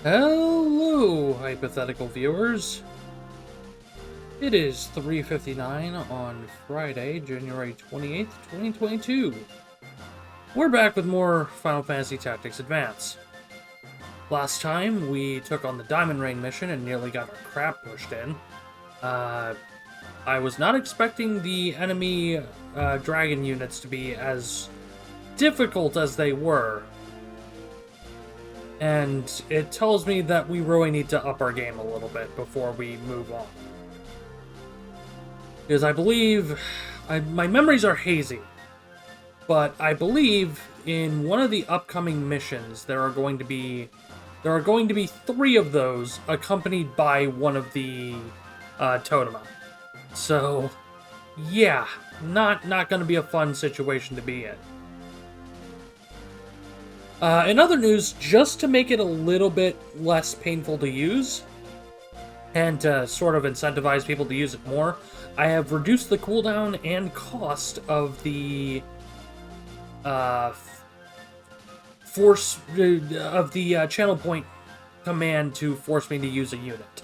Hello, hypothetical viewers. It is 3:59 on Friday, January 28th, 2022. We're back with more Final Fantasy Tactics Advance. Last time, we took on the Diamond Rain mission and nearly got our crap pushed in. I was not expecting the enemy dragon units to be as difficult as they were. And it tells me that we really need to up our game a little bit before we move on. Because I believe, my memories are hazy, but I believe in one of the upcoming missions there are going to be 3 of those accompanied by one of the Totema. So, yeah, not going to be a fun situation to be in. In other news, just to make it a little bit less painful to use, and to sort of incentivize people to use it more, I have reduced the cooldown and cost of the channel point command to force me to use a unit.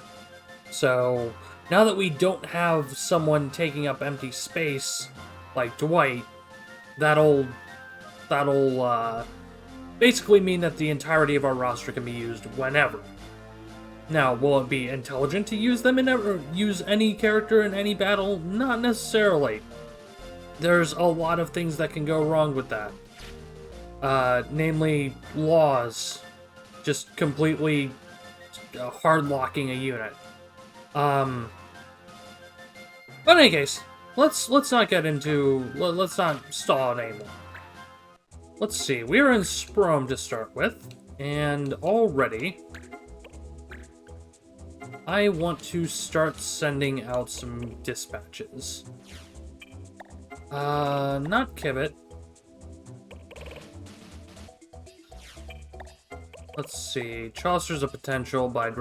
So now that we don't have someone taking up empty space like Dwight, that'll basically mean that the entirety of our roster can be used whenever. Now, will it be intelligent to use them use any character in any battle? Not necessarily. There's a lot of things that can go wrong with that. Namely, laws. Just completely hard-locking a unit. But in any case, let's not stall it anymore. Let's see, we're in Sprome to start with, and already I want to start sending out some dispatches. Not Kibit. Let's see, Chaucer's a potential, but I'd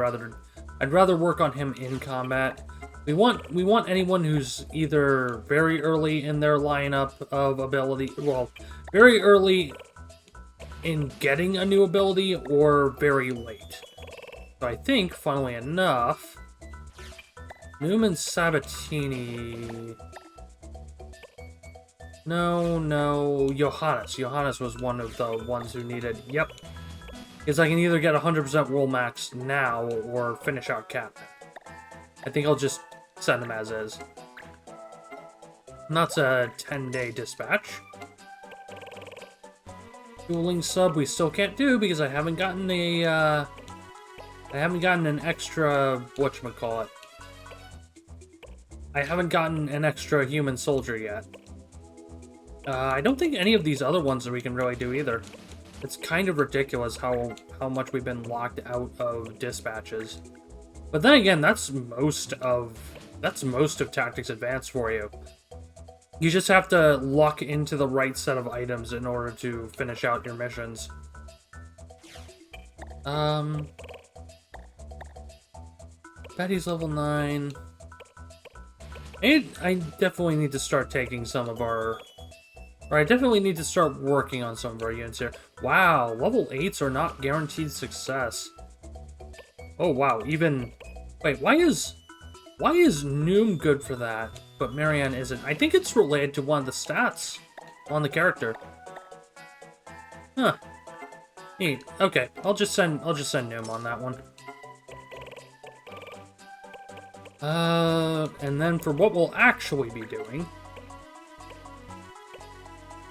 rather work on him in combat. We want anyone who's either very early in their lineup of ability, well, very early in getting a new ability, or very late. So I think, funnily enough, Newman Sabatini... No, Johannes. Johannes was one of the ones who needed... Yep. Because I can either get 100% roll max now, or finish out Captain. I think I'll just send him as is. And that's a 10-day dispatch. Dueling sub we still can't do because I haven't gotten an extra, whatchamacallit. I haven't gotten an extra human soldier yet. I don't think any of these other ones that we can really do either. It's kind of ridiculous how much we've been locked out of dispatches. But then again, that's most of Tactics Advance for you. You just have to luck into the right set of items in order to finish out your missions. Betty's level 9. I definitely need to start taking some of our... Or I definitely need to start working on some of our units here. Wow, level 8s are not guaranteed success. Oh wow, even... Wait, why is Noom good for that, but Marianne isn't? I think it's related to one of the stats on the character. Huh. Neat. Okay, I'll just send Noom on that one. And then for what we'll actually be doing,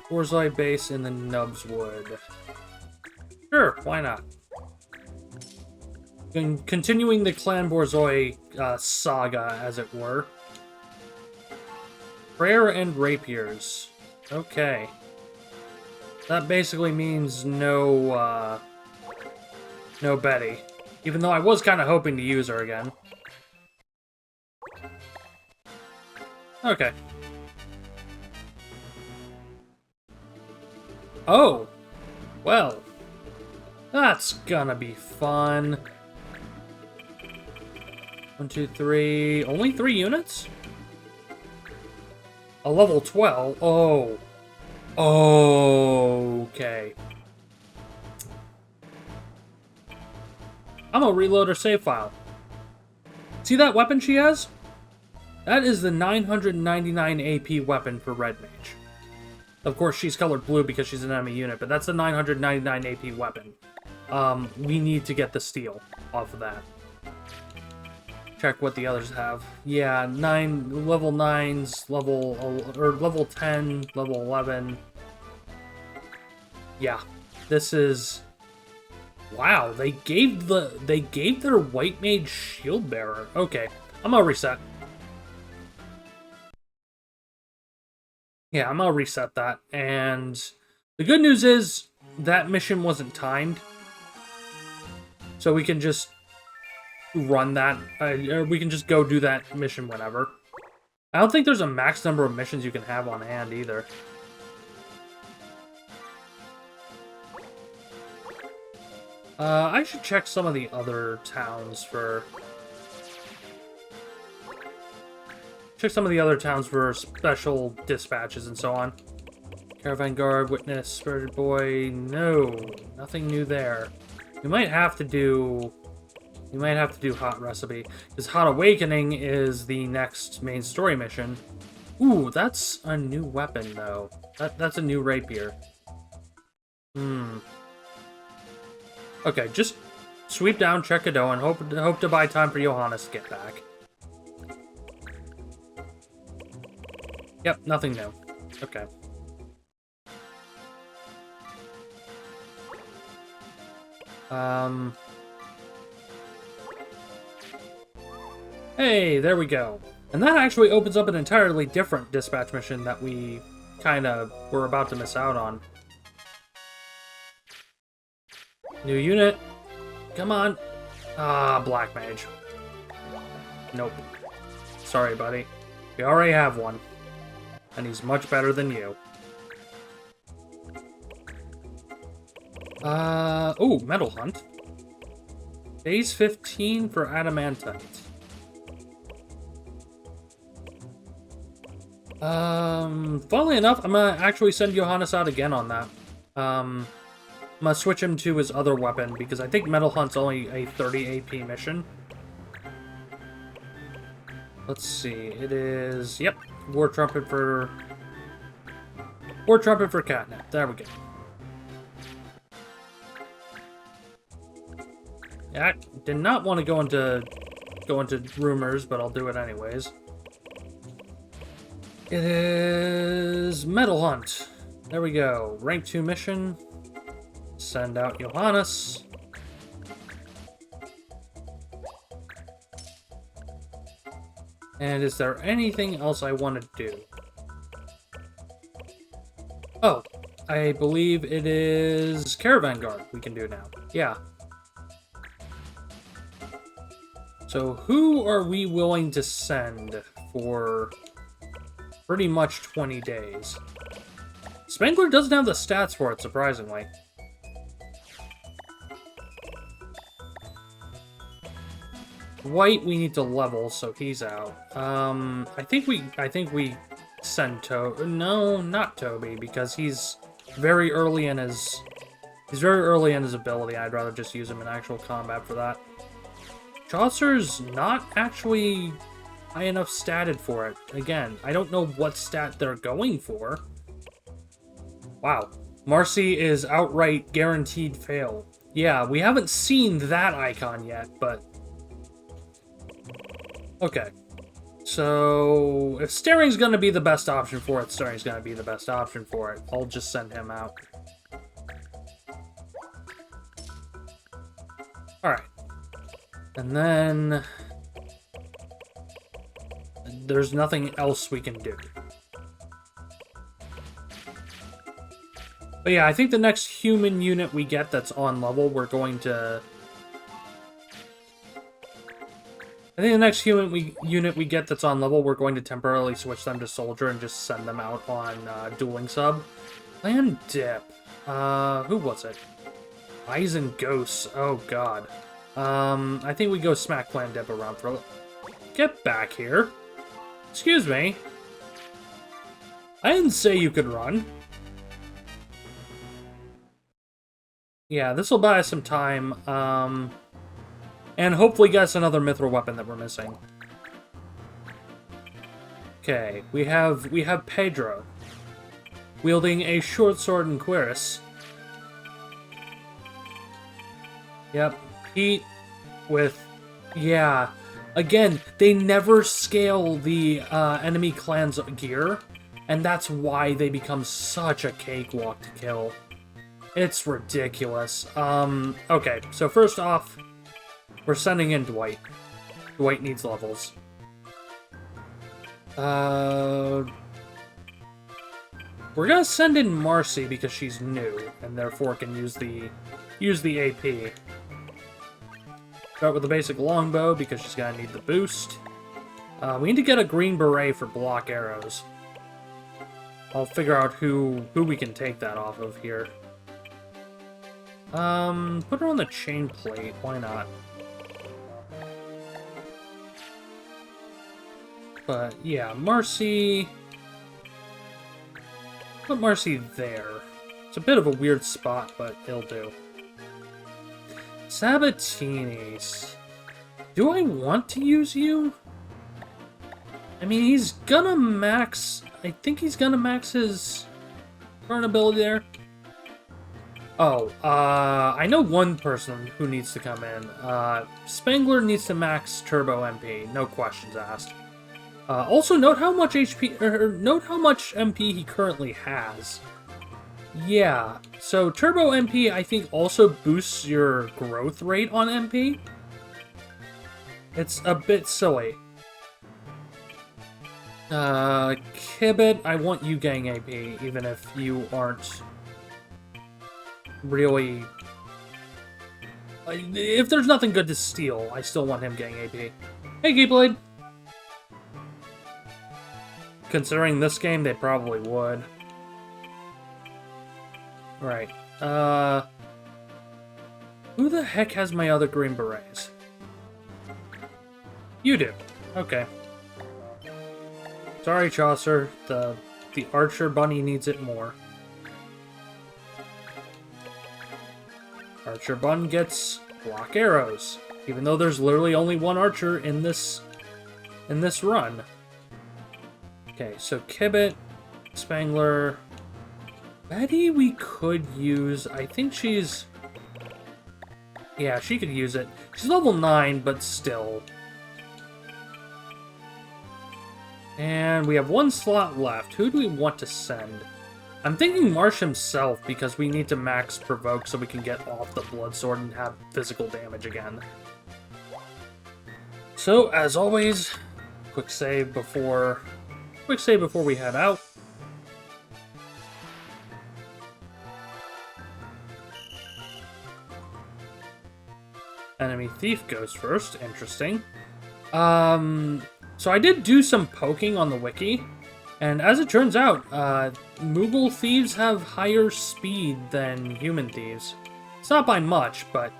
Borzoi base in the Nubswood. Sure, why not? Continuing the Clan Borzoi saga, as it were. Prayer and Rapiers. Okay. That basically means no Betty. Even though I was kind of hoping to use her again. Okay. Oh! Well. That's gonna be fun. 1, 2, 3... Only 3 units? A level 12? Oh. Okay. I'm gonna reload her save file. See that weapon she has? That is the 999 AP weapon for Red Mage. Of course, she's colored blue because she's an enemy unit, but that's the 999 AP weapon. We need to get the steel off of that. Check what the others have. Yeah, level 9s, level 10, level 11. Yeah, this is... Wow, they gave their white mage shield bearer. Okay, I'm gonna reset. Yeah, I'm gonna reset that. And the good news is that mission wasn't timed, so we can just run that. Or we can just go do that mission whenever. I don't think there's a max number of missions you can have on hand either. I should check some of the other towns for... Check some of the other towns for special dispatches and so on. Caravan Guard, Witness, Spirited Boy... No, nothing new there. We might have to do... We might have to do Hot Recipe, because Hot Awakening is the next main story mission. Ooh, that's a new weapon, though. That's a new rapier. Okay, just sweep down, check Cadeau, and hope to buy time for Johannes to get back. Yep, nothing new. Okay. Hey, there we go. And that actually opens up an entirely different dispatch mission that we kind of were about to miss out on. New unit. Come on. Ah, Black Mage. Nope. Sorry, buddy. We already have one. And he's much better than you. Oh, Metal Hunt. Phase 15 for Adamantite. Funnily enough, I'm gonna actually send Johannes out again on that. I'm gonna switch him to his other weapon, because I think Metal Hunt's only a 30 AP mission. Let's see, it is... Yep, War Trumpet for Catnip. There we go. Yeah, I did not want to go into rumors, but I'll do it anyways. It is Metal Hunt. There we go. Rank 2 mission. Send out Johannes. And is there anything else I want to do? Oh, I believe it is Caravan Guard we can do now. Yeah. So who are we willing to send for pretty much 20 days? Spangler doesn't have the stats for it, surprisingly. White we need to level, so he's out. I think we send No, not Toby, because he's very early in his ability. I'd rather just use him in actual combat for that. Chaucer's not actually high enough statted for it. Again, I don't know what stat they're going for. Wow. Marcy is outright guaranteed fail. Yeah, we haven't seen that icon yet, but... Okay. So, if Staring's gonna be the best option for it, Staring's gonna be the best option for it. I'll just send him out. Alright. And then... there's nothing else we can do. But yeah, I think the next human unit we get that's on level, we're going to... I think the next unit we get that's on level, we're going to temporarily switch them to Soldier and just send them out on Dueling Sub. Land Dip. Who was it? Aisen Ghosts. Oh, God. I think we go smack Clan Dip around for... Get back here. Excuse me. I didn't say you could run. Yeah, this will buy us some time. And hopefully get us another mithril weapon that we're missing. Okay, we have Pedro wielding a short sword and cuirass. Yep, Pete with... Yeah. Again, they never scale the enemy clan's gear, and that's why they become such a cakewalk to kill. It's ridiculous. Okay, so first off, we're sending in Dwight. Dwight needs levels. We're gonna send in Marcy because she's new, and therefore can use the AP. Start with the basic longbow because she's gonna need the boost. We need to get a green beret for block arrows. I'll figure out who we can take that off of here. Put her on the chain plate. Why not? But yeah, Marcy. Put Marcy there. It's a bit of a weird spot, but it'll do. Sabatini's. Do I want to use you? I mean, he's gonna max... I think he's gonna max his current ability there. Oh, I know one person who needs to come in. Spangler needs to max Turbo MP, no questions asked. Also, note how much HP, note how much MP he currently has. Yeah, so Turbo MP, I think, also boosts your growth rate on MP. It's a bit silly. Kibbit, I want you getting AP, even if you aren't really... If there's nothing good to steal, I still want him getting AP. Hey, Keyblade! Considering this game, they probably would. Right. Who the heck has my other green berets? You do. Okay. Sorry, Chaucer. The Archer Bunny needs it more. Archer Bun gets block arrows, even though there's literally only one Archer in this run. Okay, so Kibbit, Spangler, Betty we could use. I think she's... Yeah, she could use it. She's level 9, but still. And we have one slot left. Who do we want to send? I'm thinking Marsh himself, because we need to max Provoke so we can get off the Blood Sword and have physical damage again. So, as always, quick save before we head out. Enemy Thief goes first. Interesting. So I did do some poking on the wiki, and as it turns out, Moogle thieves have higher speed than human thieves. It's not by much, but...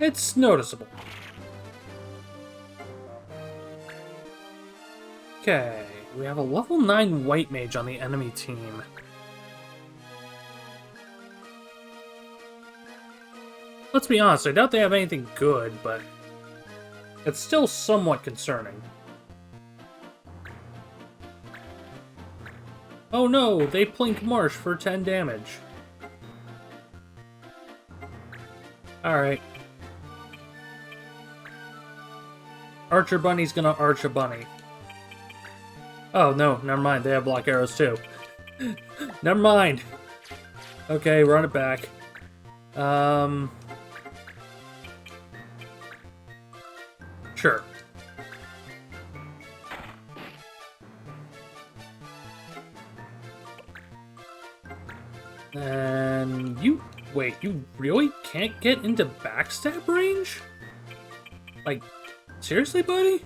it's noticeable. Okay, we have a level 9 White Mage on the enemy team. Let's be honest, I doubt they have anything good, but it's still somewhat concerning. Oh no, they plink Marsh for 10 damage. Alright. Archer Bunny's gonna arch a bunny. Oh no, never mind, they have block arrows too. Never mind. Okay, run it back. Sure. And you... wait, you really can't get into backstab range? Like, seriously, buddy?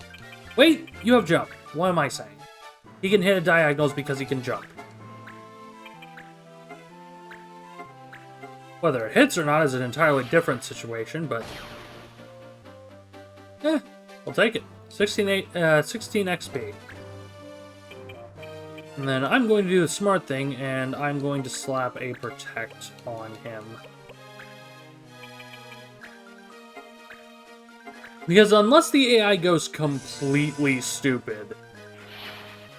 Wait, you have jump. What am I saying? He can hit at diagonals because he can jump. Whether it hits or not is an entirely different situation, but... I'll take it. 16 XP. And then I'm going to do the smart thing, and I'm going to slap a Protect on him. Because unless the AI goes completely stupid,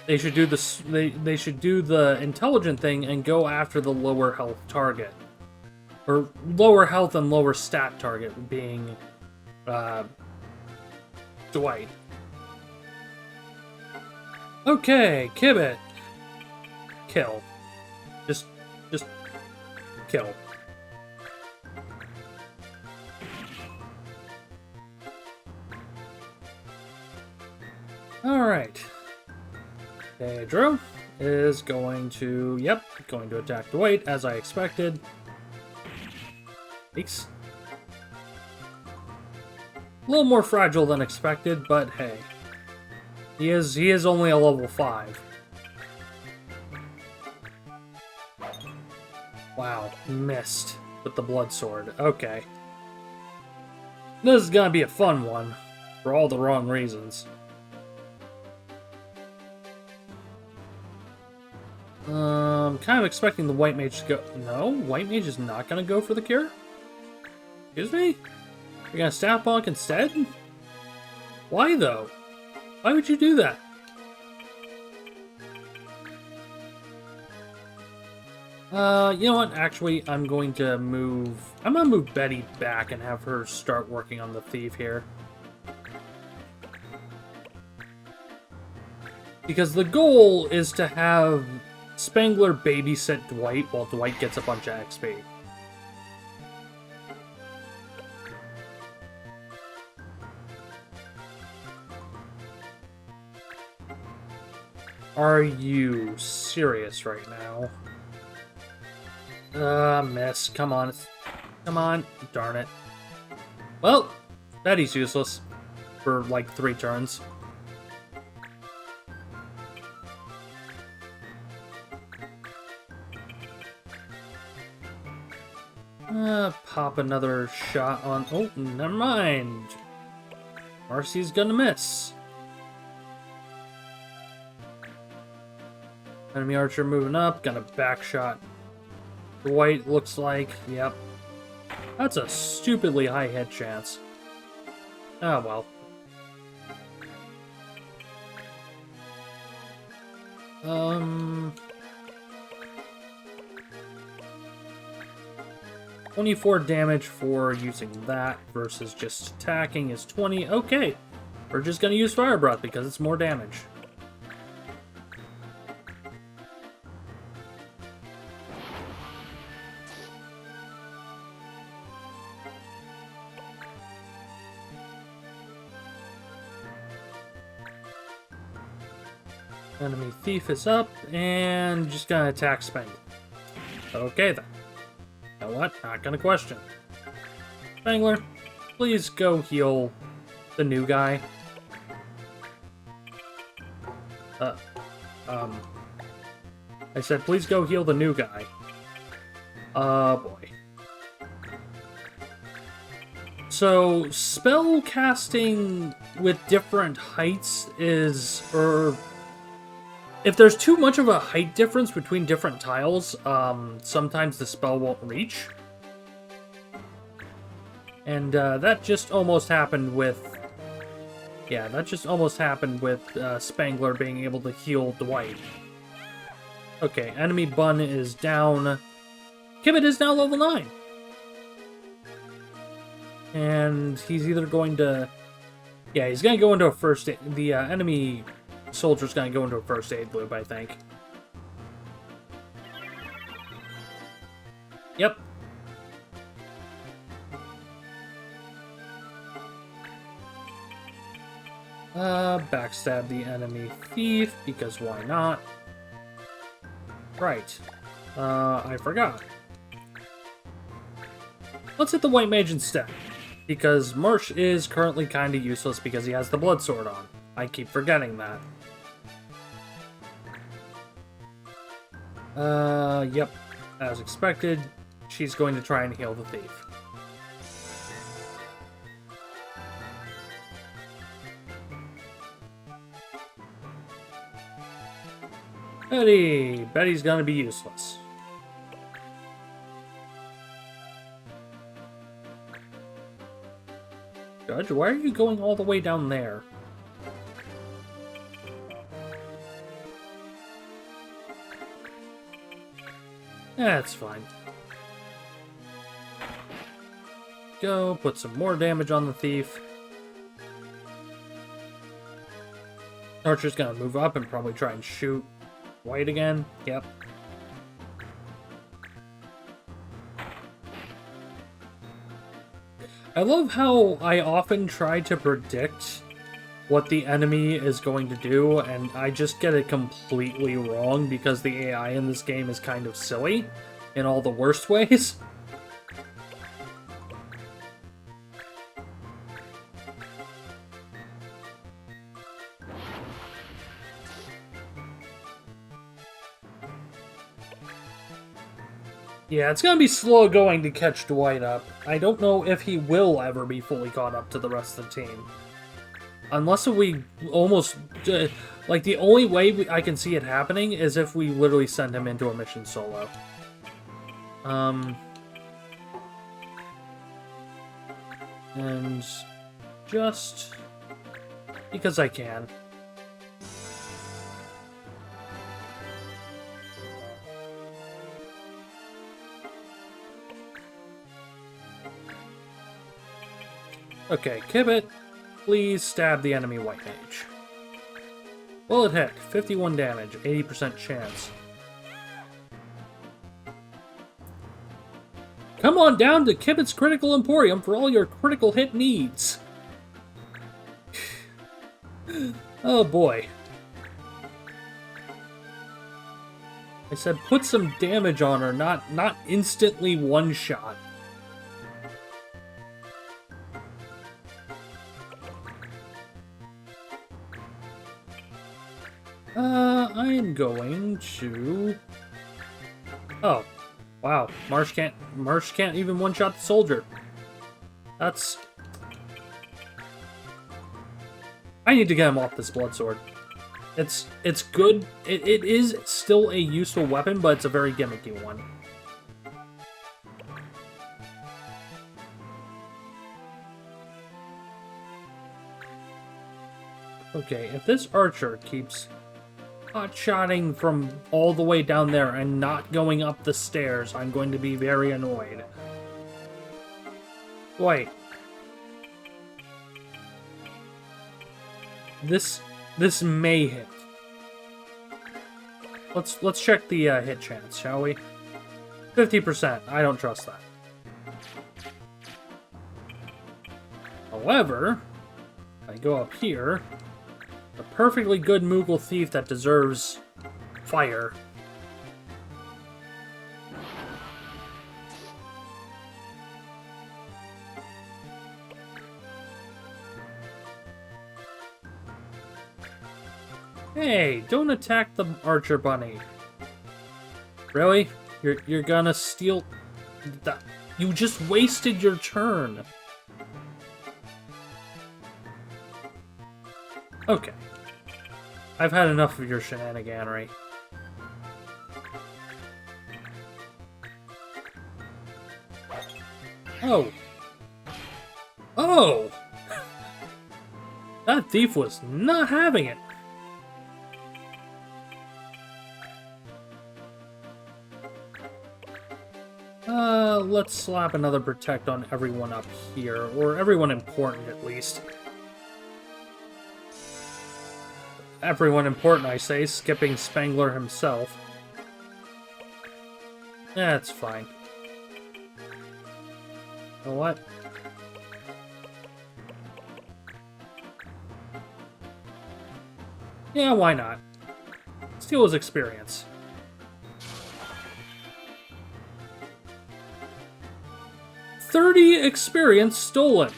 they should do this. They should do the intelligent thing and go after the lower health target, or lower health and lower stat target, being Dwight. Okay, Kibbit. Kill. Just kill. Alright. Pedro is going to, going to attack Dwight, as I expected. Thanks. A little more fragile than expected, but hey. He is only a level 5. Wow, missed with the blood sword. Okay. This is gonna be a fun one, for all the wrong reasons. Kind of expecting the white mage to go. No, white mage is not gonna go for the cure? Excuse me? You're gonna staff bonk instead? Why though? Why would you do that? You know what? Actually, I'm gonna move Betty back and have her start working on the thief here. Because the goal is to have Spangler babysit Dwight while Dwight gets a bunch of XP. Are you serious right now? Miss. Come on. Come on. Darn it. Well, Betty's useless for like 3 turns. Pop another shot on... Oh, never mind. Marcy's gonna miss. Enemy archer moving up. Got a back shot. Dwight looks like... Yep. That's a stupidly high hit chance. Oh, well. Um... 24 damage for using that versus just attacking is 20. Okay, we're just going to use Fire Breath because it's more damage. Enemy Thief is up, and just going to attack Spangler. Okay then. You know what? Not gonna question. Spangler, please go heal the new guy. I said please go heal the new guy. Boy. So, spell casting with different heights is, if there's too much of a height difference between different tiles, sometimes the spell won't reach. And that just almost happened with... Yeah, that just almost happened with Spangler being able to heal Dwight. Okay, enemy Bun is down. Kibbit is now level 9. And he's either going to... Yeah, he's going to go into a first... The enemy... Soldier's gonna go into a first aid loop, I think. Yep. Backstab the enemy thief, because why not? Right. I forgot. Let's hit the white mage instead, because Marsh is currently kinda useless because he has the blood sword on. I keep forgetting that. Yep. As expected, she's going to try and heal the thief. Betty's gonna be useless. Judge, why are you going all the way down there? That's fine. Go, put some more damage on the thief. Archer's gonna move up and probably try and shoot White again. Yep. I love how I often try to predict what the enemy is going to do, and I just get it completely wrong because the AI in this game is kind of silly in all the worst ways. Yeah, it's gonna be slow going to catch Dwight up. I don't know if he will ever be fully caught up to the rest of the team. Unless we almost... like, the only way I can see it happening is if we literally send him into a mission solo. And... just... because I can. Okay, Kibbit, please stab the enemy White Mage. Bullet hit, 51 damage, 80% chance. Come on down to Kibbit's Critical Emporium for all your critical hit needs. Oh boy. I said put some damage on her, not instantly one-shot. I am going to... Oh, wow. Marsh can't even one-shot the soldier. That's... I need to get him off this blood sword. It's good. It is still a useful weapon, but it's a very gimmicky one. Okay, if this archer keeps hot-shotting from all the way down there and not going up the stairs, I'm going to be very annoyed. Wait. This may hit. Let's check the hit chance, shall we? 50%. I don't trust that. However, if I go up here, a perfectly good Moogle thief that deserves fire. Hey, don't attack the archer bunny. Really? You're gonna steal that? You just wasted your turn. Okay. I've had enough of your shenaniganery. Oh. Oh! That thief was not having it. Let's slap another protect on everyone up here, or everyone important at least. Everyone important, I say, skipping Spangler himself. That's fine. You know what? Yeah, why not? Steal his experience. $30 experience stolen.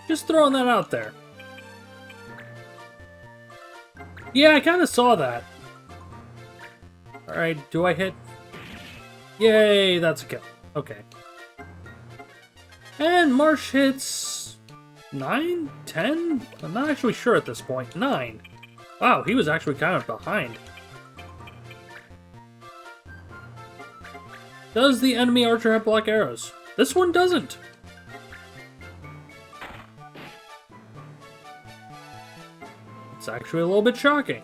Just throwing that out there. Yeah, I kind of saw that. Alright, do I hit? Yay, that's a kill. Okay. And Marsh hits... 9? 10? I'm not actually sure at this point. 9. Wow, he was actually kind of behind. Does the enemy archer have black arrows? This one doesn't. It's actually a little bit shocking.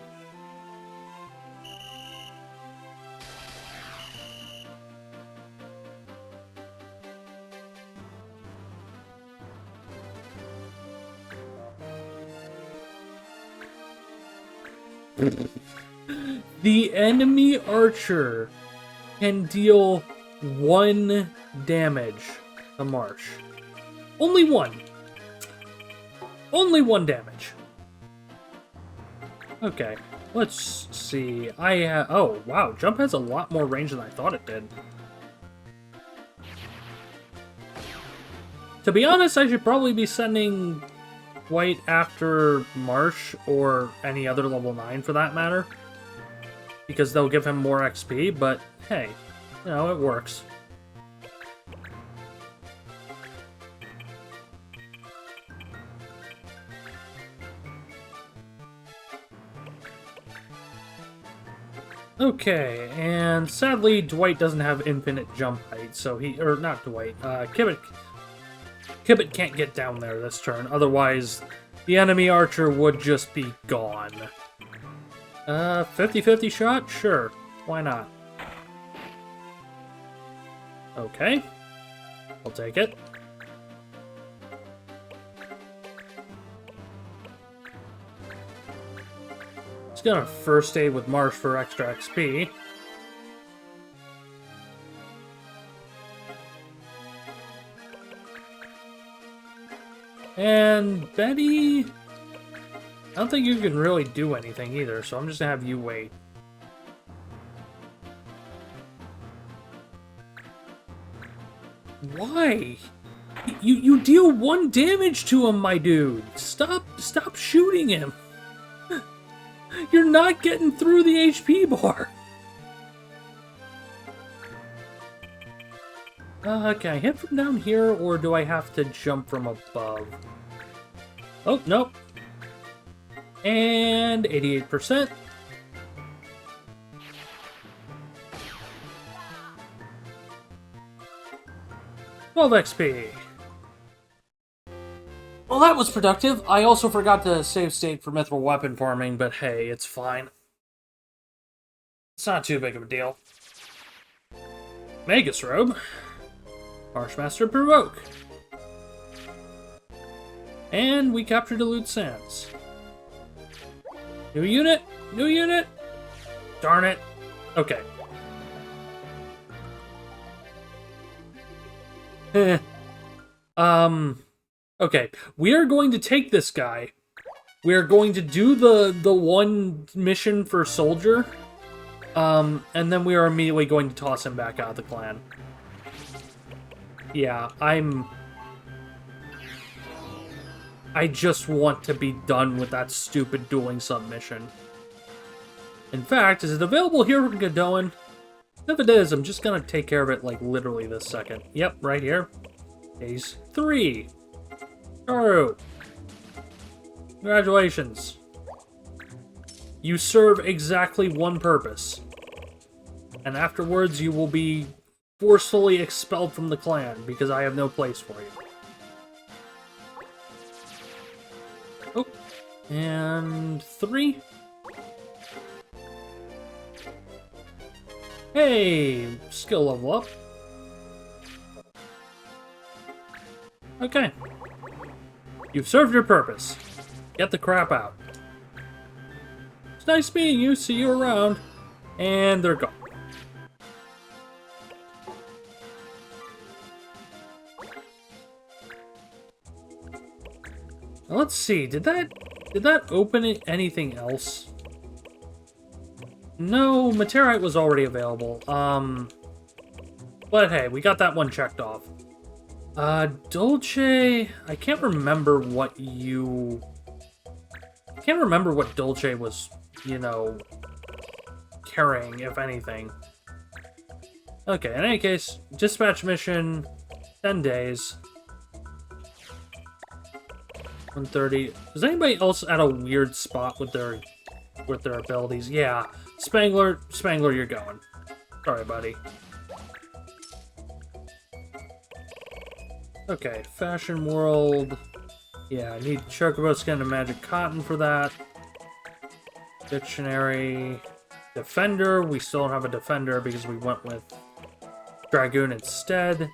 The enemy archer can deal 1 damage to Marsh. Only 1. Only 1 damage. Okay, let's see. Oh, wow, jump has a lot more range than I thought it did. To be honest, I should probably be sending White after Marsh, or any other level 9 for that matter, because they'll give him more XP, but hey, you know, it works. Okay, and sadly, Dwight doesn't have infinite jump height, so or not Dwight, Kibbit can't get down there this turn, otherwise the enemy archer would just be gone. 50-50 shot? Sure, why not? Okay, I'll take it. Just gonna first aid with Marsh for extra XP. And Betty, I don't think you can really do anything either, so I'm just gonna have you wait. Why? You deal 1 damage to him, my dude. Stop shooting him. You're not getting through the HP bar. Can I hit from down here, or do I have to jump from above? Oh, nope. And 88%. Well, XP. Well, that was productive. I also forgot to save state for mithril weapon farming, but hey, it's fine. It's not too big of a deal. Magus Robe. Marshmaster Provoke. And we captured Eluut Sands. New unit? New unit? Darn it. Okay. Okay. We are going to take this guy. We are going to do the one mission for Soldier. And then we are immediately going to toss him back out of the clan. Yeah, I just want to be done with that stupid dueling submission. In fact, is it available here from Godoin? If it is, I'm just gonna take care of it, like, literally this second. Yep, right here. Phase 3. Toru. Congratulations. You serve exactly 1 purpose. And afterwards, you will be forcefully expelled from the clan, because I have no place for you. Oh, and 3. Hey, skill level up. Okay. You've served your purpose. Get the crap out. It's nice meeting you, see you around. And they're gone. Now, let's see, did that open anything else? No, Meteorite was already available. But hey, we got that one checked off. Dolce, I can't remember what Dolce was, you know, carrying, if anything. Okay, in any case, dispatch mission, 10 days. 130. Is anybody else at a weird spot with their with their abilities. Yeah, Spangler, you're going. Sorry, buddy. Okay, Fashion World. Yeah, I need Chocobo Skin and Magic Cotton for that. Dictionary. Defender. We still don't have a Defender because we went with Dragoon instead.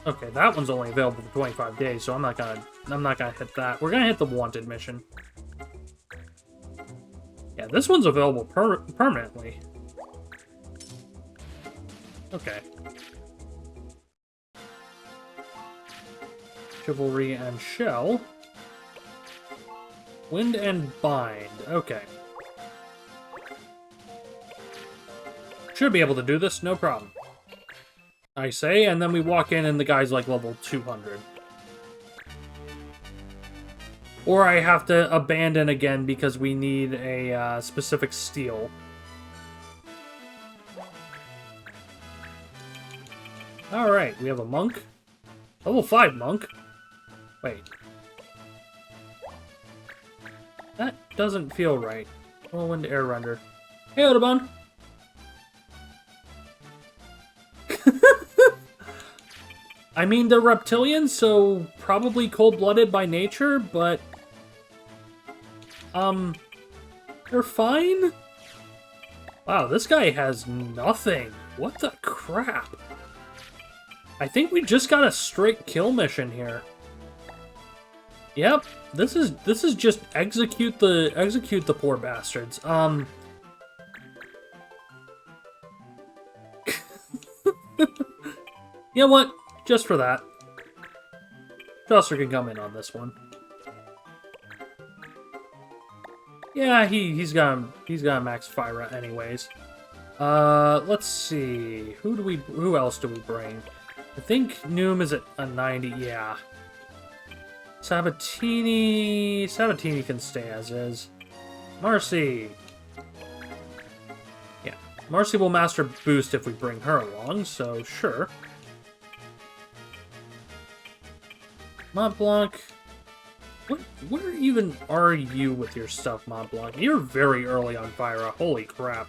Okay, that one's only available for 25 days, so I'm not gonna hit that. We're gonna hit the Wanted mission. Yeah, this one's available permanently. Okay. Chivalry and Shell. Wind and Bind. Okay. Should be able to do this, no problem. I say, and then we walk in and the guy's like level 200. Or I have to abandon again because we need a specific steel. Alright, we have a monk. Level 5 monk. Wait. That doesn't feel right. Whirlwind Air Render. Hey, Audubon! I mean, they're reptilians, so probably cold-blooded by nature, but... they're fine? Wow, this guy has nothing. What the crap? I think we just got a straight kill mission here. Yep, this is just execute the poor bastards. You know what? Just for that. Chaucer can come in on this one. Yeah, he's got max Fyra anyways. Let's see. Who else do we bring? I think Noom is at a 90, yeah. Sabatini can stay as is. Marcy. Yeah, Marcy will master boost if we bring her along, so sure. Montblanc. Where even are you with your stuff, Montblanc? You're very early on Fyra. Holy crap.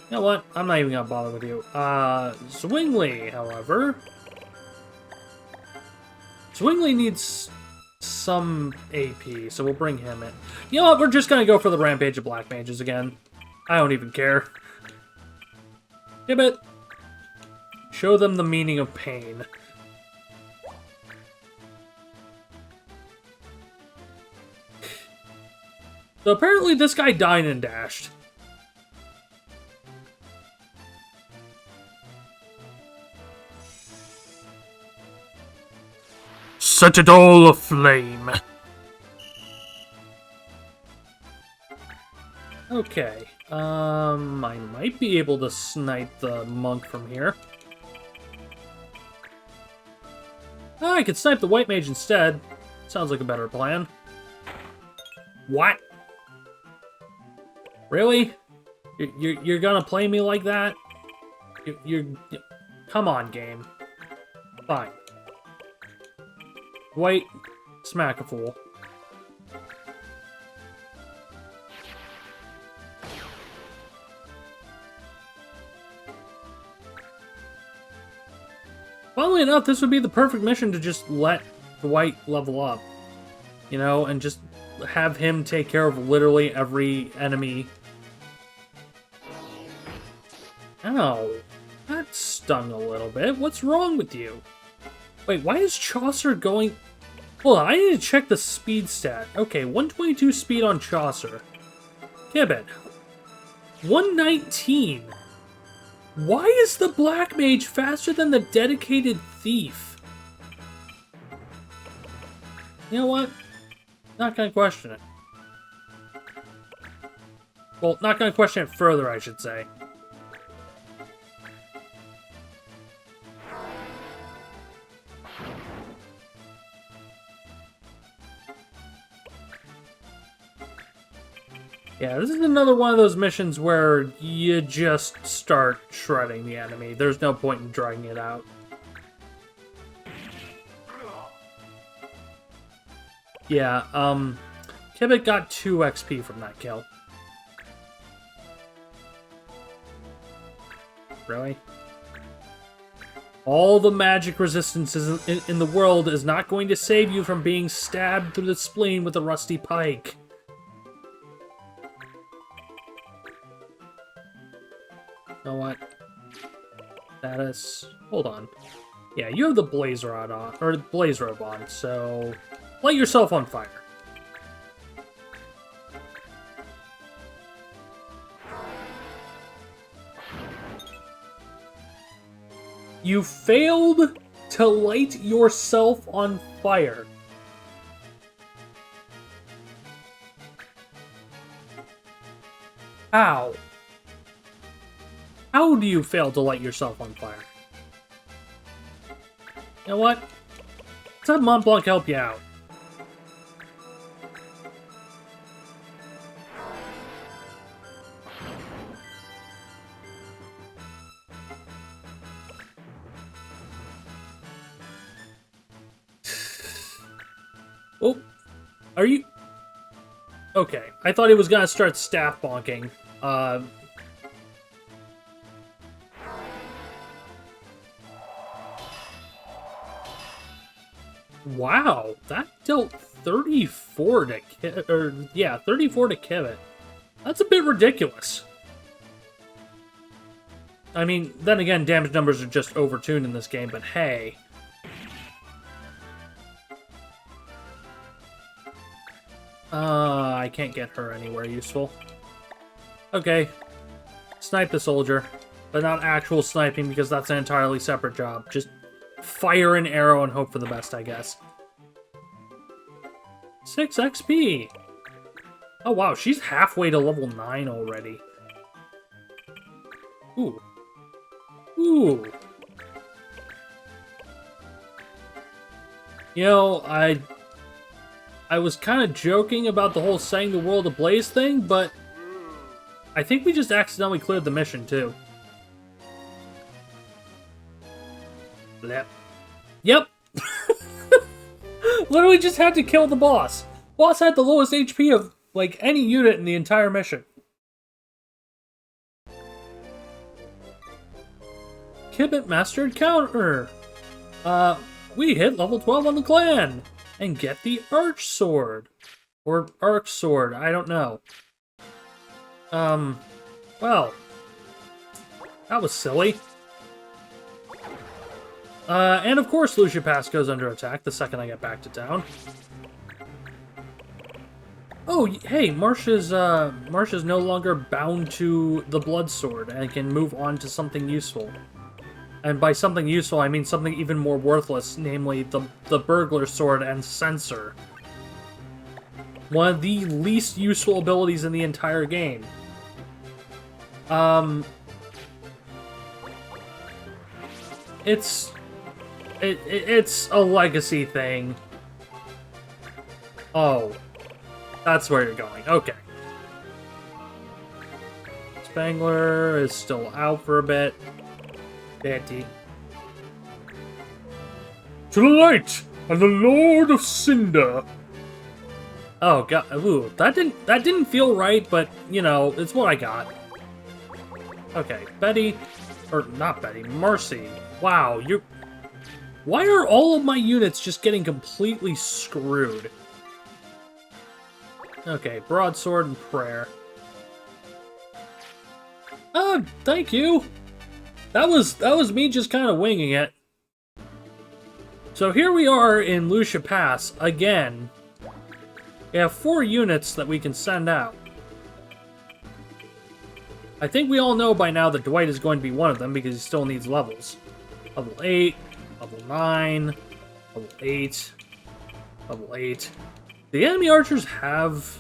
You know what? I'm not even gonna bother with you. Zwingli, however. Zwingli needs some AP, so we'll bring him in. You know what? We're just gonna go for the Rampage of Black Mages again. I don't even care. Give it. Show them the meaning of pain. So apparently this guy dined and dashed. Set it all aflame. Okay. I might be able to snipe the monk from here. Oh, I could snipe the white mage instead. Sounds like a better plan. What? Really? You're gonna play me like that? You're come on, game. Fine. White, smack a fool. Funnily enough, this would be the perfect mission to just let the white level up. You know, and just have him take care of literally every enemy. Ow. That stung a little bit. What's wrong with you? Wait, why is Chaucer going... Hold on, I need to check the speed stat. Okay, 122 speed on Chaucer. Gibbet. 119. Why is the Black Mage faster than the Dedicated Thief? You know what? Not gonna question it. Well, not gonna question it further, I should say. Yeah, this is another one of those missions where you just start shredding the enemy. There's no point in dragging it out. Yeah, Kibbit got 2 XP from that kill. Really? All the magic resistances in the world is not going to save you from being stabbed through the spleen with a rusty pike. You know what? Status. Hold on. Yeah, you have the blaze rod on, or blaze robe on, so light yourself on fire. You failed to light yourself on fire. How? How do you fail to light yourself on fire? You know what? Let's have Mont Blanc help you out. Oh, are you... Okay, I thought he was gonna start staff bonking. Wow, that dealt 34 to yeah, 34 to Kibbit. That's a bit ridiculous. I mean, then again, damage numbers are just overtuned in this game, but hey. I can't get her anywhere useful. Okay. Snipe the soldier. But not actual sniping, because that's an entirely separate job. Just fire an arrow and hope for the best, I guess. 6 XP! Oh wow, she's halfway to level 9 already. Ooh. Ooh. You know, I was kind of joking about the whole setting the world ablaze thing, but I think we just accidentally cleared the mission, too. Yep. Yep! Literally just had to kill the boss. Boss had the lowest HP of, like, any unit in the entire mission. Kibbit mastered counter! We hit level 12 on the clan! And get the Arch Sword. Or Arc Sword, I don't know. Well. That was silly. And of course Lutia Pass goes under attack the second I get back to town. Oh, hey, Marsh is no longer bound to the Blood Sword and can move on to something useful. And by something useful, I mean something even more worthless, namely the Burglar Sword and Censor. One of the least useful abilities in the entire game. It's a legacy thing. Oh. That's where you're going. Okay. Spangler is still out for a bit. Betty. To the light and the Lord of Cinder. Oh god, ooh, that didn't feel right, but you know, it's what I got. Okay, Betty, or not Betty, Marcy. Wow, why are all of my units just getting completely screwed? Okay, Broadsword and Prayer. Thank you. That was me just kind of winging it. So here we are in Lutia Pass again. We have 4 units that we can send out. I think we all know by now that Dwight is going to be one of them because he still needs levels. Level 8, level 9, level 8, level 8. The enemy archers have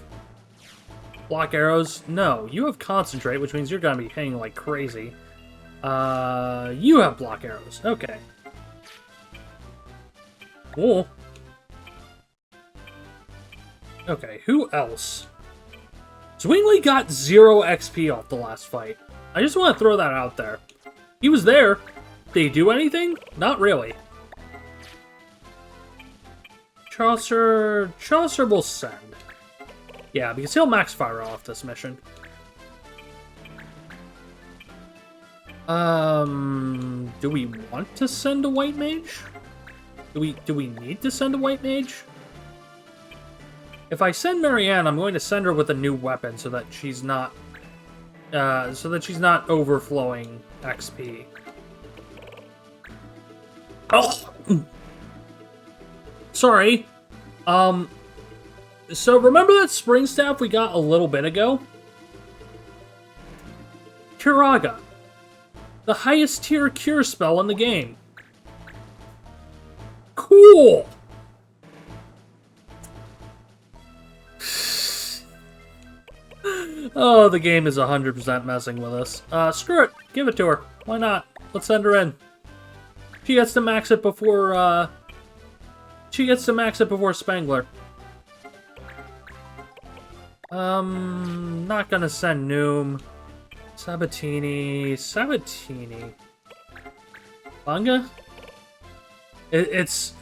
block arrows? No, you have concentrate, which means you're going to be hitting like crazy. You have block arrows. Okay. Cool. Okay, who else? Zwingli got 0 XP off the last fight. I just want to throw that out there. He was there. Did he do anything? Not really. Chaucer will send. Yeah, because he'll max fire off this mission. Do we want to send a white mage? Do we need to send a white mage? If I send Marianne, I'm going to send her with a new weapon so that she's not overflowing XP. Oh, sorry. So remember that spring staff we got a little bit ago? Curaga. The highest tier cure spell in the game. Cool! Oh, the game is 100% messing with us. Screw it. Give it to her. Why not? Let's send her in. She gets to max it before, Spangler. Not gonna send Noom. Sabatini. Banga? It's,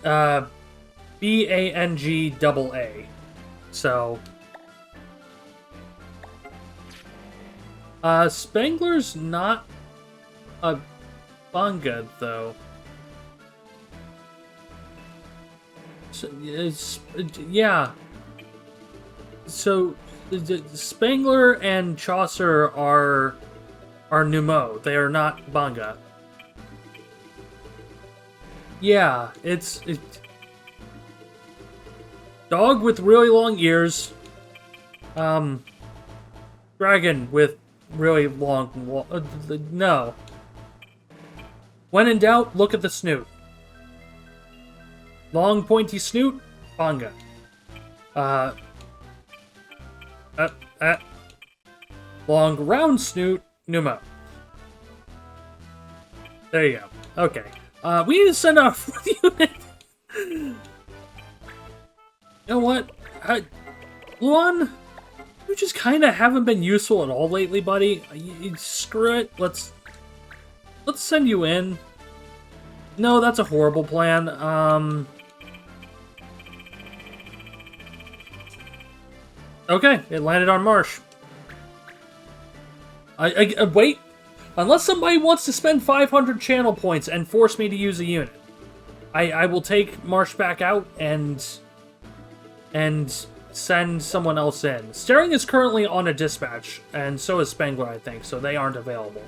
B-A-N-G-A-A. So... Spangler's not a Banga, though. So, yeah. So, Spangler and Chaucer are Numo. They are not Banga. Yeah, it's dog with really long ears. Dragon with really long... no. When in doubt, look at the snoot. Long, pointy snoot, Banga. Long, round snoot, Numo. There you go. Okay. We need to send out a 4th unit. You know what? Luan, you just kind of haven't been useful at all lately, buddy. Screw it. Let's send you in. No, that's a horrible plan. Okay, it landed on Marsh. I wait. Unless somebody wants to spend 500 channel points and force me to use a unit, I will take Marsh back out and send someone else in. Staring is currently on a dispatch, and so is Spangler, I think, so they aren't available.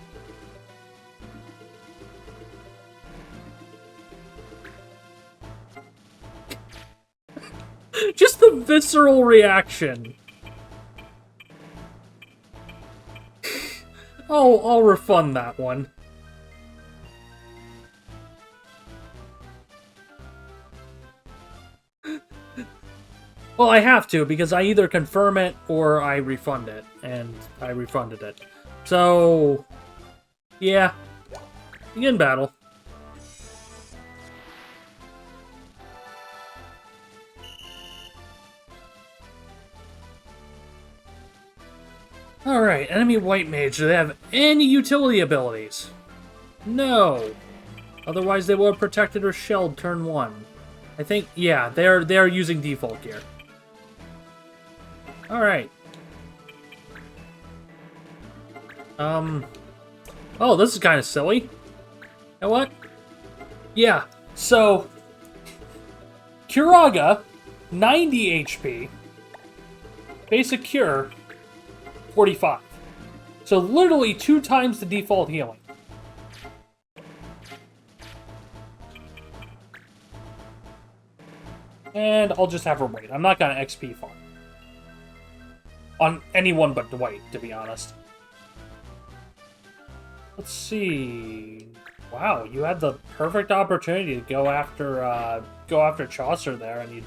Just the visceral reaction. I'll refund that one. Well, I have to, because I either confirm it or I refund it, and I refunded it. So, yeah. Begin battle. Alright, enemy white mage. Do they have any utility abilities? No. Otherwise they would have protected or shelled turn 1. I think, yeah, they're using default gear. Alright. Oh, this is kind of silly. You know what? Yeah, so... Curaga, 90 HP. Basic cure, 45. So literally 2 times the default healing. And I'll just have her wait. I'm not gonna XP farm. On anyone but Dwight, to be honest. Let's see... Wow, you had the perfect opportunity to go after Chaucer there, and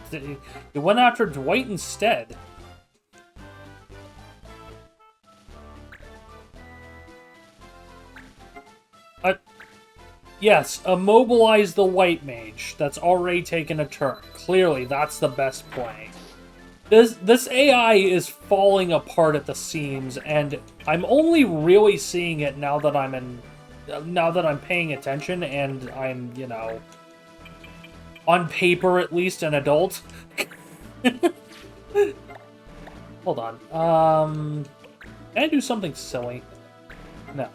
you went after Dwight instead. Yes, immobilize the white mage that's already taken a turn. Clearly, that's the best play. This AI is falling apart at the seams, and I'm only really seeing it now that I'm paying attention, and I'm, you know, on paper at least, an adult. Hold on. Can I do something silly? No.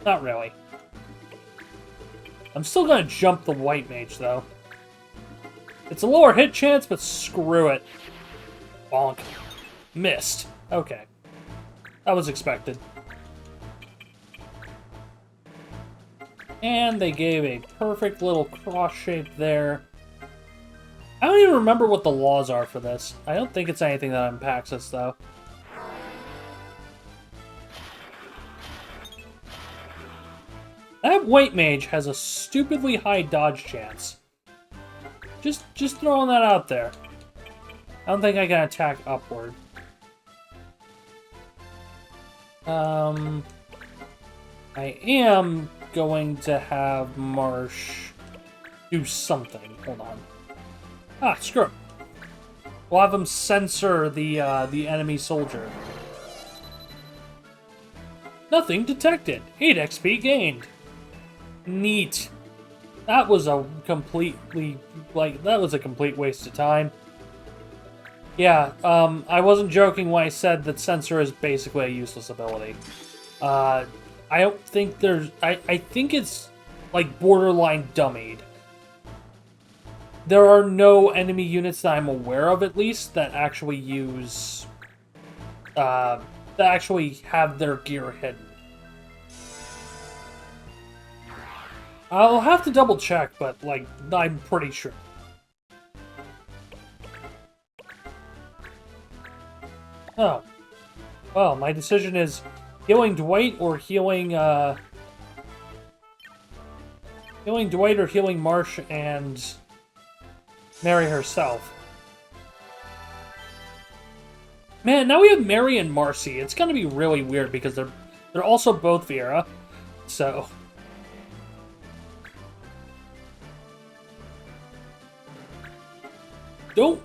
Not really. I'm still gonna jump the white mage, though. It's a lower hit chance, but screw it. Bonk. Missed. Okay. That was expected. And they gave a perfect little cross shape there. I don't even remember what the laws are for this. I don't think it's anything that impacts us, though. That white mage has a stupidly high dodge chance. Just throwing that out there. I don't think I can attack upward. I am going to have Marsh do something. Hold on. Ah, screw it. We'll have him censor the enemy soldier. Nothing detected. 8 XP gained. Neat. That was a completely, that was a complete waste of time. Yeah, I wasn't joking when I said that Censor is basically a useless ability. I don't think there's... I think it's, like, borderline dummied. There are no enemy units that I'm aware of, at least, that actually use... that actually have their gear hidden. I'll have to double check, but, like, I'm pretty sure. Oh. Well, my decision is healing Dwight or healing Dwight or healing Marsh and Mary herself. Man, now we have Mary and Marcy. It's gonna be really weird because they're also both Vera. So Don't.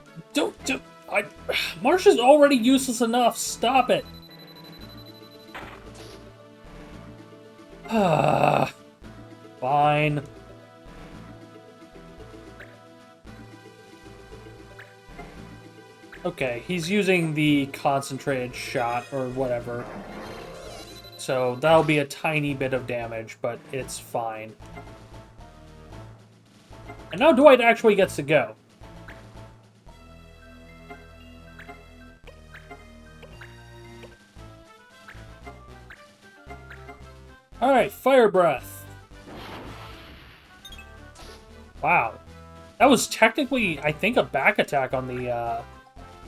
Marsh is already useless enough. Stop it. Fine. Okay, he's using the concentrated shot or whatever. So that'll be a tiny bit of damage, but it's fine. And now Dwight actually gets to go. Alright, Fire Breath. Wow. That was technically, I think, a back attack on the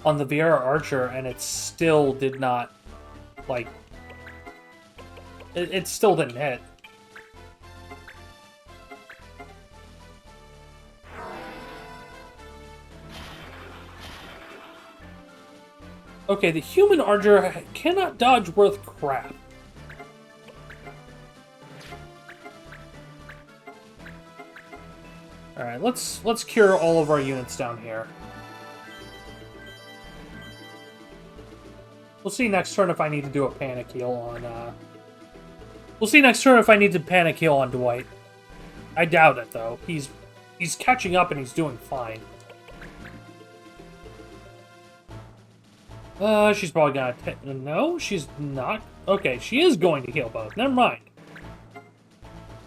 Viera Archer, and it still did not, like... It still didn't hit. Okay, the human Archer cannot dodge worth crap. Alright, let's cure all of our units down here. We'll see next turn if I need to do a panic heal on, We'll see next turn if I need to panic heal on Dwight. I doubt it, though. He's catching up and he's doing fine. She's probably gonna... No, she's not. Okay, she is going to heal both. Never mind.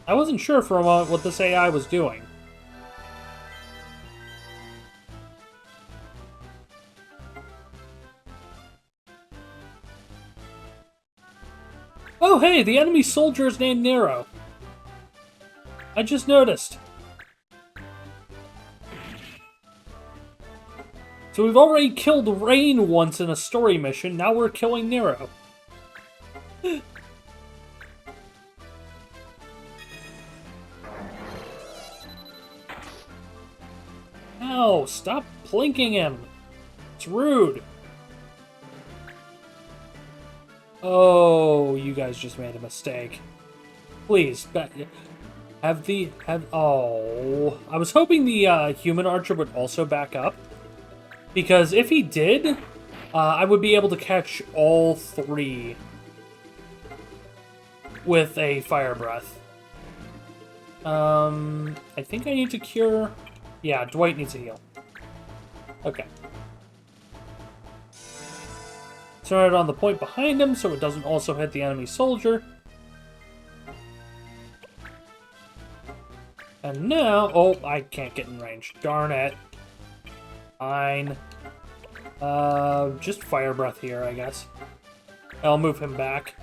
I wasn't sure for a moment what this AI was doing. Oh, hey, the enemy soldier is named Nero. I just noticed. So we've already killed Rain once in a story mission, now we're killing Nero. Ow, stop plinking him. It's rude. Oh, you guys just made a mistake. Please, oh. I was hoping the human archer would also back up. Because if he did, I would be able to catch all three with a fire breath. I think I need to cure Yeah, Dwight needs a heal. Okay. Turn it on the point behind him so it doesn't also hit the enemy soldier. And now... Oh, I can't get in range. Darn it. Fine. Just fire breath here, I guess. I'll move him back.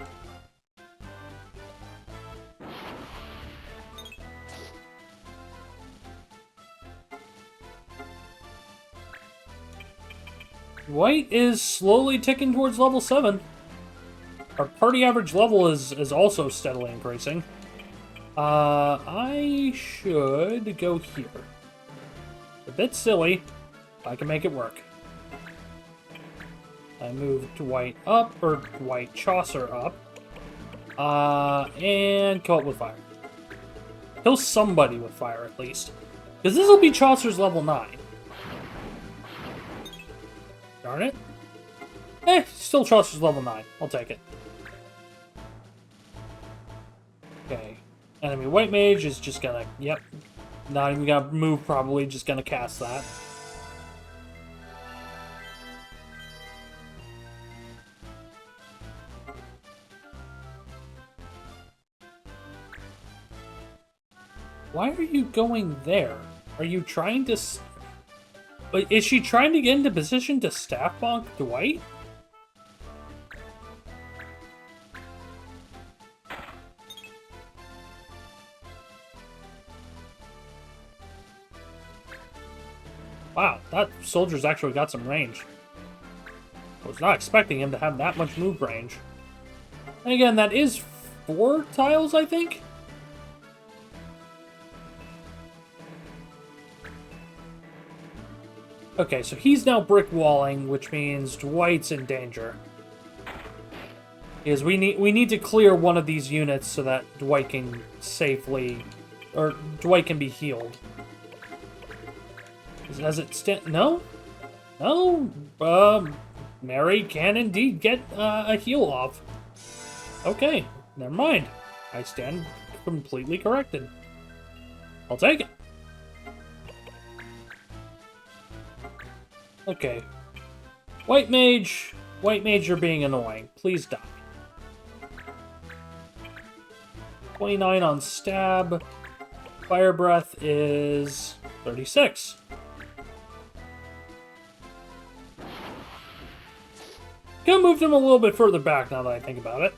White is slowly ticking towards level 7. Our party average level is also steadily increasing. I should go here. A bit silly, but I can make it work. I move Dwight up, or Dwight Chaucer up. And kill it with fire. Kill somebody with fire, at least. Because this will be Chaucer's level 9. Darn it. Still Chaucer's level 9. I'll take it. Okay. Enemy White Mage is just gonna... Yep. Not even gonna move, probably. Just gonna cast that. Why are you going there? Are you trying to... Is she trying to get into position to staff bonk Dwight? Wow, that soldier's actually got some range. I was not expecting him to have that much move range. And again, that is 4 tiles, I think? Okay, so he's now brick walling, which means Dwight's in danger. Because we need to clear one of these units so that Dwight can safely... Or Dwight can be healed. Does it stand... No? No? Mary can indeed get a heal off. Okay, never mind. I stand completely corrected. I'll take it. Okay. White Mage, you're being annoying. Please die. 29 on stab. Fire breath is 36. Could have moved him a little bit further back now that I think about it.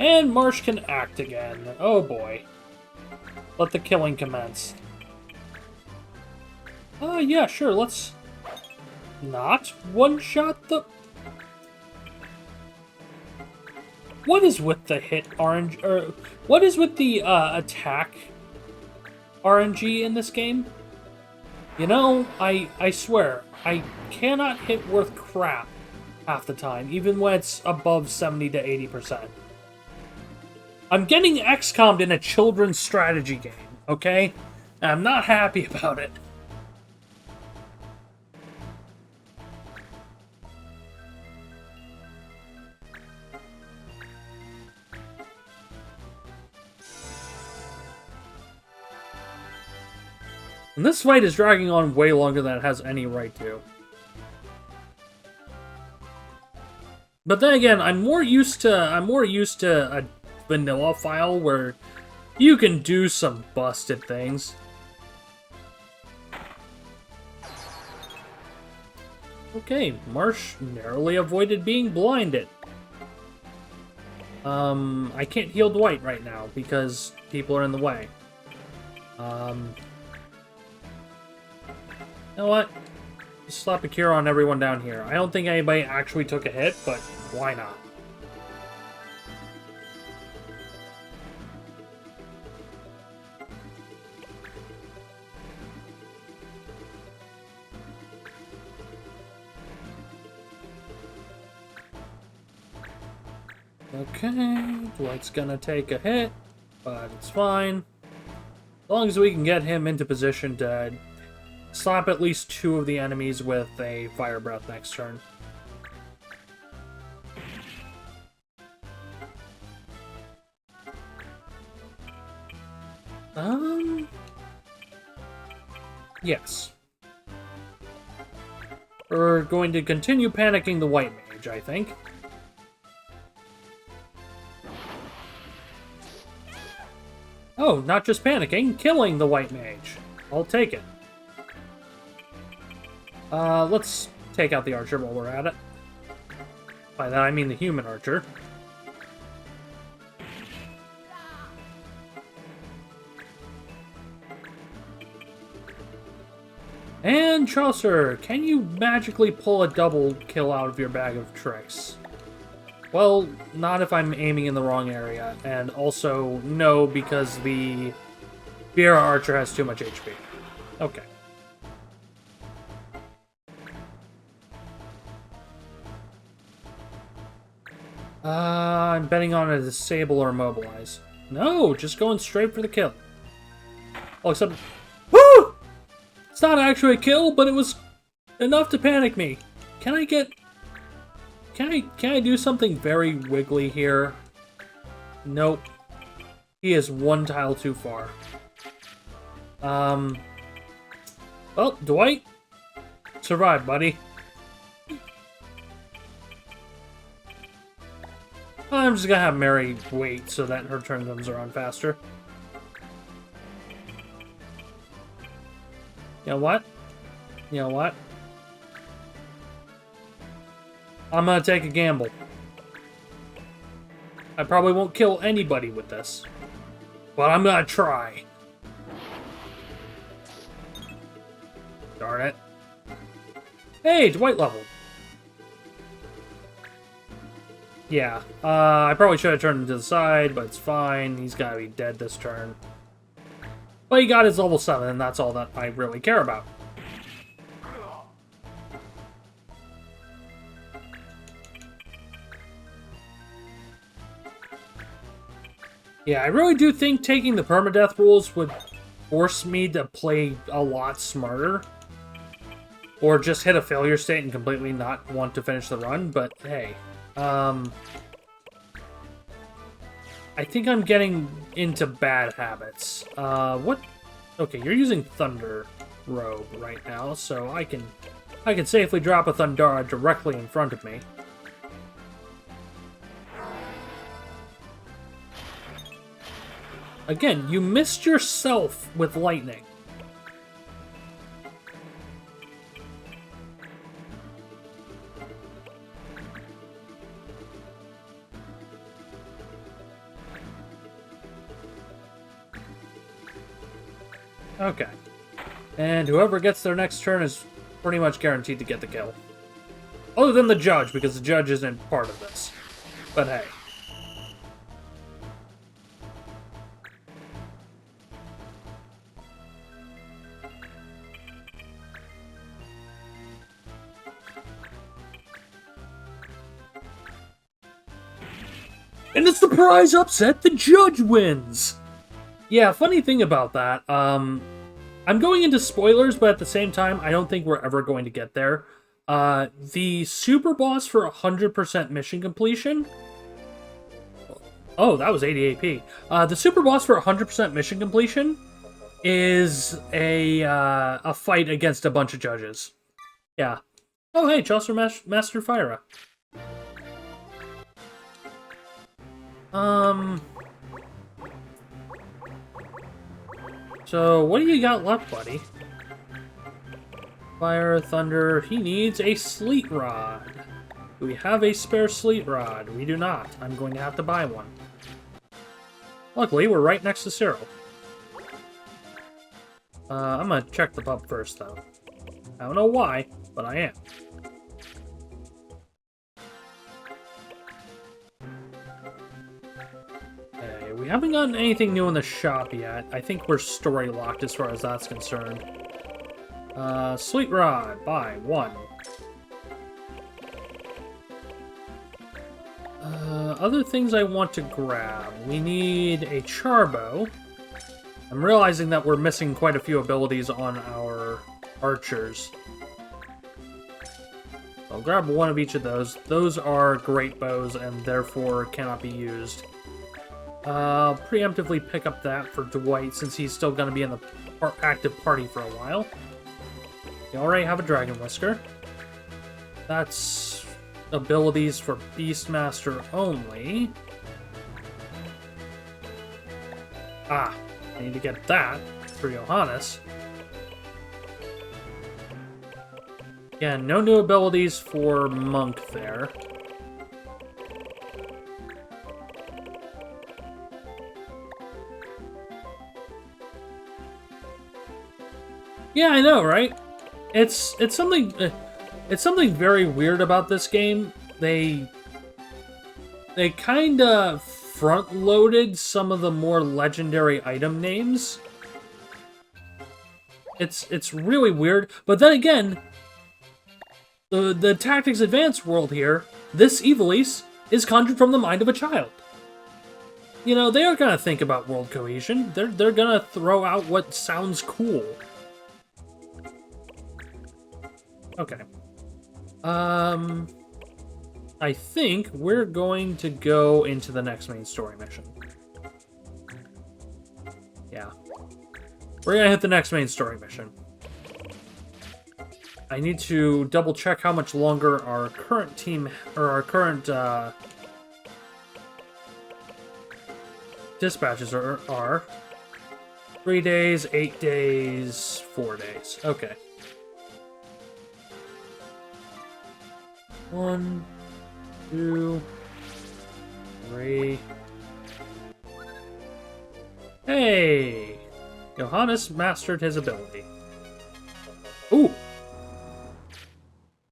And Marsh can act again. Oh boy. Let the killing commence. Yeah, sure, let's not one-shot the... What is with the hit RNG, or what is with the attack RNG in this game? You know, I swear, I cannot hit worth crap half the time, even when it's above 70 to 80%. I'm getting XCOM'd in a children's strategy game, okay? And I'm not happy about it. And this fight is dragging on way longer than it has any right to. But then again, I'm more used to a vanilla file where you can do some busted things. Okay, Marsh narrowly avoided being blinded. I can't heal Dwight right now because people are in the way. You know what? Just slap a cure on everyone down here. I don't think anybody actually took a hit, but why not? Okay, Dwight's gonna take a hit, but it's fine. As long as we can get him into position to slap at least 2 of the enemies with a fire breath next turn. Yes. We're going to continue panicking the white mage, I think. Oh, not just panicking, killing the white mage. I'll take it. Let's take out the archer while we're at it. By that I mean the human archer. And Chaucer, can you magically pull a double kill out of your bag of tricks? Well, not if I'm aiming in the wrong area, and also no, because the Viera archer has too much HP. Okay. I'm betting on a disable or immobilize. No, just going straight for the kill. Oh, except... Woo! It's not actually a kill, but it was enough to panic me. Can I get... Can I do something very wiggly here? Nope. He is one tile too far. Well, Dwight, survive, buddy. I'm just gonna have Mary wait so that her turn comes around faster. You know what? You know what? I'm gonna take a gamble. I probably won't kill anybody with this, but I'm gonna try. Darn it. Hey, Dwight leveled. Yeah, I probably should have turned him to the side, but it's fine. He's gotta be dead this turn. But he got his level 7, and that's all that I really care about. Yeah, I really do think taking the permadeath rules would force me to play a lot smarter. Or just hit a failure state and completely not want to finish the run, but hey. I think I'm getting into bad habits. What? Okay, you're using Thunder Robe right now, so I can safely drop a Thundara directly in front of me. Again, you missed yourself with lightning. Okay. And whoever gets their next turn is pretty much guaranteed to get the kill. Other than the judge, because the judge isn't part of this. But hey. And it's the prize upset, the judge wins! Yeah, funny thing about that, I'm going into spoilers, but at the same time, I don't think we're ever going to get there. The super boss for 100% mission completion... Oh, that was 88p. The super boss for 100% mission completion is a fight against a bunch of judges. Yeah. Oh, hey, Chaucer Master Fyra. So, what do you got left, buddy? Fire, thunder, he needs a sleet rod. Do we have a spare sleet rod? We do not. I'm going to have to buy one. Luckily, we're right next to Cyril. I'm gonna check the pub first, though. I don't know why, but I am. Okay, we haven't gotten anything new in the shop yet. I think we're story locked as far as that's concerned. Sleet rod, buy one. Other things I want to grab. We need a charbow. I'm realizing that we're missing quite a few abilities on our archers. I'll grab one of each of those. Those are great bows and therefore cannot be used. I'll preemptively pick up that for Dwight since he's still going to be in the active party for a while. You already have a Dragon Whisker. That's abilities for Beastmaster only. Ah, I need to get that for Johannes. Yeah, no new abilities for Monk there. Yeah, I know, right? It's something very weird about this game. They kind of front-loaded some of the more legendary item names. It's really weird, but then again, the Tactics Advanced world here, this Evilise is conjured from the mind of a child. You know, they are gonna think about world cohesion. They're gonna throw out what sounds cool. Okay. I think we're going to go into the next main story mission. Yeah. We're gonna hit the next main story mission. I need to double check how much longer our current team, or our current, dispatches are. 3 days, 8 days, 4 days. Okay. 1, 2, 3. Hey! Johannes mastered his ability. Ooh!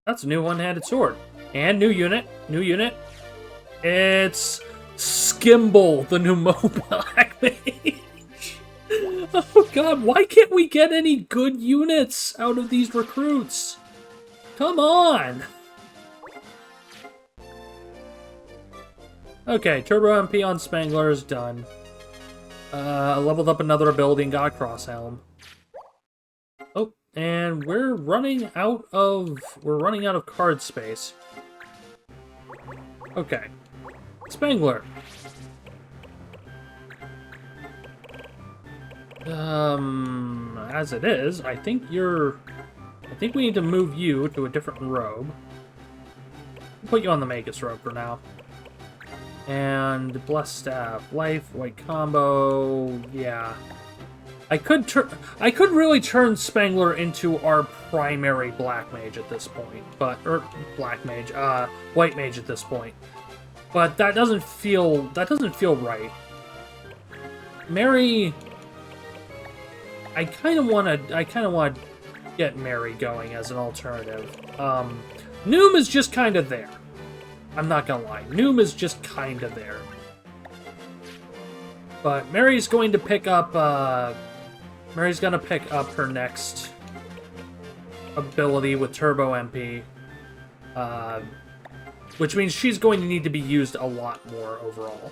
That's a new one-handed sword. And new unit. New unit. It's Skimble, the new mobile mage. Oh god, why can't we get any good units out of these recruits? Come on! Okay, Turbo MP on Spangler is done. Leveled up another ability and got a Cross Helm. Oh, and we're running out of card space. Okay. Spangler. As it is, I think we need to move you to a different robe. Put you on the Magus robe for now. And Blessed Staff, Life, White Combo, yeah. I could really turn Spangler into our primary Black Mage at this point, White Mage at this point. But that doesn't feel right. Mary, I kind of want to get Mary going as an alternative. Noom is just kind of there. I'm not gonna lie. Noom is just kind of there. But Mary's going to pick up, Mary's gonna pick up her next ability with Turbo MP. Which means she's going to need to be used a lot more overall.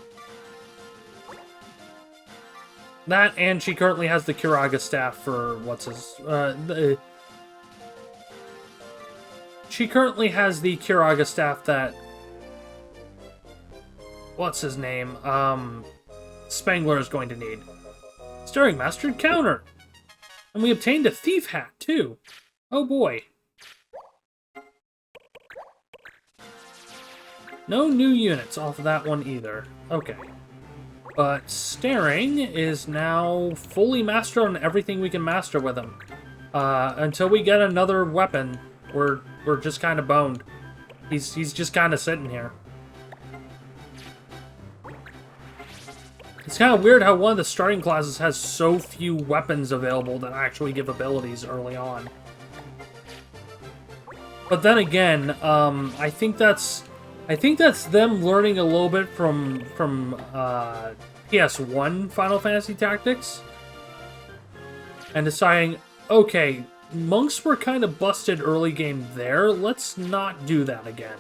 That, and she currently has the Kiraga staff for, she currently has the Kiraga staff that... What's his name? Spangler is going to need. Stirring Mastered Counter! And we obtained a Thief Hat, too. Oh boy. No new units off of that one either. Okay. But Staring is now fully mastered on everything we can master with him. Until we get another weapon, we're just kind of boned. He's just kind of sitting here. It's kind of weird how one of the starting classes has so few weapons available that actually give abilities early on. But then again, I think that's them learning a little bit from PS1 Final Fantasy Tactics and deciding, okay, monks were kind of busted early game there. Let's not do that again.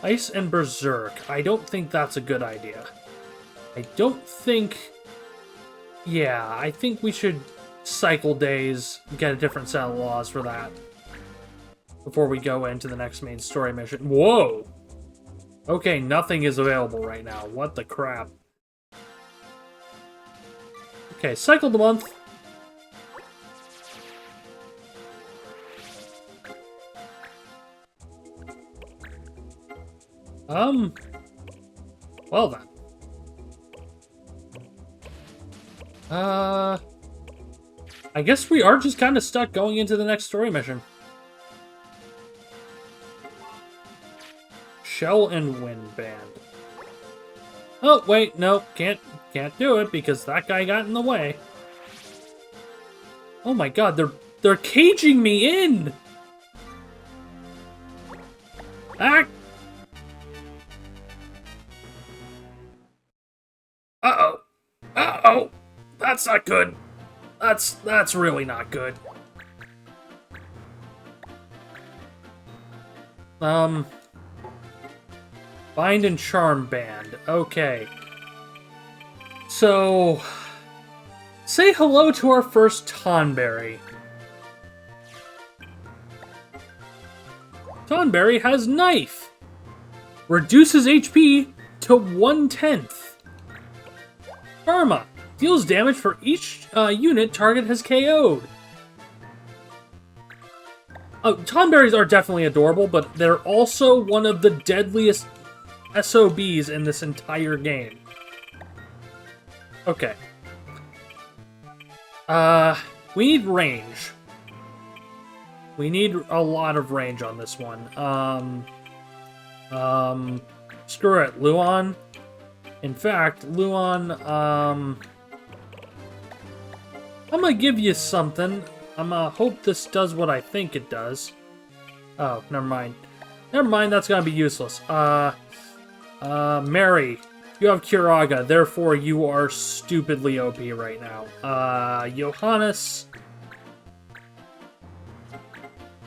Ice and Berserk. I don't think that's a good idea. I don't think... Yeah, I think we should cycle days, get a different set of laws for that before we go into the next main story mission. Whoa! Okay, nothing is available right now. What the crap? Okay, cycle the month. Well then. I guess we are just kind of stuck going into the next story mission. Shell and Wind Band. Oh, wait, no, can't do it because that guy got in the way. Oh my god, they're caging me in! Ah! Uh-oh. Uh-oh! That's not good. That's really not good. Bind and Charm Band. Okay. So, say hello to our first Tonberry. Tonberry has Knife. Reduces HP to 1/10. Karma. Deals damage for each unit target has KO'd. Tonberries are definitely adorable, but they're also one of the deadliest SOBs in this entire game. Okay. We need range. We need a lot of range on this one. Screw it, Luan. In fact, Luan, I'm gonna give you something. I'm gonna hope this does what I think it does. Oh, never mind. Never mind, that's gonna be useless. Mary, you have Kiraga, therefore you are stupidly OP right now. Johannes,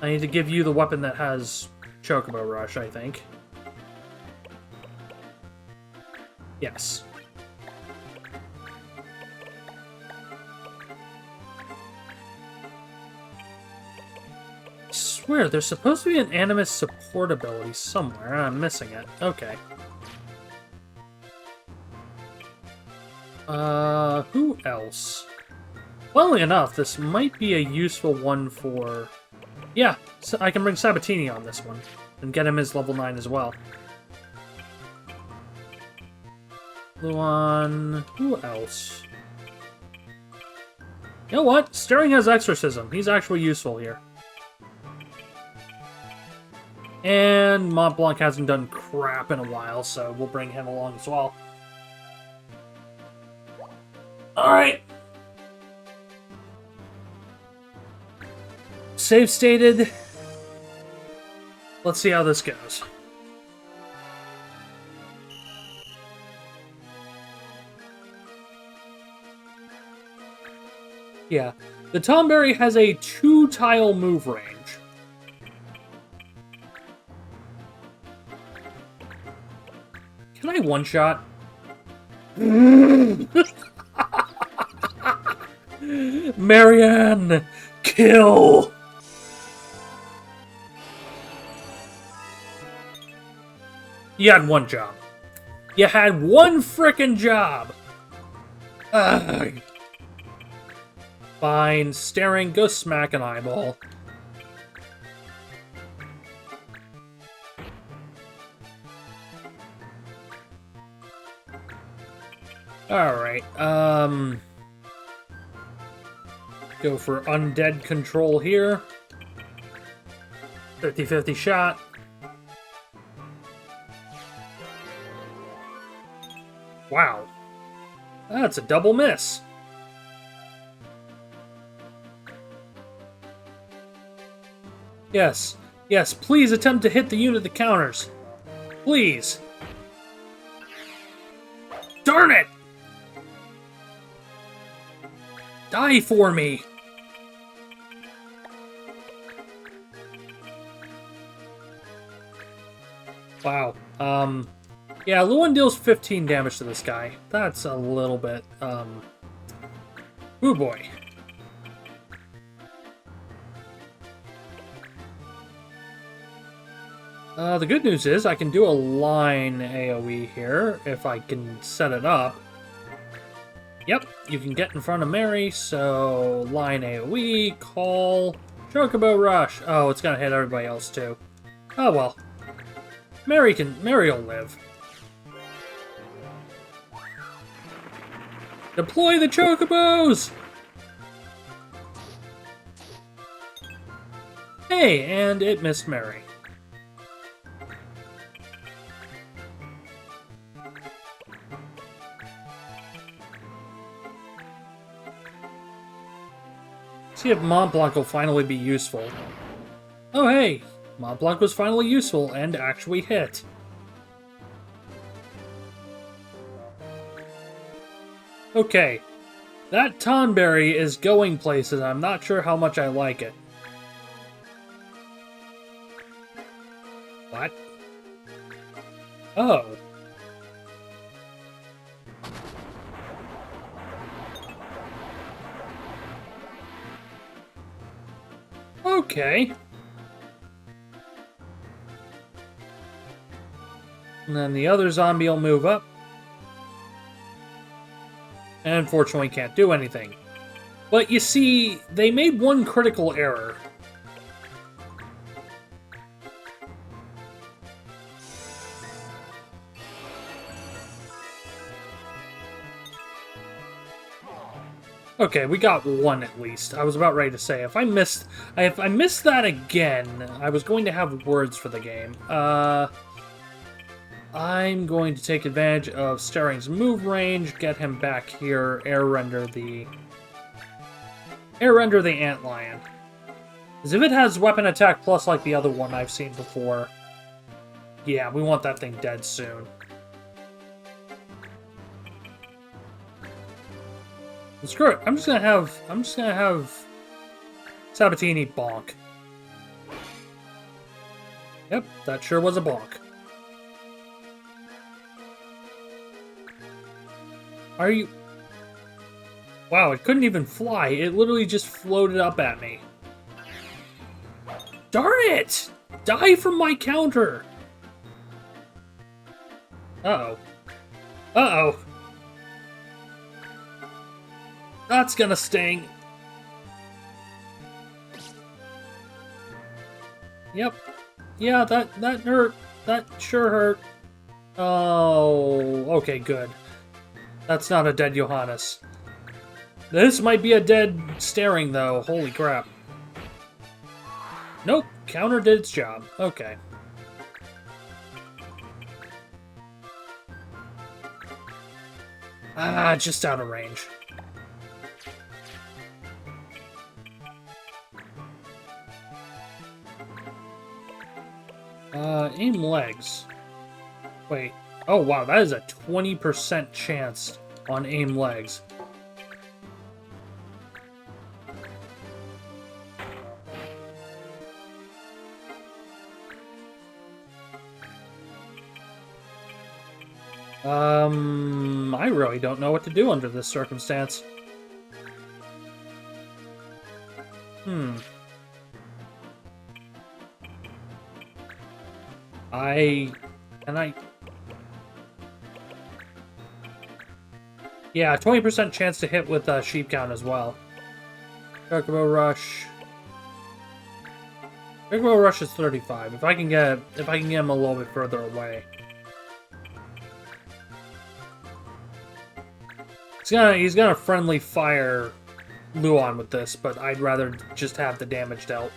I need to give you the weapon that has Chocobo Rush, I think. Yes. I swear, there's supposed to be an Animus support ability somewhere. I'm missing it. Okay. Who else? Funnily enough, this might be a useful one for... Yeah, so I can bring Sabatini on this one. And get him his level 9 as well. Luan... Who else? You know what? Staring has Exorcism. He's actually useful here. And Mont Blanc hasn't done crap in a while, so we'll bring him along as well. Alright. Save stated. Let's see how this goes. Yeah. The Tonberry has a 2-tile move range. Can I one-shot? Marianne! Kill! You had one job. You had one frickin' job! Ugh. Fine. Staring, go smack an eyeball. Alright, go for undead control here. 50-50 shot. Wow. That's a double miss. Yes. Yes, please attempt to hit the unit that counters. Please. Darn it! Die for me! Wow. Yeah, Luan deals 15 damage to this guy. That's a little bit, ooh boy. The good news is I can do a line AoE here, if I can set it up. Yep, you can get in front of Mary, so line AoE, call, Chocobo Rush. Oh, it's gonna hit everybody else too. Oh well. Mary'll live. Deploy the chocobos! Hey, and it missed Mary. See if Mont Blanc will finally be useful. Oh hey, Mont Blanc was finally useful and actually hit. Okay, that Tonberry is going places. I'm not sure how much I like it. What? Oh. Okay. And then the other zombie will move up. And unfortunately can't do anything. But you see, they made one critical error. Okay, we got one at least. I was about ready to say, if I missed that again, I was going to have words for the game. I'm going to take advantage of Staring's move range, get him back here, air render the Antlion. Because if it has weapon attack plus like the other one I've seen before, yeah, we want that thing dead soon. And screw it, I'm just gonna have Sabatini bonk. Yep, that sure was a bonk. Are you... Wow, it couldn't even fly. It literally just floated up at me. Darn it! Die from my counter! Uh-oh. Uh-oh. That's gonna sting. Yep. Yeah, that hurt. That sure hurt. Oh, okay, good. That's not a dead Johannes. This might be a dead Staring, though. Holy crap. Nope. Counter did its job. Okay. Ah, just out of range. Aim legs. Wait. Oh, wow, that is a 20% chance on aim legs. I really don't know what to do under this circumstance. Yeah, 20% chance to hit with sheep count as well. Chocobo Rush. Chocobo Rush is 35. If I can get him a little bit further away. He's gonna friendly fire Luon with this, but I'd rather just have the damage dealt.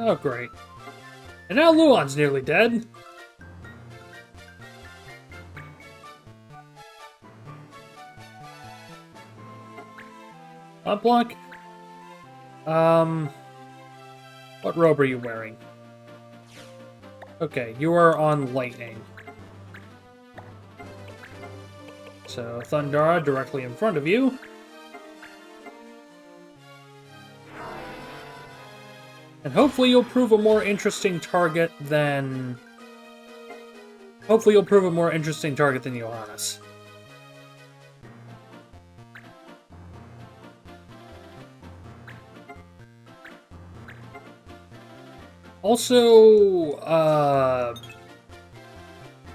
Oh, great. And now Luon's nearly dead. Blanc? What robe are you wearing? Okay, you are on lightning. So, Thundara directly in front of you. And hopefully you'll prove a more interesting target than... Hopefully you'll prove a more interesting target than Johannes. Also,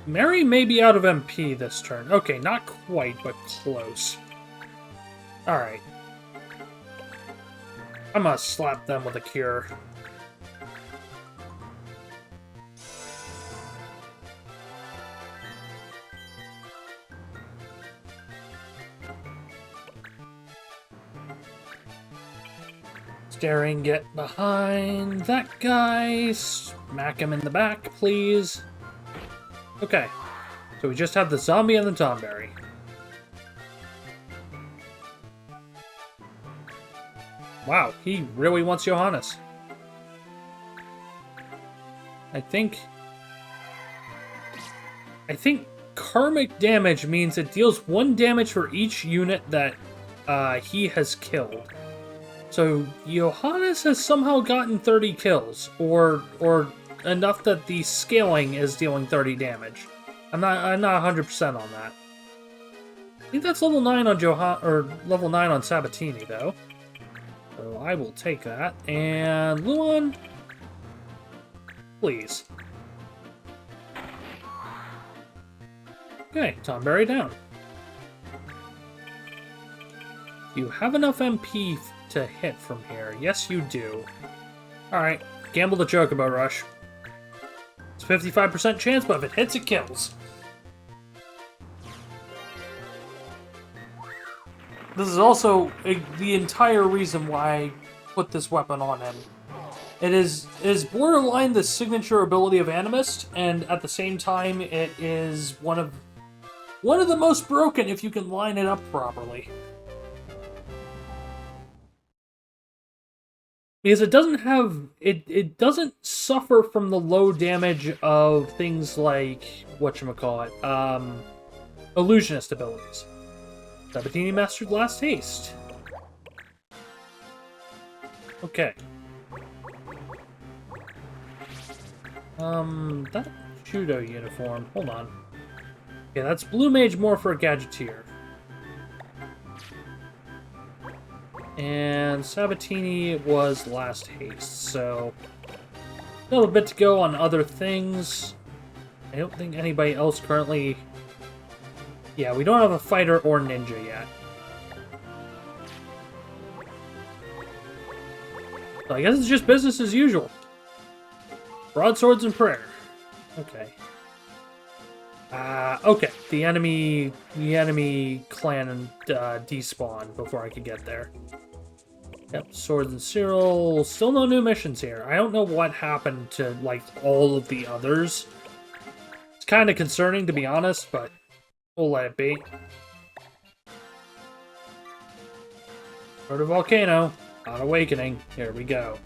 Mary may be out of MP this turn. Okay, not quite, but close. Alright. I'm gonna slap them with a cure. Staring, get behind that guy. Smack him in the back, please. Okay. So we just have the zombie and the Tomberry. Wow, he really wants Johannes. I think karmic damage means it deals 1 damage for each unit that he has killed. So Johannes has somehow gotten 30 kills, or enough that the scaling is dealing 30 damage. I'm not 100% on that. I think that's level 9 on level 9 on Sabatini though. So I will take that. And Luan, please. Okay, Tomberry down. You have enough MP to hit from here. Yes, you do. Alright, gamble the Chocobo Rush. It's a 55% chance, but if it hits, it kills. This is also the entire reason why I put this weapon on him. It is borderline the signature ability of Animist, and at the same time, it is one of the most broken if you can line it up properly. Because it doesn't have it doesn't suffer from the low damage of things like whatchamacallit, illusionist abilities. Sabatini mastered Last Taste. Okay. That judo uniform. Hold on. Yeah, that's Blue Mage more for a Gadgeteer. And Sabatini was Last Haste, so a little bit to go on other things. I don't think anybody else currently... Yeah, we don't have a fighter or ninja yet. So I guess it's just business as usual. Broadswords and prayer. Okay. Okay. The enemy clan despawned before I could get there. Yep, Swords and Cyril. Still no new missions here. I don't know what happened to, like, all of the others. It's kind of concerning, to be honest, but we'll let it be. Sort of volcano. Not awakening. Here we go.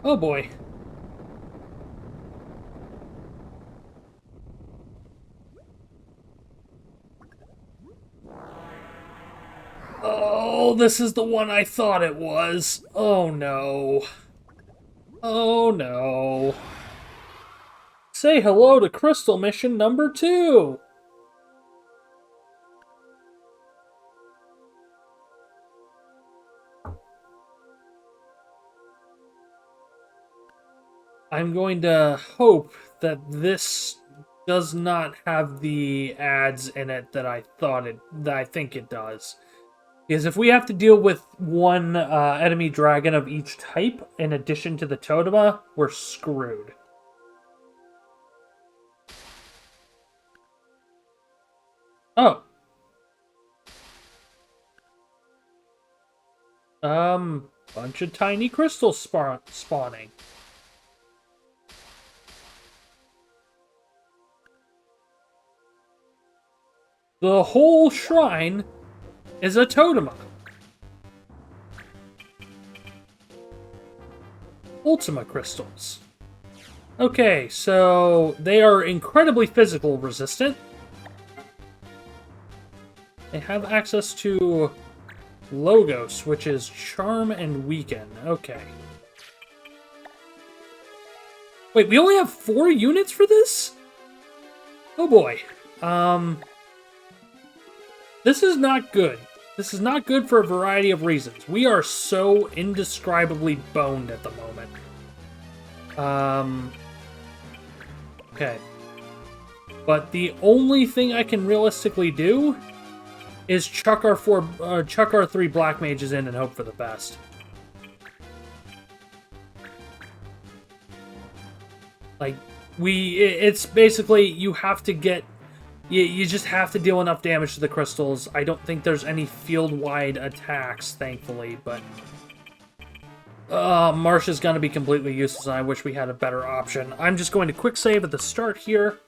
Oh boy. Oh, this is the one I thought it was. Oh no. Oh no. Say hello to Crystal Mission number 2. I'm going to hope that this does not have the ads in it that I think it does. Because if we have to deal with one enemy dragon of each type in addition to the Totema, we're screwed. Oh. Bunch of tiny crystals spawning. The whole shrine is a Totema. Ultima crystals. Okay, so they are incredibly physical resistant. They have access to Logos, which is Charm and Weaken. Okay. Wait, we only have 4 units for this? Oh boy. This is not good. This is not good for a variety of reasons. We are so indescribably boned at the moment. Okay. But the only thing I can realistically do is chuck our 3 black mages in and hope for the best. Like, it's basically, you have to get, you just have to deal enough damage to the crystals. I don't think there's any field-wide attacks, thankfully, but Marsh is going to be completely useless, and I wish we had a better option. I'm just going to quick save at the start here,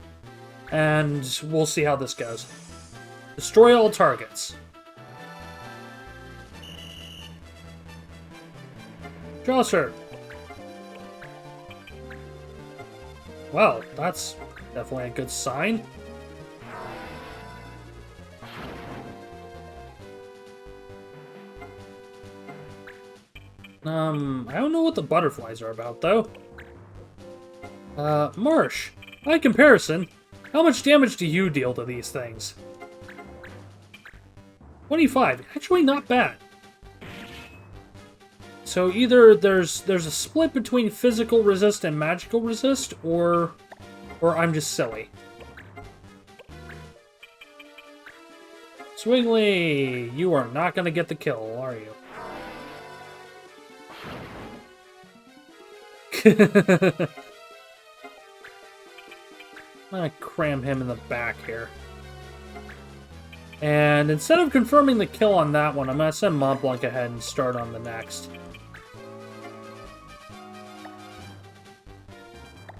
and we'll see how this goes. Destroy all targets. Chaucer. Well, that's definitely a good sign. I don't know what the butterflies are about, though. Marsh, by comparison, how much damage do you deal to these things? 25. Actually, not bad. So either there's a split between physical resist and magical resist, or I'm just silly. Swingly, you are not going to get the kill, are you? I'm gonna cram him in the back here. And instead of confirming the kill on that one, I'm gonna send Mont Blanc ahead and start on the next.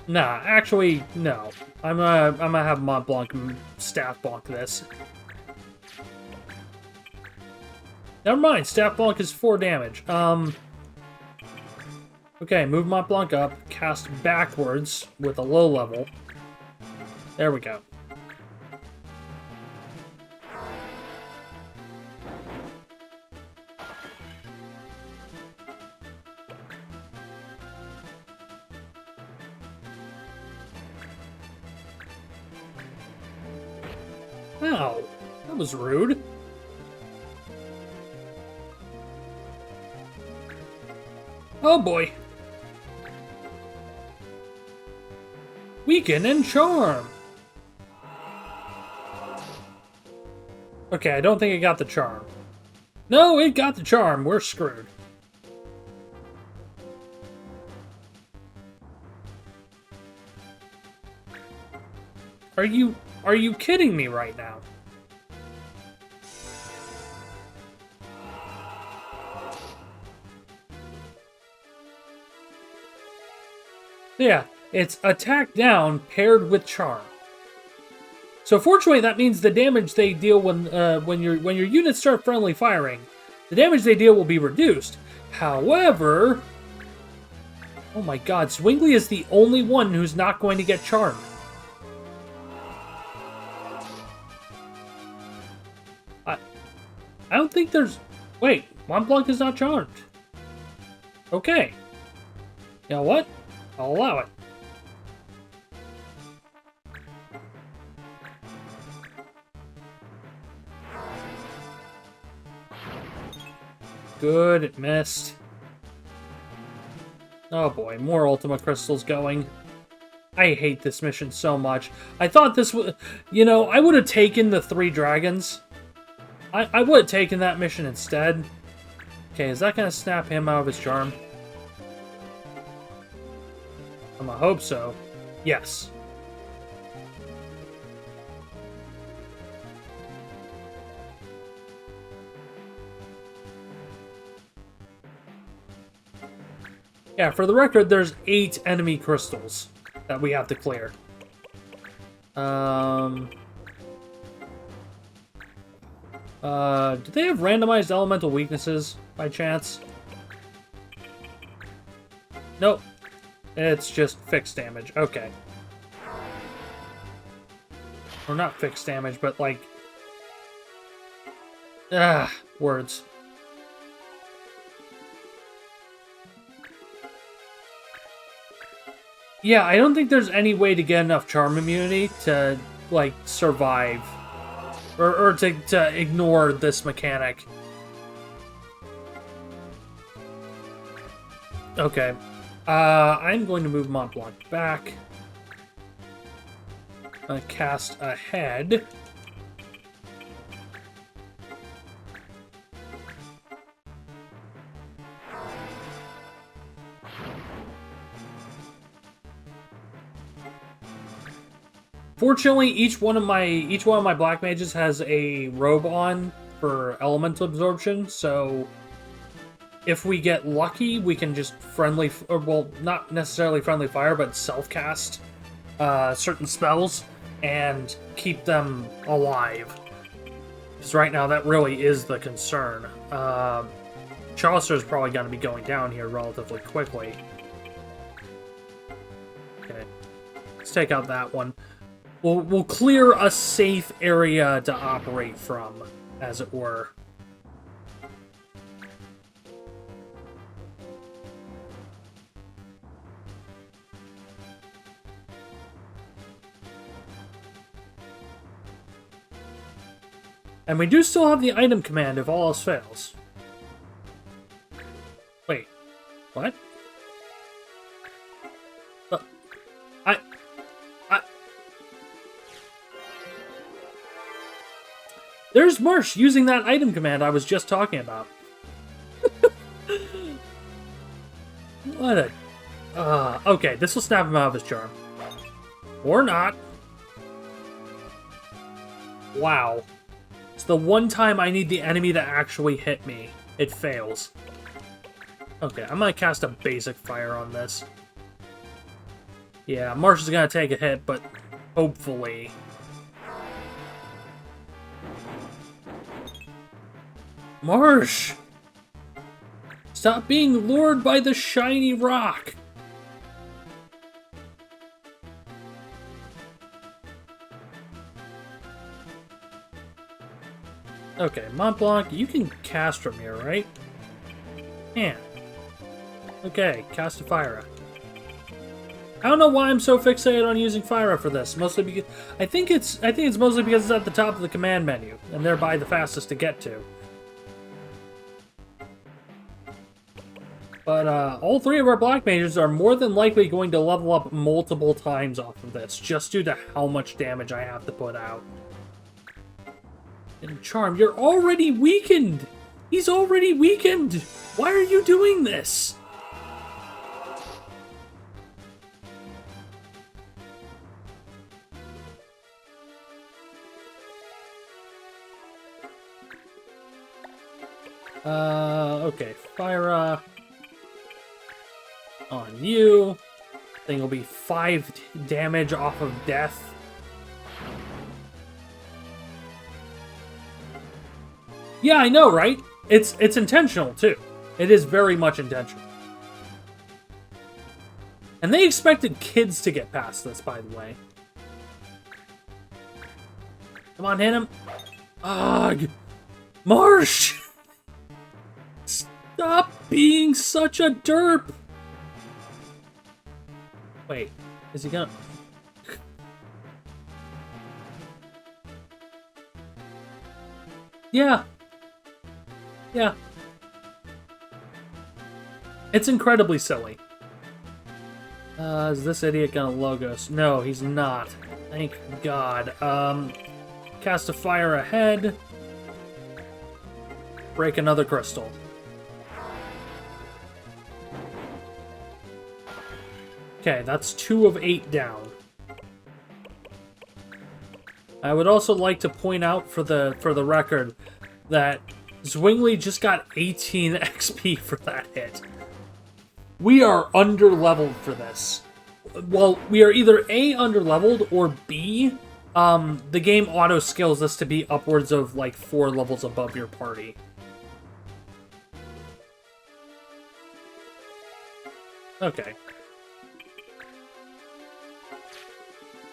Nah, actually, no. I'm gonna have Mont Blanc staff bonk this. Never mind, staff bonk is 4 damage. Okay, move Mont Blanc up, cast backwards with a low level. There we go. Wow, that was rude. Oh boy. Weaken and charm. Okay, I don't think it got the charm. No, it got the charm. We're screwed. Are you kidding me right now? Yeah, it's attack down paired with charm. So fortunately, that means the damage they deal when your units start friendly firing, the damage they deal will be reduced. However, oh my God, Zwingli is the only one who's not going to get charmed. I don't think there's... Wait, Mont Blanc is not charmed. Okay. You know what? I'll allow it. Good, it missed. Oh boy, more Ultima Crystals going. I hate this mission so much. I thought this would... You know, I would have taken the 3 dragons. I would have taken that mission instead. Okay, is that going to snap him out of his charm? I'm gonna hope so. Yes. Yeah, for the record, there's 8 enemy crystals that we have to clear. Do they have randomized elemental weaknesses, by chance? Nope. It's just fixed damage. Okay. Or not fixed damage, but like... words. Yeah, I don't think there's any way to get enough charm immunity to, like, survive or to ignore this mechanic. Okay. I'm going to move Mont Blanc back. Cast ahead. Fortunately, each one of my black mages has a robe on for element absorption, so if we get lucky, we can just not necessarily friendly fire, but self-cast certain spells and keep them alive. Because right now, that really is the concern. Chaucer's probably going to be going down here relatively quickly. Okay, let's take out that one. We'll clear a safe area to operate from, as it were. And we do still have the item command if all else fails. Wait, what? There's Marsh using that item command I was just talking about. What a... okay, this will snap him out of his charm. Or not. Wow. It's the one time I need the enemy to actually hit me. It fails. Okay, I'm gonna cast a basic fire on this. Yeah, Marsh is gonna take a hit, but hopefully... Marsh! Stop being lured by the shiny rock! Okay, Mont Blanc, you can cast from here, right? Yeah. Okay, cast a Fire. I don't know why I'm so fixated on using Fire for this. Mostly because I think it's mostly because it's at the top of the command menu, and thereby the fastest to get to. But all three of our black mages are more than likely going to level up multiple times off of this, just due to how much damage I have to put out. And Charm, you're already weakened! He's already weakened! Why are you doing this? Okay, Fire on you. Thing will be 5 damage off of death. Yeah, I know, right? It's intentional, too. It is very much intentional. And they expected kids to get past this, by the way. Come on, hit him. Ugh! Marsh! Stop being such a derp! Wait, is he gonna... Yeah. Yeah. It's incredibly silly. Is this idiot gonna Logos? No, he's not. Thank God. Cast a Fire ahead. Break another crystal. Okay, that's 2 of 8 down. I would also like to point out for the record that Zwingli just got 18 XP for that hit. We are under-leveled for this. Well, we are either A, under-leveled, or B, the game auto-scales this to be upwards of, like, 4 levels above your party. Okay.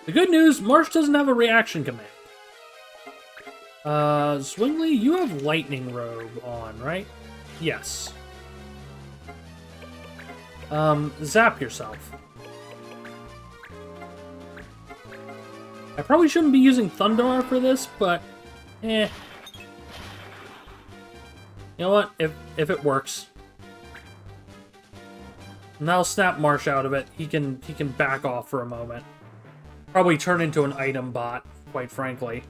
The good news, Marsh doesn't have a reaction command. Zwingli, you have Lightning Robe on, right? Yes. Zap yourself. I probably shouldn't be using Thundar for this, but Eh. You know what? If it works. And that'll snap Marsh out of it. He can back off for a moment. Probably turn into an item bot, quite frankly.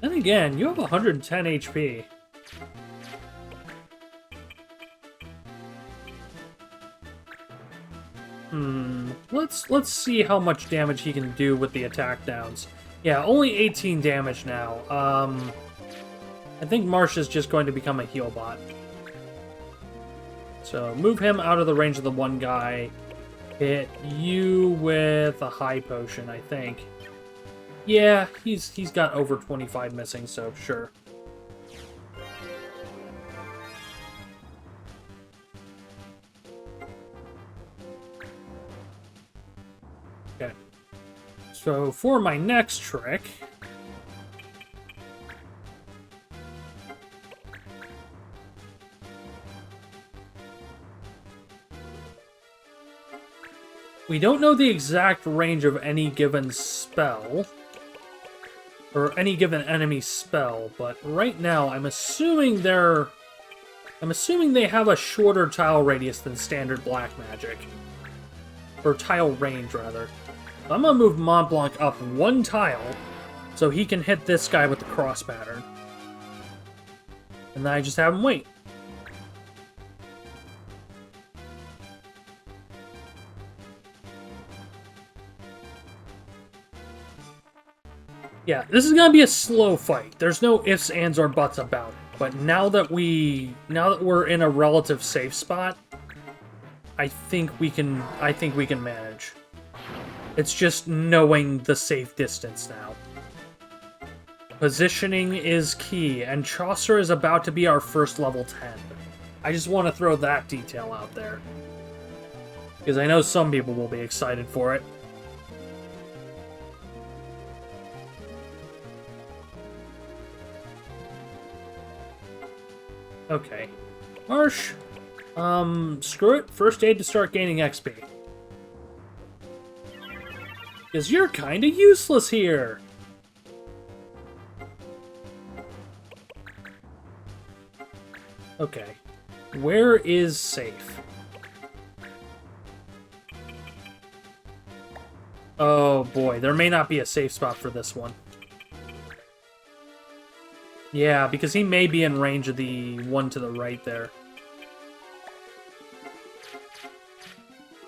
Then again, you have 110 HP. Let's see how much damage he can do with the attack downs. Yeah, only 18 damage now. I think Marsh is just going to become a heal bot. So move him out of the range of the one guy. Hit you with a high potion, I think. Yeah, he's got over 25 missing, so sure. Okay. So for my next trick, we don't know the exact range of any given spell, or any given enemy spell, but right now I'm assuming they have a shorter tile radius than standard black magic. Or tile range, rather. I'm gonna move Mont Blanc up one tile, so he can hit this guy with the cross pattern. And then I just have him wait. Yeah, this is gonna be a slow fight. There's no ifs, ands, or buts about it. But now that we're in a relative safe spot, I think we can manage. It's just knowing the safe distance now. Positioning is key, and Chaucer is about to be our first level 10. I just want to throw that detail out there. Because I know some people will be excited for it. Okay. Marsh. Screw it. First aid to start gaining XP. Because you're kinda useless here. Okay. Where is safe? Oh boy, there may not be a safe spot for this one. Yeah, because he may be in range of the one to the right there.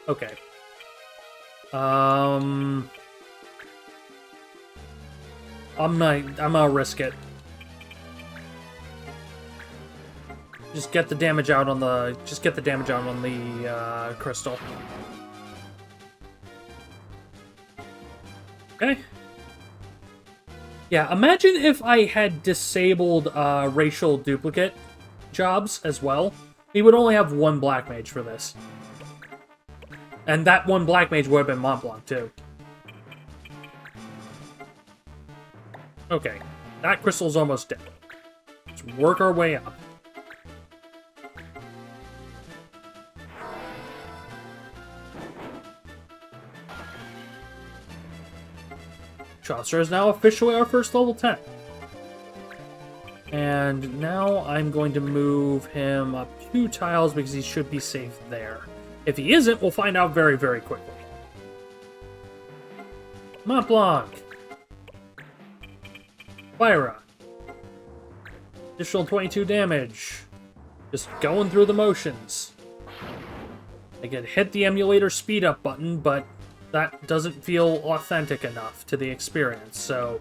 Okay. I'm gonna risk it. Just get the damage out on the crystal. Okay. Yeah, imagine if I had disabled racial duplicate jobs as well. We would only have one black mage for this. And that one black mage would have been Mont Blanc, too. Okay, that crystal's almost dead. Let's work our way up. Chaucer is now officially our first level 10. And now I'm going to move him up 2 tiles because he should be safe there. If he isn't, we'll find out very, very quickly. Mont Blanc. Lyra. Additional 22 damage. Just going through the motions. I could hit the emulator speed up button, but that doesn't feel authentic enough to the experience. So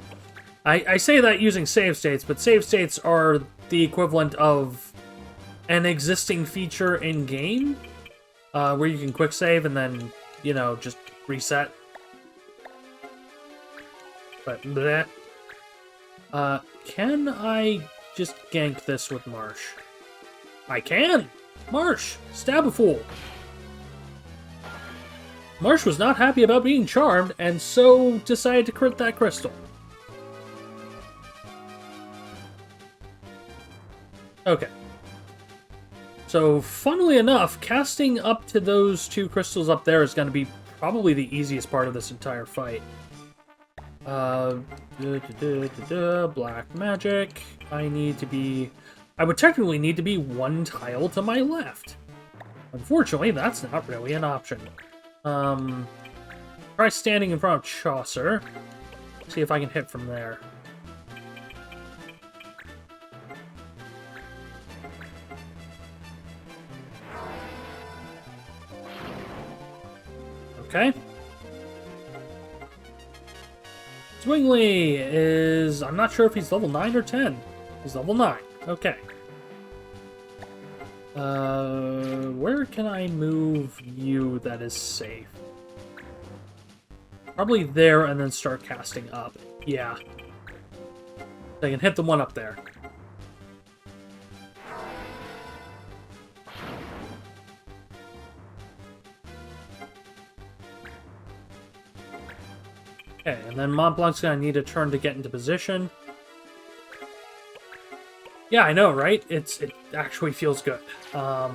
I say that using save states, but save states are the equivalent of an existing feature in-game, where you can quick save and then, you know, just reset. But bleh. Can I just gank this with Marsh? I can! Marsh! Stab a fool! Marsh was not happy about being charmed, and so decided to crit that crystal. Okay. So, funnily enough, casting up to those 2 crystals up there is going to be probably the easiest part of this entire fight. Black magic. I would technically need to be one tile to my left. Unfortunately, that's not really an option. Try standing in front of Chaucer. See if I can hit from there. Okay. Zwingli is... I'm not sure if he's level 9 or 10. He's level 9. Okay. Where can I move you that is safe? Probably there and then start casting up. Yeah. I can hit the one up there. Okay, and then Mont Blanc's gonna need a turn to get into position. Yeah, I know, right? It actually feels good. I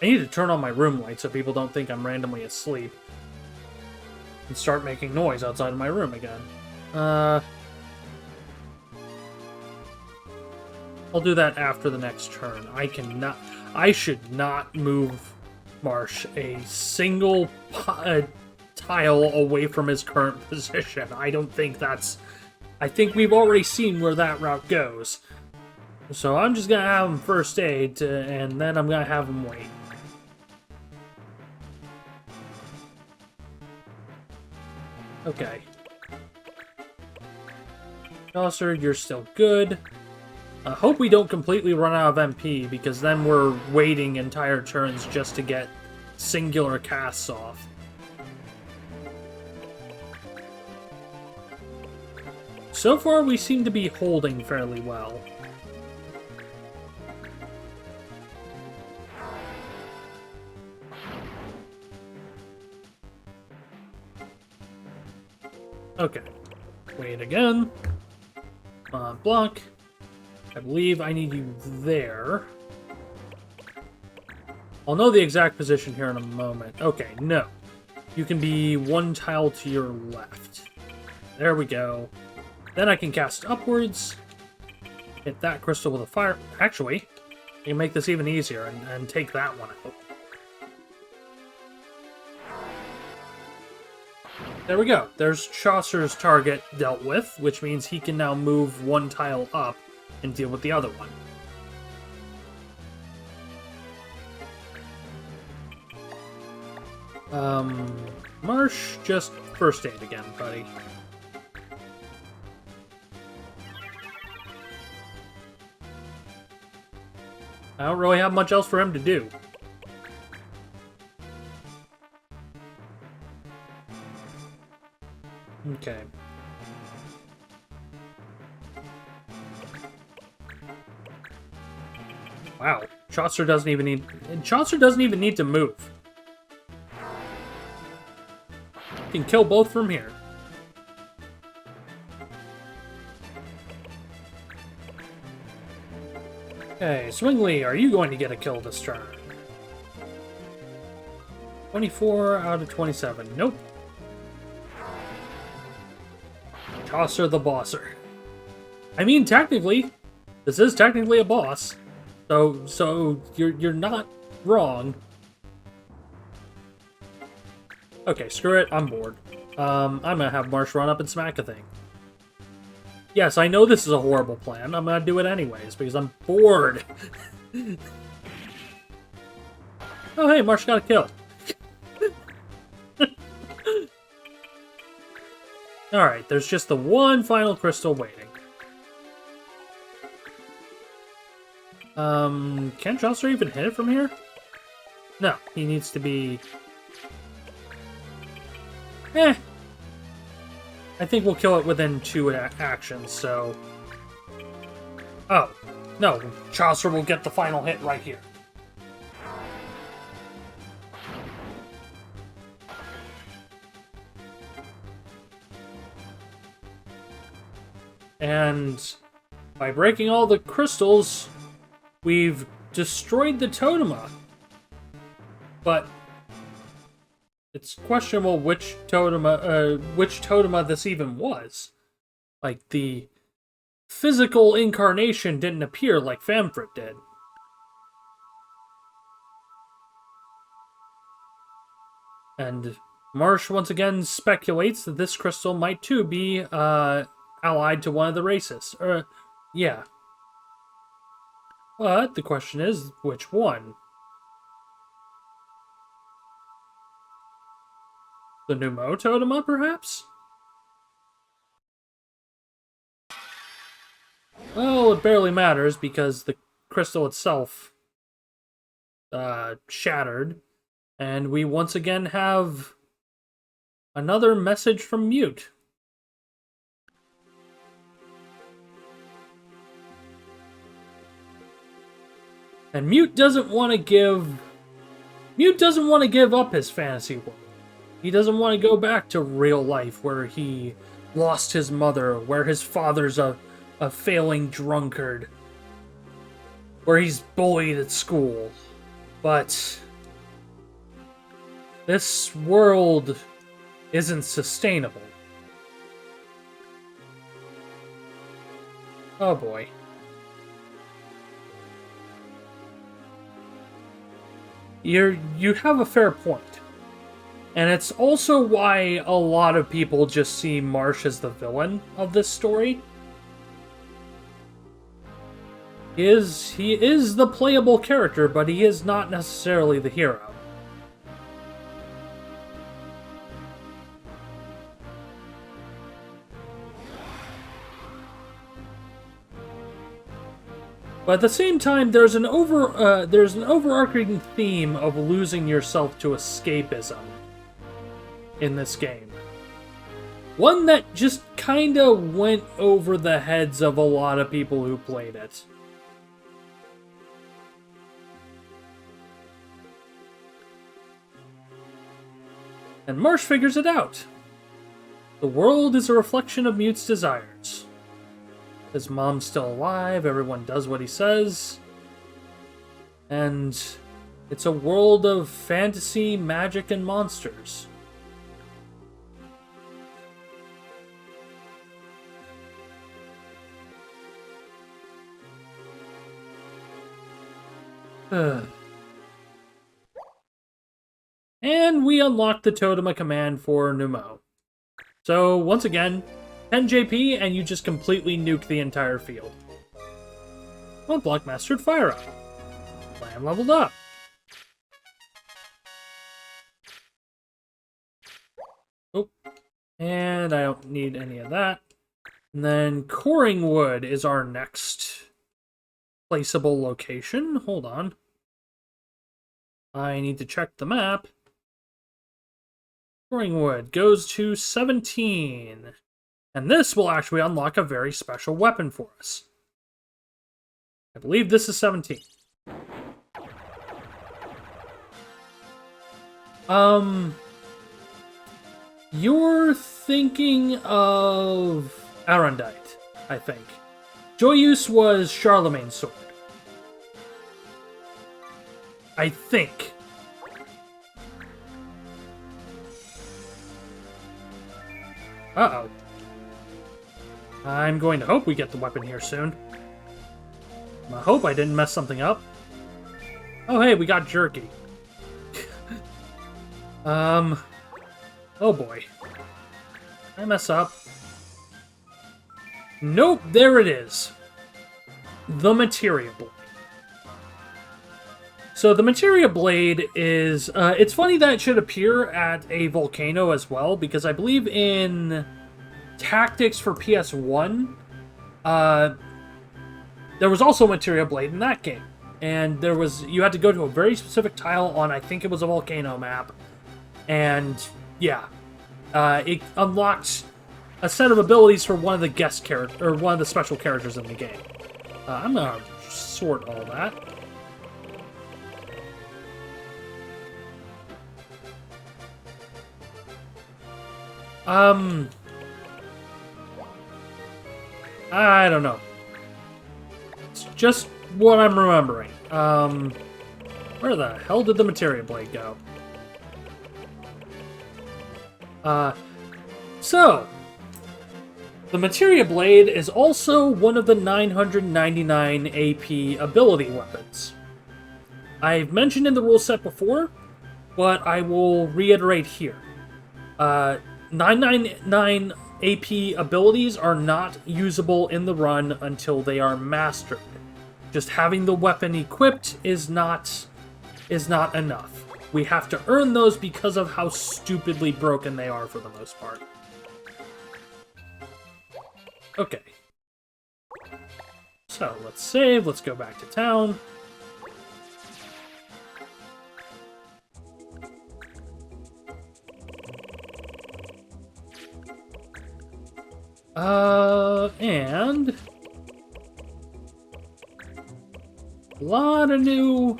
need to turn on my room light so people don't think I'm randomly asleep. And start making noise outside of my room again. I'll do that after the next turn. I should not move Marsh a single tile away from his current position. I don't think that's... I think we've already seen where that route goes. So I'm just gonna have him first aid, and then I'm gonna have him wait. Okay. Chaucer, you're still good. I hope we don't completely run out of MP, because then we're waiting entire turns just to get singular casts off. So far, we seem to be holding fairly well. Okay. Wait again. Block. I believe I need you there. I'll know the exact position here in a moment. Okay, no. You can be one tile to your left. There we go. Then I can cast upwards. Hit that crystal with a fire. Actually, I can make this even easier and take that one out. There we go. There's Chaucer's target dealt with, which means he can now move one tile up and deal with the other one. Marsh, just first aid again, buddy. I don't really have much else for him to do. Okay. Wow, Chaucer doesn't even need to move. Can kill both from here. Okay, Zwingli, are you going to get a kill this turn? 24 out of 27. Nope. Chaucer the bosser. I mean, technically, this is technically a boss. So you're not wrong. Okay, screw it. I'm bored. I'm gonna have Marsh run up and smack a thing. Yes, I know this is a horrible plan. I'm gonna do it anyways, because I'm bored. Oh, hey, Marsh got a kill. Alright, there's just the one final crystal waiting. Can Chaucer even hit it from here? No, he needs to be... I think we'll kill it within 2 actions, so... Oh, no, Chaucer will get the final hit right here. And by breaking all the crystals, we've destroyed the Totema. but it's questionable which Totema this even was. Like, the physical incarnation didn't appear like Famfrit did. And Marsh once again speculates that this crystal might too be allied to one of the races. Yeah. But the question is, which one? The Numo Totema, perhaps? Well, it barely matters because the crystal itself shattered. And we once again have another message from Mute. And Mute doesn't want to give up his fantasy world. He doesn't want to go back to real life where he lost his mother, where his father's a failing drunkard, where he's bullied at school. But this world isn't sustainable. Oh boy. You have a fair point. And it's also why a lot of people just see Marsh as the villain of this story. He is the playable character, but he is not necessarily the hero. But at the same time, there's an overarching theme of losing yourself to escapism in this game. One that just kinda went over the heads of a lot of people who played it. And Marsh figures it out. The world is a reflection of Mute's desires. His mom's still alive, everyone does what he says. And it's a world of fantasy, magic, and monsters. And we unlock the Totema command for Numo. So, once again, 10 JP and you just completely nuke the entire field. Well, Block mastered Fire Up. Lamb leveled up. Oh, and I don't need any of that. And then Coring Wood is our next placeable location. Hold on. I need to check the map. Coring Wood goes to 17. And this will actually unlock a very special weapon for us. I believe this is 17. You're thinking of Arundite, I think. Joyeuse was Charlemagne's sword. I think. Uh-oh. I'm going to hope we get the weapon here soon. I hope I didn't mess something up. Oh, hey, we got Jerky. Oh boy. Did I mess up? Nope, there it is. The Materia Blade. So the Materia Blade is... it's funny that it should appear at a volcano as well, because I believe in Tactics for PS1, there was also a Materia Blade in that game. And you had to go to a very specific tile on, I think it was a volcano map. And, yeah. It unlocked a set of abilities for one of the guest characters, or one of the special characters in the game. I'm gonna sort all that. I don't know. It's just what I'm remembering. Where the hell did the Materia Blade go? So, the Materia Blade is also one of the 999 AP ability weapons. I've mentioned in the rule set before, but I will reiterate here. 999 AP abilities are not usable in the run until they are mastered. Just having the weapon equipped is not enough. We have to earn those because of how stupidly broken they are for the most part. Okay. So, let's save, let's go back to town. And a lot of new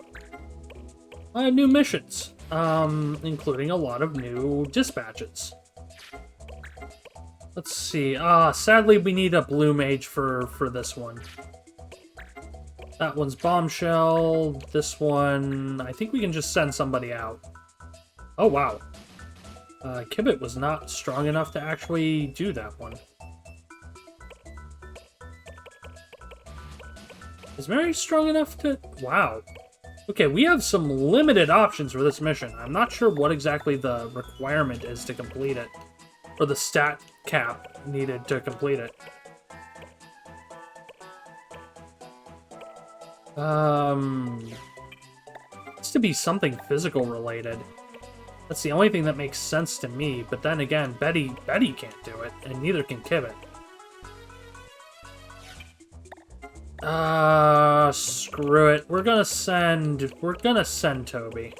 missions, including a lot of new dispatches. Let's see. Sadly, we need a blue mage for this one. That one's Bombshell. This one, I think we can just send somebody out. Oh, wow. Kibbit was not strong enough to actually do that one. Is Mary strong enough to... Wow. Okay, we have some limited options for this mission. I'm not sure what exactly the requirement is to complete it. Or the stat cap needed to complete it. It's to be something physical related. That's the only thing that makes sense to me. But then again, Betty can't do it, and neither can Kibbit. Screw it. We're gonna send Toby.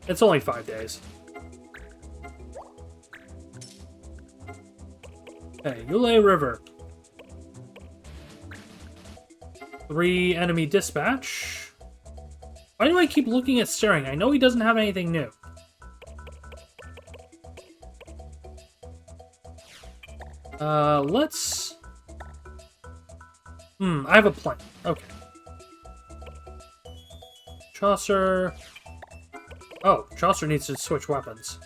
It's only 5 days. Okay, Yule River. 3 enemy dispatch. Why do I keep looking at staring? I know he doesn't have anything new. Let's... I have a plan. Okay. Chaucer... Oh, Chaucer needs to switch weapons.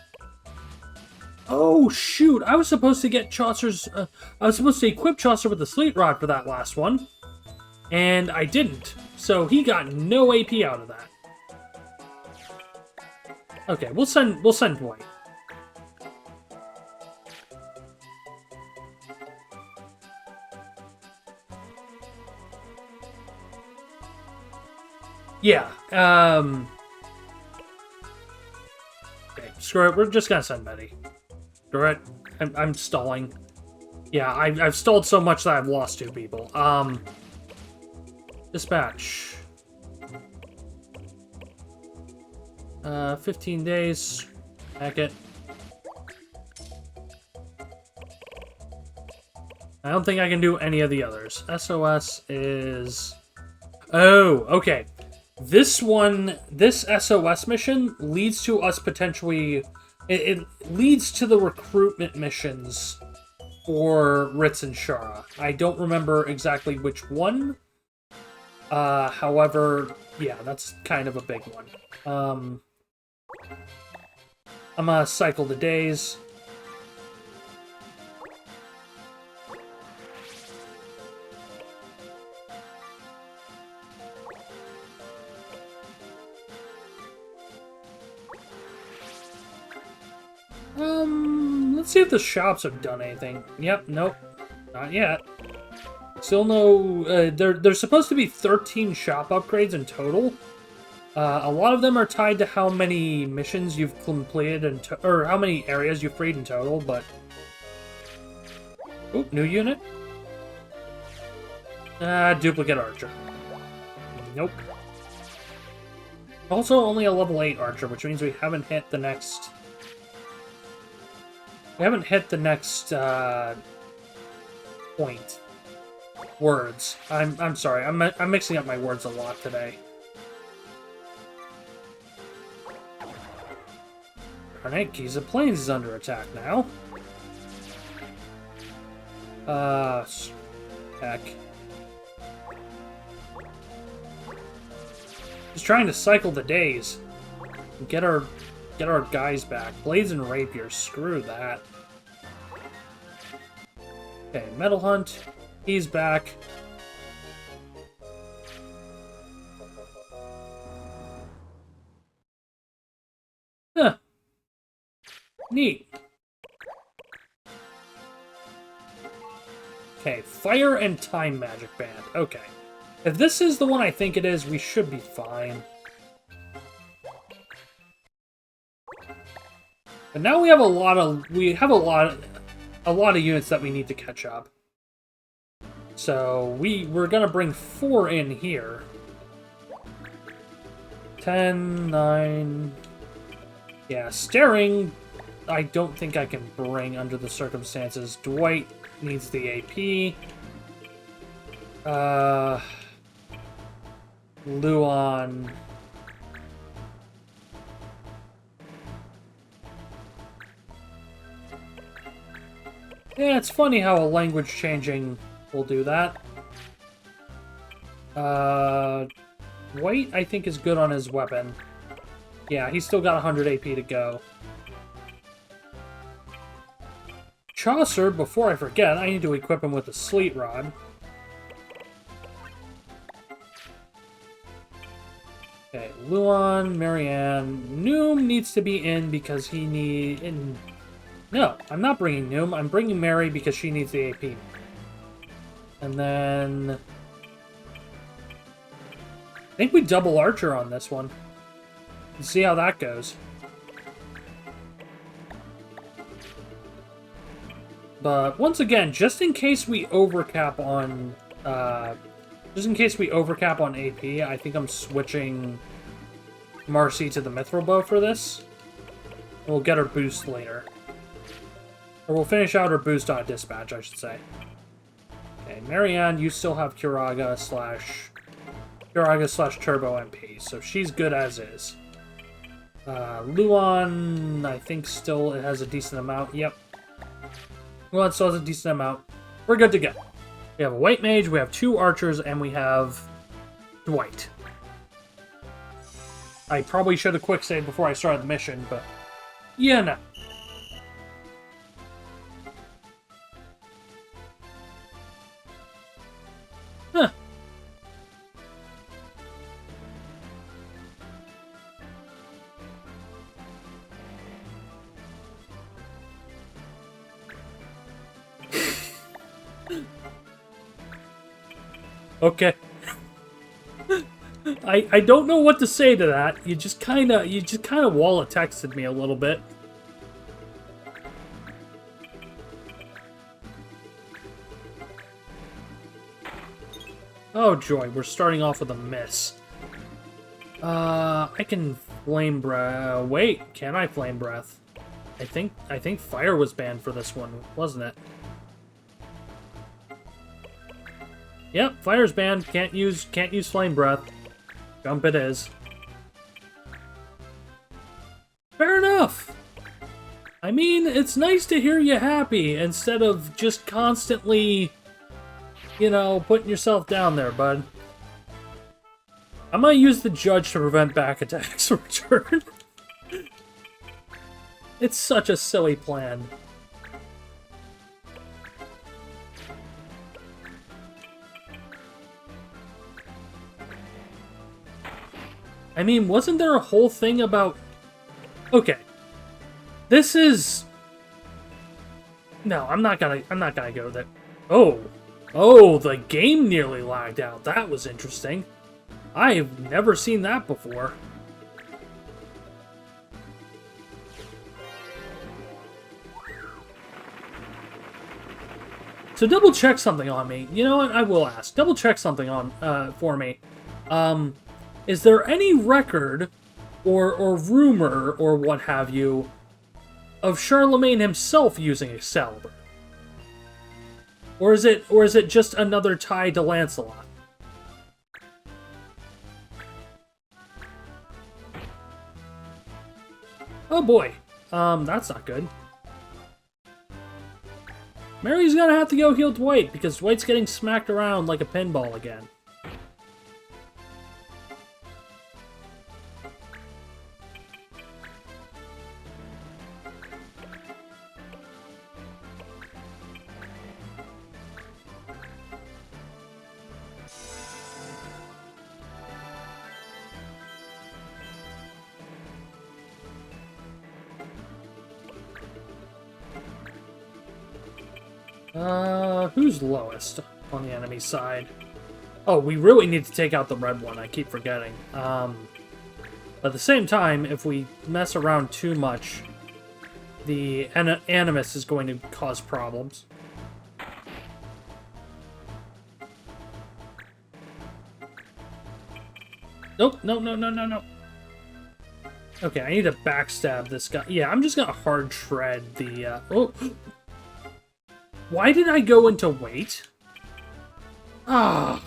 Oh, shoot! I was supposed to get Chaucer's... I was supposed to equip Chaucer with the Sleet Rod for that last one. And I didn't. So he got no AP out of that. Okay, we'll send Dwight. Yeah, okay, screw it, we're just gonna send Betty. Screw it, I'm stalling. Yeah, I've stalled so much that I've lost 2 people. Dispatch. 15 days. Heck it. I don't think I can do any of the others. SOS is... Oh, okay. This SOS mission leads to us potentially... It leads to the recruitment missions for Ritz and Shara. I don't remember exactly which one. However, yeah, that's kind of a big one. I'm gonna cycle the days. Let's see if the shops have done anything. Yep, nope, not yet. Still no, there's supposed to be 13 shop upgrades in total. A lot of them are tied to how many missions you've completed, or how many areas you've freed in total, but... Ooh, new unit? Duplicate archer. Nope. Also, only a level 8 archer, which means we haven't hit the next... We haven't hit the next, point. Words. I'm sorry, I'm mixing up my words a lot today. Alright, Giza Plains is under attack now. Heck. Just trying to cycle the days. And get our guys back. Blades and rapiers. Screw that. Okay, Metal Hunt. He's back. Huh. Neat. Okay, Fire and Time Magic Band. Okay. If this is the one I think it is, we should be fine. But now we have a lot of units that we need to catch up. So we're gonna bring 4 in here. 10, 9. Yeah, Staring, I don't think I can bring under the circumstances. Dwight needs the AP. Luan. Yeah, it's funny how a language changing will do that. Dwight, I think, is good on his weapon. Yeah, he's still got 100 AP to go. Chaucer, before I forget, I need to equip him with a Sleet Rod. Okay, Luan, Marianne. Noom needs to be in because he needs... No, I'm not bringing Noom. I'm bringing Mary because she needs the AP. And then... I think we double Archer on this one. Let's see how that goes. But once again, just in case we overcap on... AP, I think I'm switching Marcy to the Mithril Bow for this. And we'll get her boost later. Or we'll finish out her boost on Dispatch, I should say. Okay, Marianne, you still have Curaga slash Turbo MP, so she's good as is. Luan, I think still it has a decent amount. Yep. Luan still has a decent amount. We're good to go. We have a White Mage, we have 2 Archers, and we have Dwight. I probably should have quick saved before I started the mission, but yeah, no. Huh. Okay. I don't know what to say to that. You just kind of wall texted me a little bit. Oh joy, we're starting off with a miss. I can Flame Breath. Wait, can I Flame Breath? I think Fire was banned for this one, wasn't it? Yep, Fire's banned. Can't use Flame Breath. Jump it is. Fair enough. I mean, it's nice to hear you happy instead of just constantly, you know, putting yourself down there, bud. I'm gonna use the Judge to prevent back attacks return. It's such a silly plan. I mean, wasn't there a whole thing about... Okay. This is... No, I'm not gonna go there. Oh. Oh, the game nearly lagged out. That was interesting. I've never seen that before. So double check something on me. You know what? I will ask. Double check something on for me. Is there any record or rumor or what have you of Charlemagne himself using Excalibur? Or is it just another tie to Lancelot? Oh boy. That's not good. Mary's gonna have to go heal Dwight because Dwight's getting smacked around like a pinball again. Who's lowest on the enemy side? Oh, we really need to take out the red one. I keep forgetting. But at the same time, if we mess around too much, the Animus is going to cause problems. Nope, no, no, no, no, no. Okay, I need to backstab this guy. Yeah, I'm just gonna hard shred the, oh! Why did I go into wait? Ah!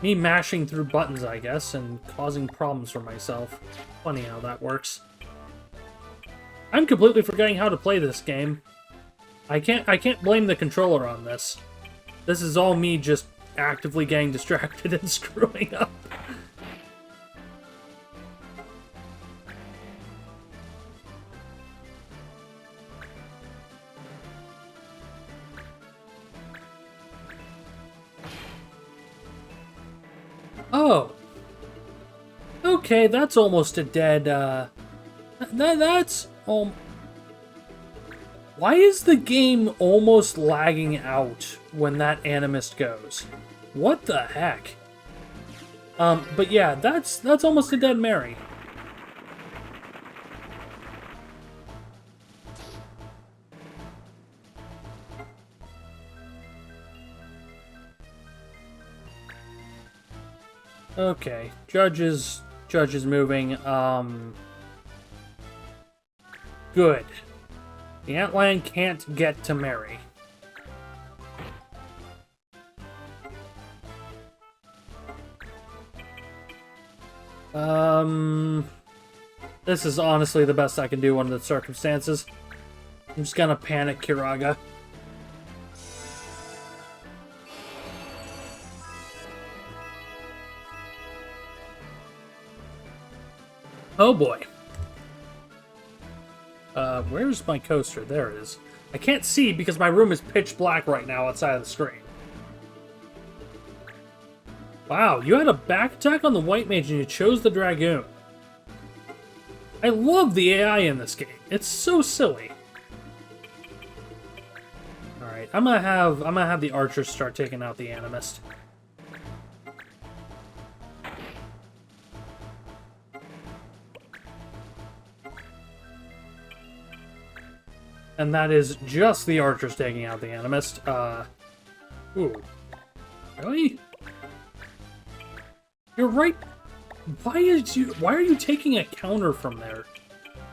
Me mashing through buttons, I guess, and causing problems for myself. Funny how that works. I'm completely forgetting how to play this game. I can't blame the controller on this. This is all me just actively getting distracted and screwing up. Oh. Okay, that's almost a dead, that's... Why is the game almost lagging out when that Animist goes? What the heck? But yeah, that's almost a dead Mary. Okay, Judge is moving. Good. The Antlion can't get to Mary. This is honestly the best I can do under the circumstances. I'm just gonna panic Kiraga. Oh boy. Where's my coaster? There it is. I can't see because my room is pitch black right now outside of the screen. Wow, you had a back attack on the White Mage and you chose the Dragoon. I love the AI in this game. It's so silly. Alright, I'm gonna have the archers start taking out the Animist. And that is just the archers taking out the Animist. Ooh. Really? You're right. Why are you taking a counter from there?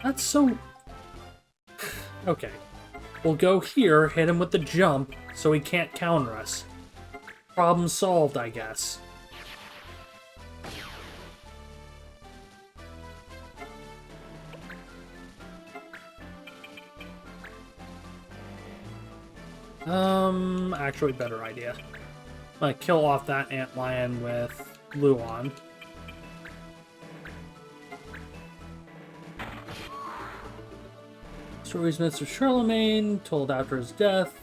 That's so... Okay. We'll go here, hit him with the jump, so he can't counter us. Problem solved, I guess. Actually, better idea. I'm gonna kill off that Antlion with Luon. Stories myths of Charlemagne, told after his death,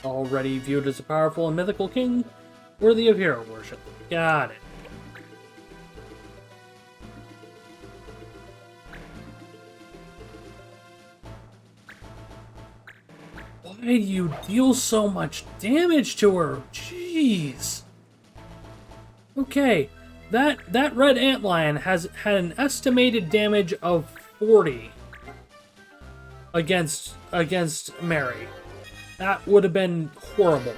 already viewed as a powerful and mythical king, worthy of hero worship. Got it. Why do you deal so much damage to her? Jeez. Okay, that red Antlion had an estimated damage of 40 against Mary. That would have been horrible.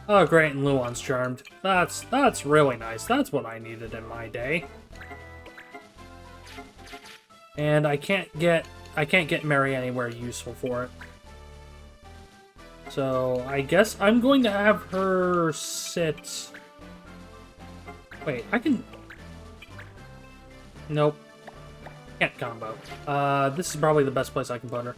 Oh, great, and Luon's charmed. That's really nice. That's what I needed in my day. And I can't get Mary anywhere useful for it. So I guess I'm going to have her sit. Wait, I can. Nope. Can't combo. This is probably the best place I can put her.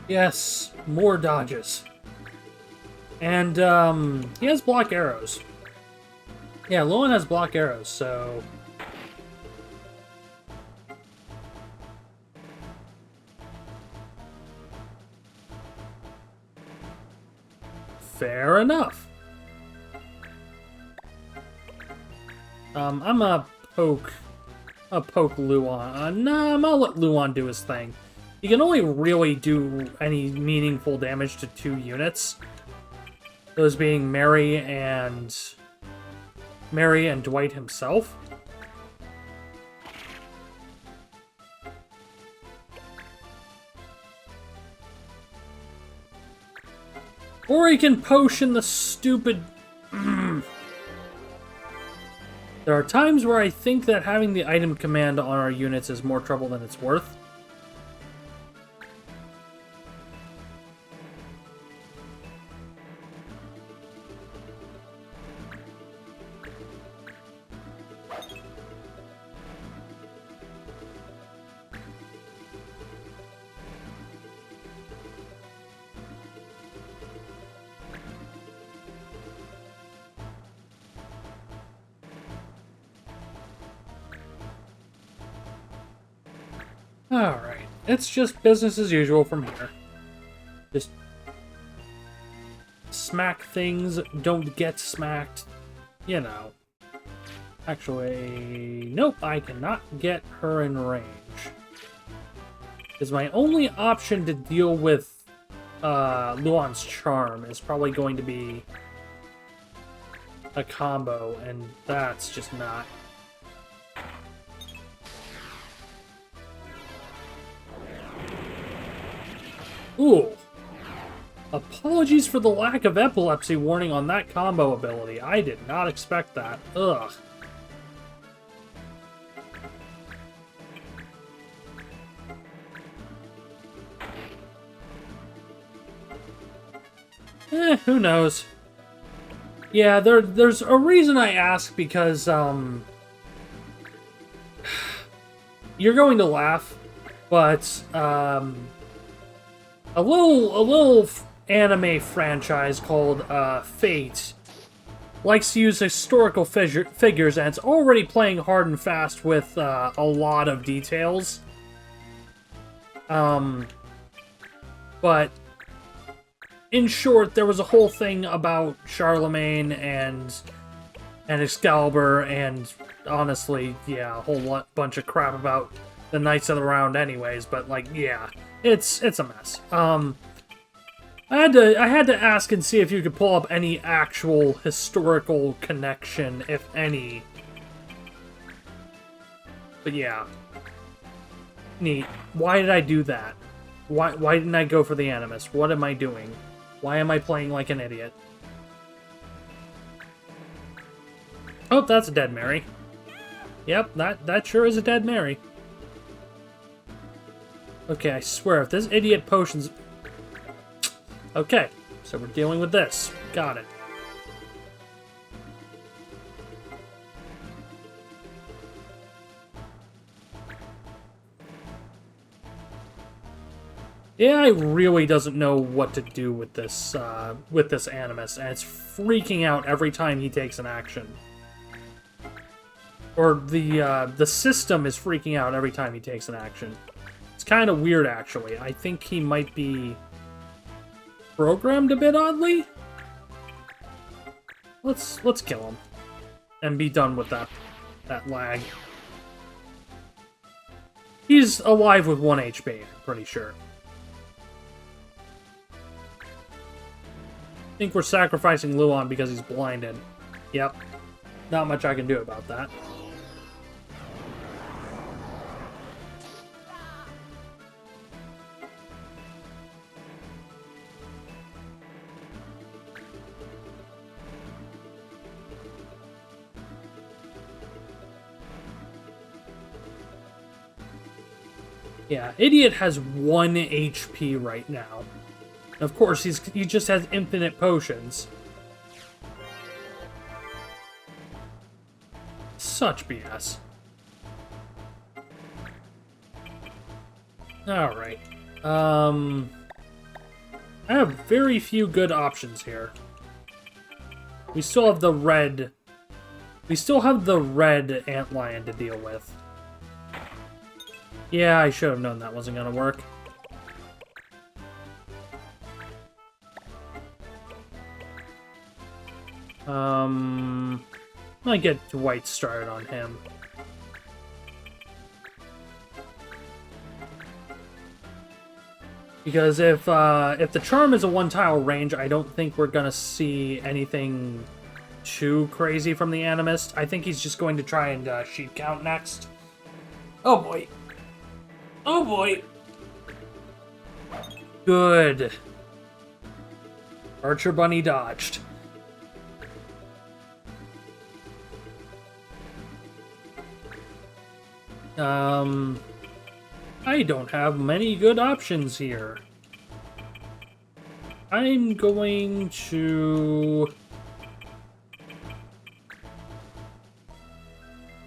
Yes, more dodges. And, he has block arrows. Yeah, Luon has block arrows, so... Fair enough. I'm gonna poke Luon. Nah, I'm gonna let Luon do his thing. He can only really do any meaningful damage to 2 units. Those being Mary and Dwight himself. Or he can potion the stupid... There are times where I think that having the item command on our units is more trouble than it's worth. Alright, it's just business as usual from here. Just smack things, don't get smacked, you know. Actually, nope, I cannot get her in range. Because my only option to deal with Luon's charm is probably going to be a combo, and that's just not... Ooh. Apologies for the lack of epilepsy warning on that combo ability. I did not expect that. Ugh. Who knows? Yeah, there's a reason I ask, because, you're going to laugh, but, a little anime franchise called Fate likes to use historical figures, and it's already playing hard and fast with a lot of details. But in short, there was a whole thing about Charlemagne and Excalibur, and honestly, yeah, a whole bunch of crap about the Knights of the Round anyways, but like, yeah. It's a mess. I had to ask and see if you could pull up any actual historical connection, if any. But yeah. Neat. Why did I do that? Why didn't I go for the Animus? What am I doing? Why am I playing like an idiot? Oh, that's a dead Mary. Yep, that sure is a dead Mary. Okay, I swear, if this idiot potions... Okay, so we're dealing with this. Got it. AI really doesn't know what to do with this Animus, and it's freaking out every time he takes an action. Or the system is freaking out every time he takes an action. It's kind of weird, actually. I think he might be programmed a bit oddly. Let's kill him and be done with that lag. He's alive with 1 HP, I'm pretty sure. I think we're sacrificing Luon because he's blinded. Yep. Not much I can do about that. Yeah, Idiot has 1 HP right now. Of course, he just has infinite potions. Such BS. Alright. I have very few good options here. We still have the red... We still have the red antlion to deal with. Yeah, I should have known that wasn't gonna work. Might get Dwight started on him. Because if the charm is a one-tile range, I don't think we're gonna see anything too crazy from the Animist. I think he's just going to try and sheep count next. Oh boy. Oh boy. Good. Archer Bunny dodged. I don't have many good options here. I'm going to...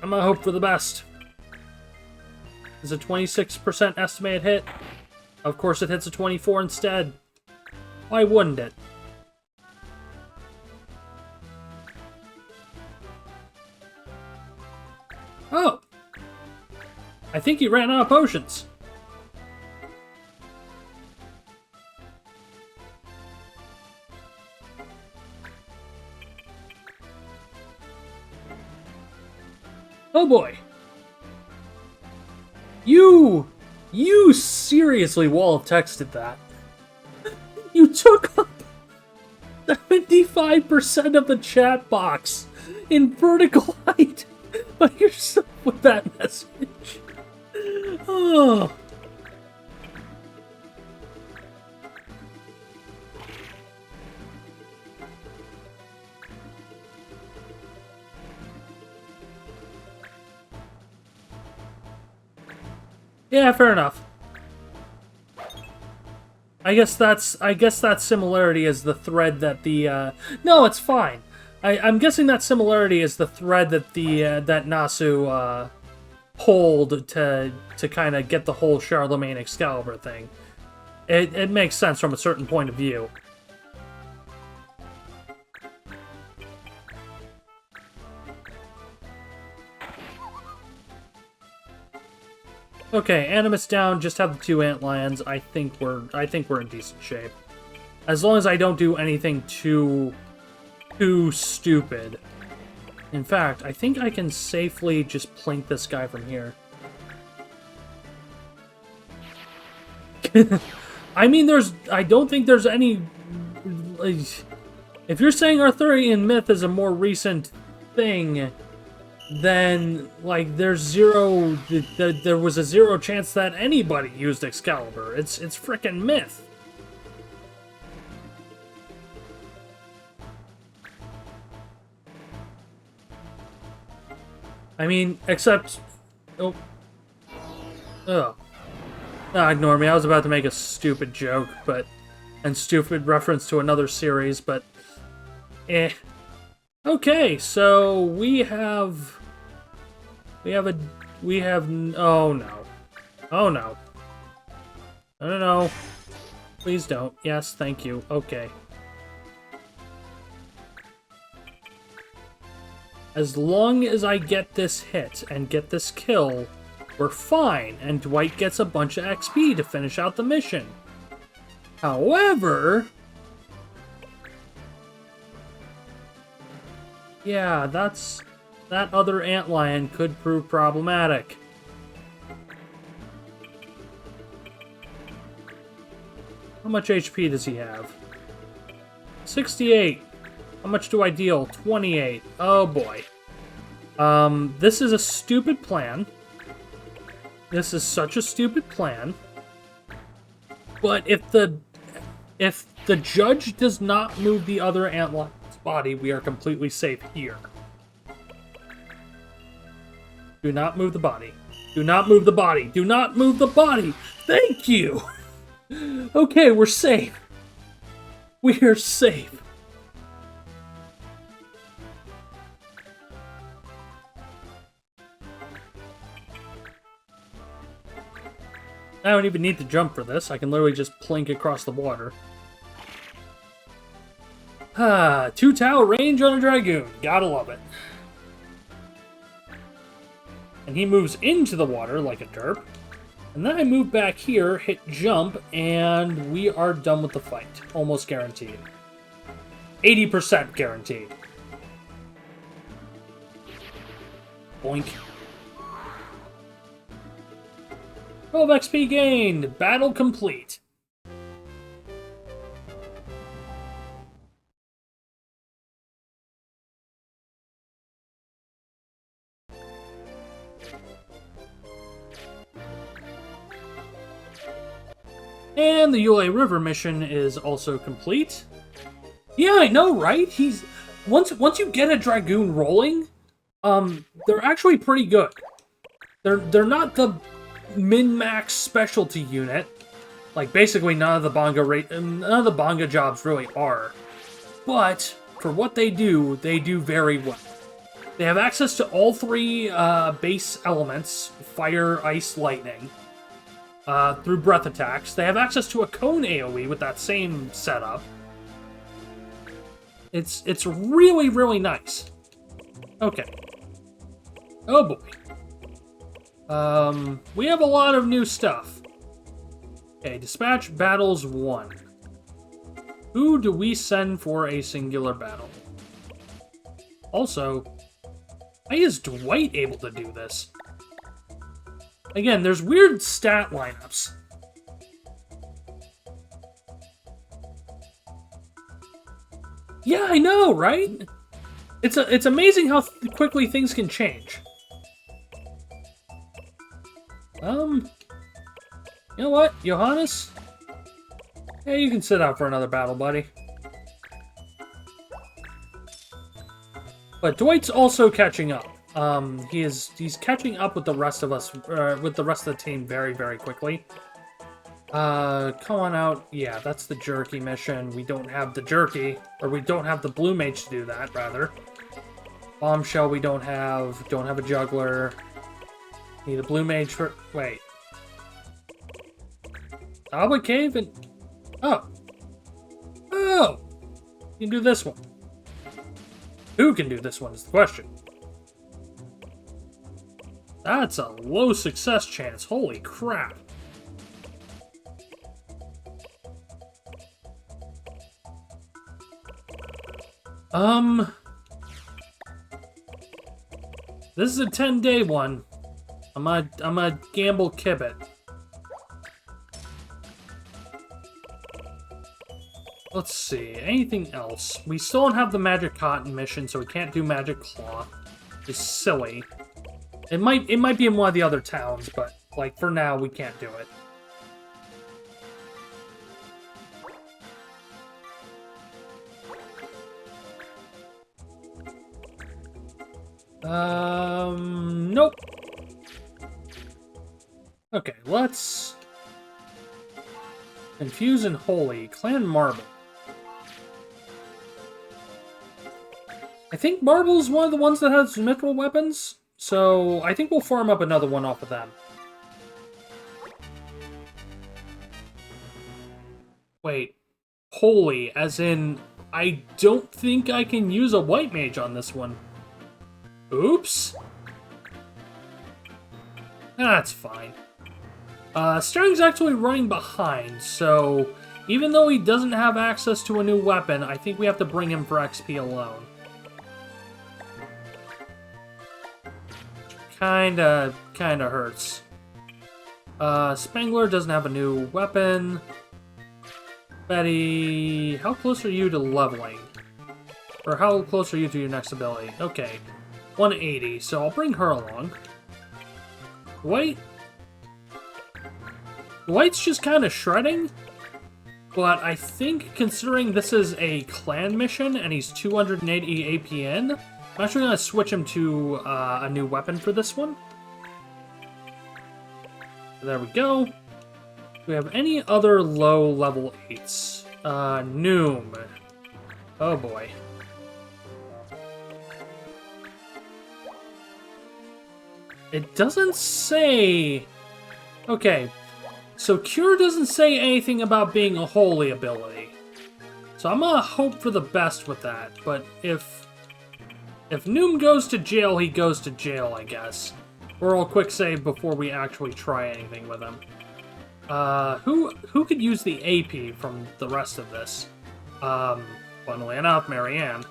I'm gonna hope for the best. Is a 26% estimated hit? Of course it hits a 24 instead. Why wouldn't it? Oh! I think he ran out of potions. Oh boy. You seriously wall of texted that. You took up 75% of the chat box in vertical height by yourself with that message. Oh. Yeah, fair enough. I guess that similarity is the thread that the no, it's fine. I'm guessing that similarity is the thread that that Nasu pulled to kind of get the whole Charlemagne Excalibur thing. It makes sense from a certain point of view. Okay, Animus down, just have the 2 antlions. I think we're in decent shape. As long as I don't do anything too stupid. In fact, I think I can safely just plink this guy from here. I mean, I don't think there's any... If you're saying Arthurian myth is a more recent thing, then, like, there was a 0 chance that anybody used Excalibur. It's frickin' myth. I mean, except... Oh. Ugh. No, ignore me. I was about to make a stupid joke, but... And stupid reference to another series, but... Eh. Okay, so we have... Oh no. Oh no. No. Please don't. Yes, thank you. Okay. As long as I get this hit and get this kill, we're fine, and Dwight gets a bunch of XP to finish out the mission. However... Yeah, that other antlion could prove problematic. How much HP does he have? 68. How much do I deal? 28. Oh boy. This is a stupid plan. This is such a stupid plan. But if the judge does not move the other antlion's body, we are completely safe here. Do not move the body. Do not move the body. Do not move the body. Thank you. Okay, we're safe. We are safe. I don't even need to jump for this. I can literally just plink across the water. 2-tile range on a Dragoon. Gotta love it. And he moves into the water like a derp. And then I move back here, hit jump, and we are done with the fight. Almost guaranteed. 80% guaranteed. Boink. 12 XP gained. Battle complete. And the Yule River mission is also complete. Yeah, I know, right? Once you get a Dragoon rolling, they're actually pretty good. They're not the min-max specialty unit. Like, basically none of the Bonga jobs really are. But for what they do very well. They have access to all three base elements: fire, ice, lightning. Through breath attacks. They have access to a cone AoE with that same setup. It's really, really nice. Okay. Oh boy. We have a lot of new stuff. Okay, dispatch battles 1. Who do we send for a singular battle? Also, why is Dwight able to do this? Again, there's weird stat lineups. Yeah, I know, right? It's amazing how quickly things can change. You know what, Johannes? Yeah, you can sit out for another battle, buddy. But Dwight's also catching up. He's catching up with the rest of us, with the rest of the team very, very quickly. Come on out. Yeah, that's the jerky mission. We don't have the jerky, or we don't have the blue mage to do that, rather. Bombshell we don't have a juggler. Need a blue mage for, wait. Obelisk Cave and, oh. You can do this one. Who can do this one is the question. That's a low success chance. Holy crap. This is a 10-day one. I'm a gamble Kibbit. Let's see. Anything else? We still don't have the Magic Cotton mission, so we can't do Magic Cloth. It's silly. It might be in one of the other towns, but, like, for now, we can't do it. Nope. Okay, let's... Infuse and Holy. Clan Marble. I think Marble is one of the ones that has mithril weapons, so I think we'll farm up another one off of them. Wait. Holy, as in, I don't think I can use a white mage on this one. Oops. That's fine. Sterling's actually running behind, so even though he doesn't have access to a new weapon, I think we have to bring him for XP alone. Kinda hurts. Spangler doesn't have a new weapon. Betty, how close are you to leveling? Or how close are you to your next ability? Okay, 180, so I'll bring her along. White's just kind of shredding, but I think considering this is a clan mission and he's 280 APN, I'm actually going to switch him to a new weapon for this one. There we go. Do we have any other low level 8s? Noom. Oh boy. It doesn't say... Okay, so Cure doesn't say anything about being a holy ability. So I'm gonna hope for the best with that, but if Noom goes to jail, he goes to jail, I guess. Or I'll quick save before we actually try anything with him. Who could use the AP from the rest of this? Funnily enough, Marianne.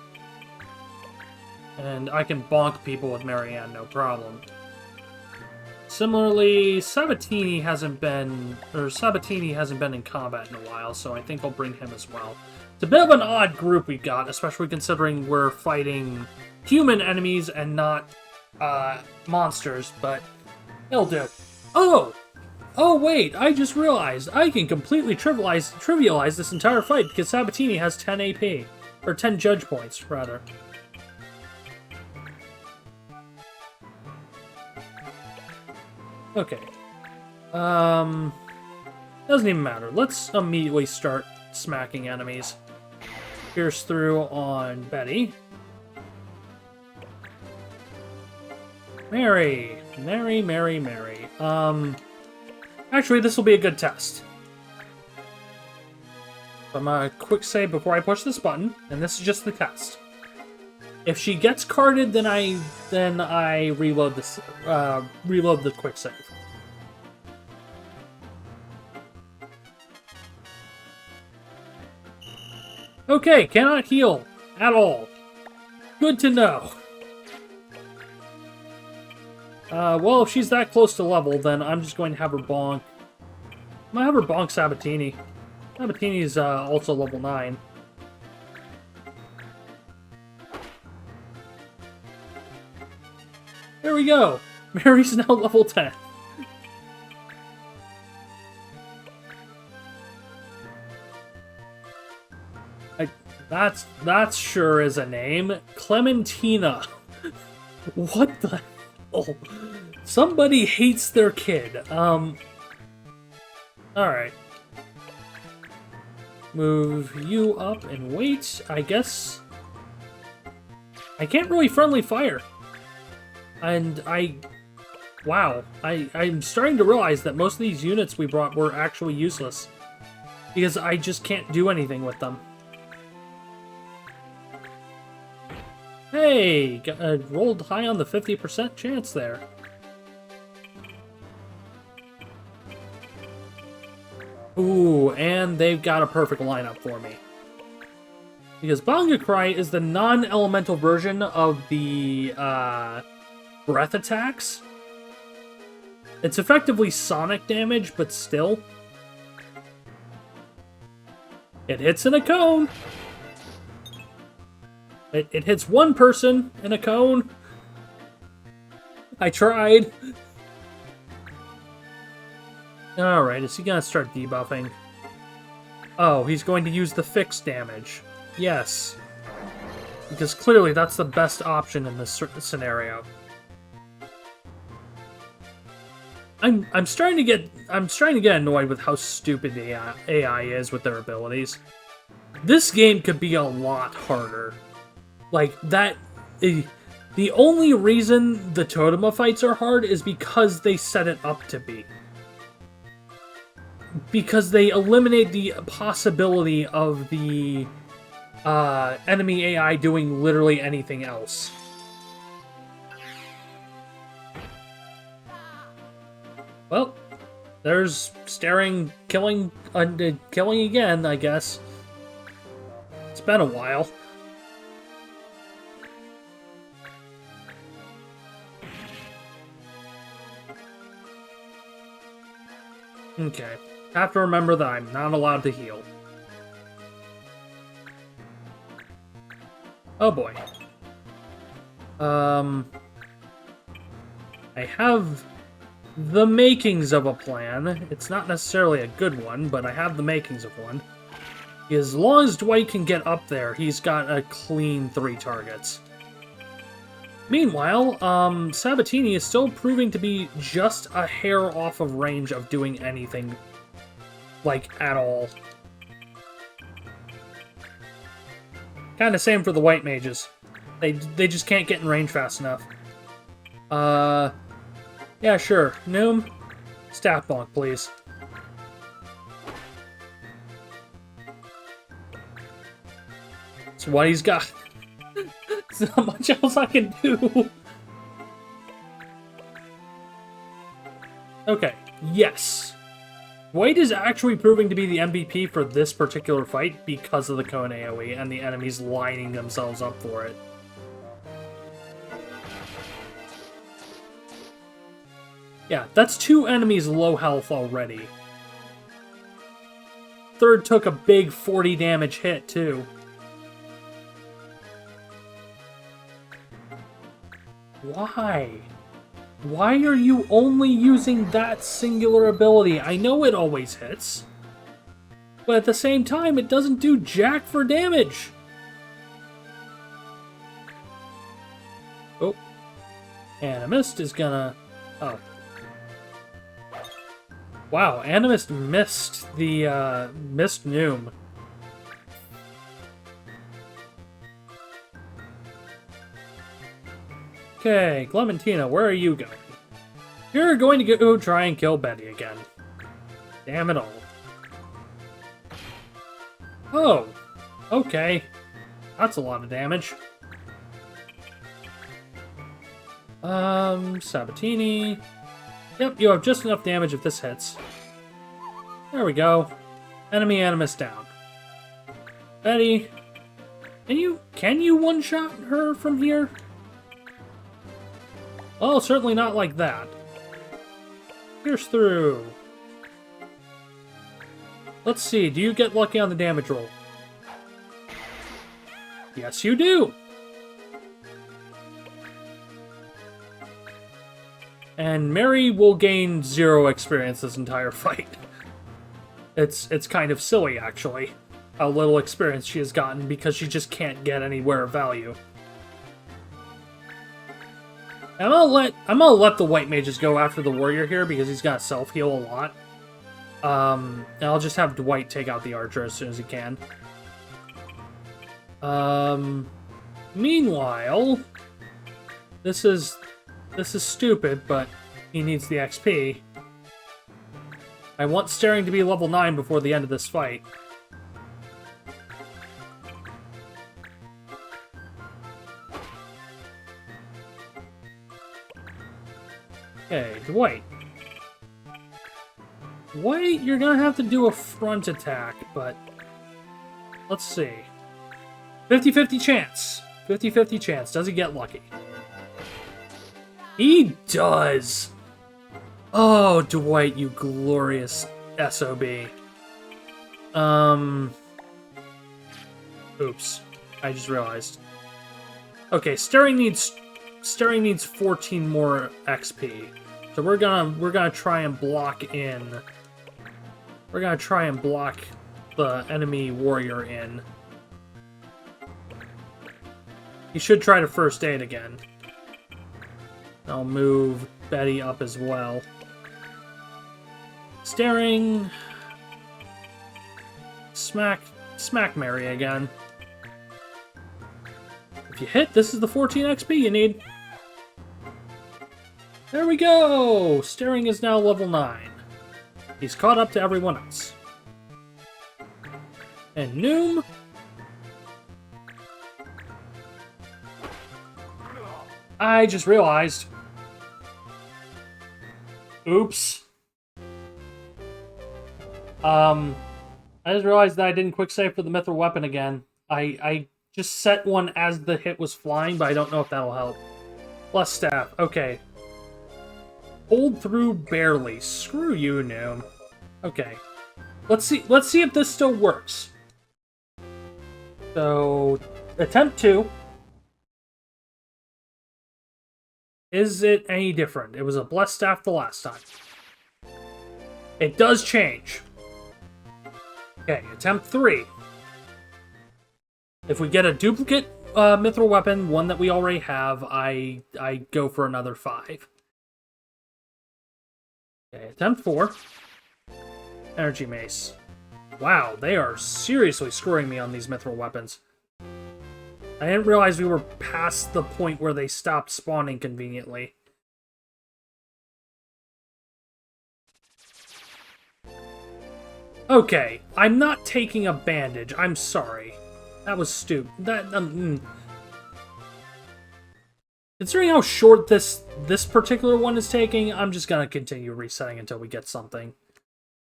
And I can bonk people with Marianne, no problem. Similarly, Sabatini hasn't been in combat in a while, so I think I'll bring him as well. It's a bit of an odd group we got, especially considering we're fighting human enemies and not monsters, but it'll do. Oh! Oh wait, I just realized I can completely trivialize this entire fight because Sabatini has 10 AP. Or 10 judge points, rather. Okay. Doesn't even matter. Let's immediately start smacking enemies. Pierce through on Betty. Mary. Mary, Mary, Mary. Actually, this will be a good test. I'm gonna quick save before I push this button, and this is just the test. If she gets carded, then I reload this, reload the quick save. Okay, cannot heal at all. Good to know. Well, if she's that close to level, then I'm just going to have her bonk. I'm gonna have her bonk Sabatini. Sabatini's also level 9. There we go! Mary's now level 10. That sure is a name. Clementina. What the hell? Somebody hates their kid. Alright. Move you up and wait, I guess. I can't really friendly fire. And wow. I'm starting to realize that most of these units we brought were actually useless. Because I just can't do anything with them. Hey! Rolled high on the 50% chance there. Ooh, and they've got a perfect lineup for me. Because Bangakrai is the non-elemental version of the breath attacks. It's effectively sonic damage, but still. It hits in a cone. It hits one person in a cone. I tried. Alright, is he gonna start debuffing? Oh, he's going to use the fixed damage. Yes. Because clearly that's the best option in this scenario. I'm starting to get annoyed with how stupid the AI is with their abilities. This game could be a lot harder. Like, the only reason the Totema fights are hard is because they set it up to be. Because they eliminate the possibility of the enemy AI doing literally anything else. Well, there's staring, killing again, I guess. It's been a while. Okay. Have to remember that I'm not allowed to heal. Oh boy. I have the makings of a plan. It's not necessarily a good one, but I have the makings of one. As long as Dwight can get up there, he's got a clean 3 targets. Meanwhile, Sabatini is still proving to be just a hair off of range of doing anything, like, at all. Kinda same for the white mages. They just can't get in range fast enough. Yeah, sure. Noom, staff bonk, please. That's what he's got. There's not much else I can do. Okay, yes. White is actually proving to be the MVP for this particular fight because of the cone AoE and the enemies lining themselves up for it. Yeah, that's 2 enemies low health already. Third took a big 40 damage hit, too. Why? Why are you only using that singular ability? I know it always hits. But at the same time, it doesn't do jack for damage. Oh. Animist is gonna... Oh. Wow, Animist missed the, missed Noom. Okay, Clementina, where are you going? You're going to go try and kill Betty again. Damn it all. Oh, okay. That's a lot of damage. Sabatini. Yep, you have just enough damage if this hits. There we go. Enemy Animus down. Betty, can you one-shot her from here? Oh, certainly not like that. Pierce through. Let's see, do you get lucky on the damage roll? Yes, you do! And Mary will gain 0 experience this entire fight. It's kind of silly, actually, how little experience she has gotten because she just can't get anywhere of value. I'm gonna let the white mages go after the warrior here because he's got self-heal a lot. And I'll just have Dwight take out the archer as soon as he can. Meanwhile, this is stupid, but he needs the XP. I want Staring to be level 9 before the end of this fight. Okay, Dwight. Dwight, you're gonna have to do a front attack, but... Let's see. 50-50 chance. 50-50 chance. Does he get lucky? He does! Oh, Dwight, you glorious SOB. Oops. I just realized. Okay, Staring needs 14 more XP. So we're gonna try and block in. We're gonna try and block the enemy warrior in. He should try to first aid again. I'll move Betty up as well. Staring. Smack Mary again. If you hit, this is the 14 XP you need. There we go! Staring is now level 9. He's caught up to everyone else. And Noom. I just realized. Oops. I just realized that I didn't quick save for the mithril weapon again. I just set one as the hit was flying, but I don't know if that'll help. Plus staff. Okay. Hold through barely. Screw you, Noom. Okay. Let's see if this still works. So, attempt 2. Is it any different? It was a blessed staff the last time. It does change. Okay, attempt 3. If we get a duplicate mithril weapon, one that we already have, I go for another 5. Okay, attempt 4. Energy mace. Wow, they are seriously screwing me on these mithril weapons. I didn't realize we were past the point where they stopped spawning conveniently. Okay, I'm not taking a bandage. I'm sorry. That was stupid. Considering how short this particular one is taking, I'm just gonna continue resetting until we get something.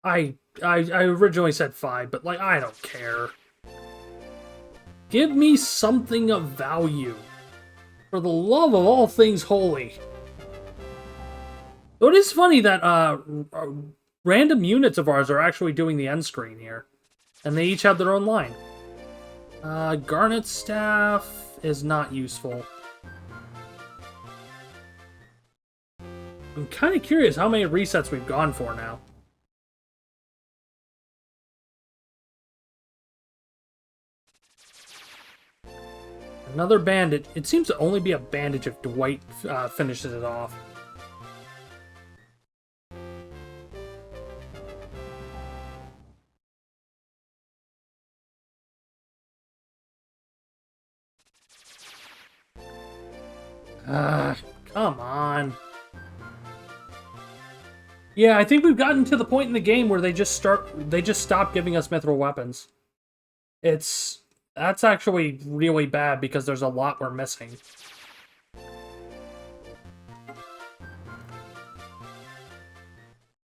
I originally said 5, but like I don't care. Give me something of value. For the love of all things holy. So it is funny that random units of ours are actually doing the end screen here. And they each have their own line. Garnet Staff is not useful. I'm kind of curious how many resets we've gone for now. Another bandage. It seems to only be a bandage if Dwight finishes it off. Come on. Yeah, I think we've gotten to the point in the game where they just stop giving us mithril weapons. That's actually really bad because there's a lot we're missing.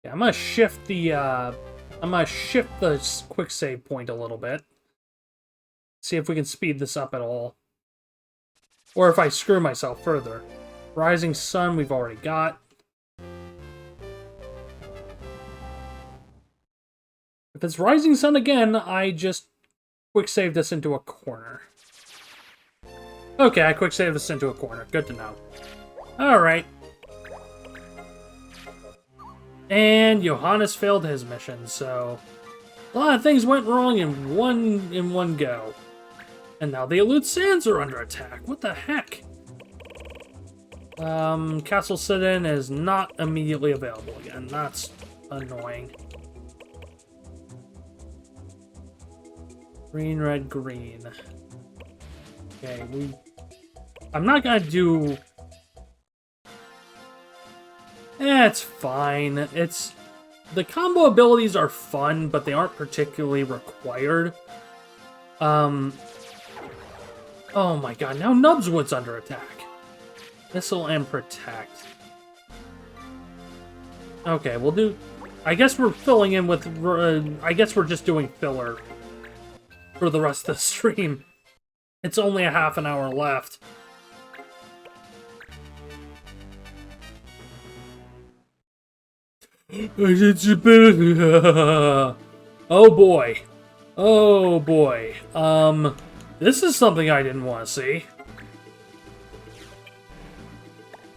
Yeah, I'm gonna shift the quick save point a little bit. See if we can speed this up at all. Or if I screw myself further. Rising Sun we've already got. If it's Rising Sun again, I just quick save this into a corner. Okay, I quick save this into a corner. Good to know. Alright. And Johannes failed his mission, so a lot of things went wrong in one go. And now the Eluut Sands are under attack. What the heck? Castle Sit-In is not immediately available again. That's annoying. Green, red, green. Okay, I'm not gonna do... it's fine. The combo abilities are fun, but they aren't particularly required. Oh my god, now Nubswood's under attack. Missile and Protect. Okay, we'll do... I guess we're filling in with... I guess we're just doing filler for the rest of the stream. It's only a half an hour left. Oh boy. Oh boy. This is something I didn't want to see.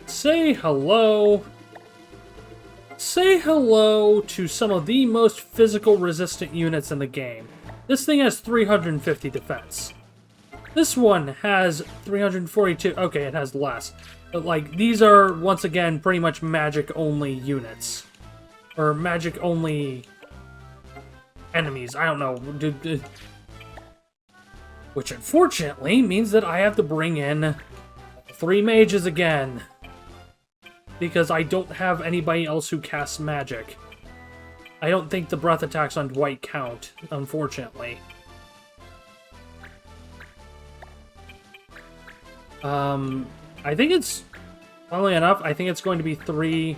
Say hello. Say hello to some of the most physical resistant units in the game. This thing has 350 defense. This one has 342. Okay, it has less. But, like, these are, once again, pretty much magic-only units. Or magic-only enemies. I don't know. Which, unfortunately, means that I have to bring in 3 mages again. Because I don't have anybody else who casts magic. I don't think the breath attacks on Dwight count, unfortunately. I think it's... funnily enough, I think it's going to be 3...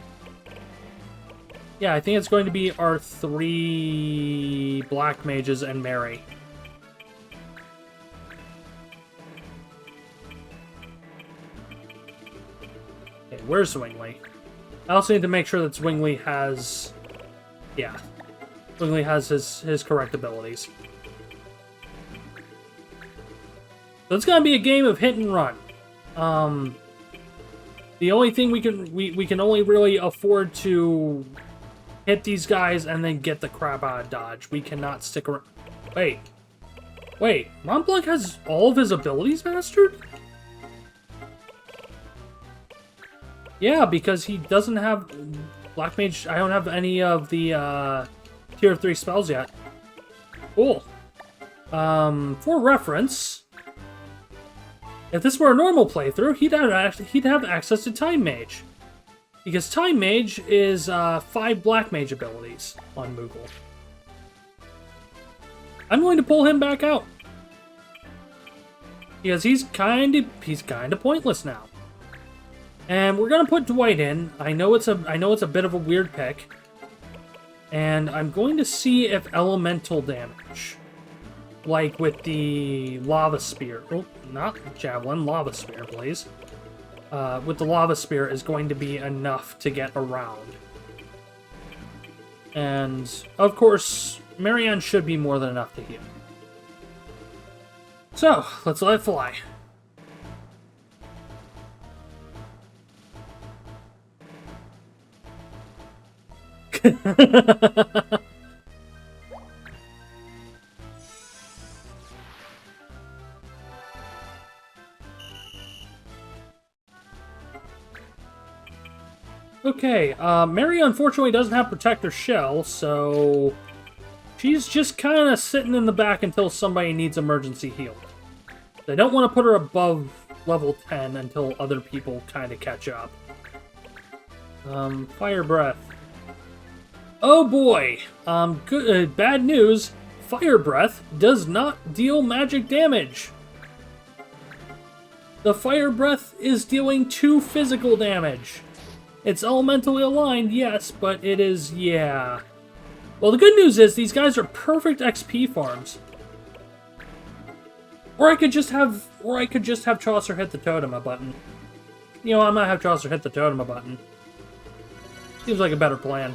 yeah, I think it's going to be our 3 black mages and Mary. Okay, where's Zwingli? I also need to make sure that Zwingli has... yeah. Zwingli has his correct abilities. So it's gonna be a game of hit and run. The only thing we can only really afford to hit these guys and then get the crap out of dodge. We cannot stick around. Wait. Mont Blanc has all of his abilities mastered? Yeah, because he doesn't have Black Mage. I don't have any of the tier 3 spells yet. Cool. For reference, if this were a normal playthrough, he'd have access to Time Mage. Because Time Mage is 5 Black Mage abilities on Moogle. I'm going to pull him back out. Because he's kind of pointless now. And we're gonna put Dwight in. I know it's a bit of a weird pick. And I'm going to see if elemental damage, like with the lava spear. Oh, not javelin, lava spear, please. with the Lava Spear is going to be enough to get around. And, of course, Marianne should be more than enough to heal. So, let's let it fly. Okay, Mary unfortunately doesn't have Protector Shell, so she's just kind of sitting in the back until somebody needs emergency heal. They don't want to put her above level 10 until other people kind of catch up. Fire Breath. Oh boy! Bad news. Fire Breath does not deal magic damage. The Fire Breath is dealing 2 physical damage. It's elementally aligned, yes, but it is, yeah. Well, the good news is these guys are perfect XP farms. Or I could just have Chaucer hit the Totema button. You know, I might have Chaucer hit the Totema button. Seems like a better plan.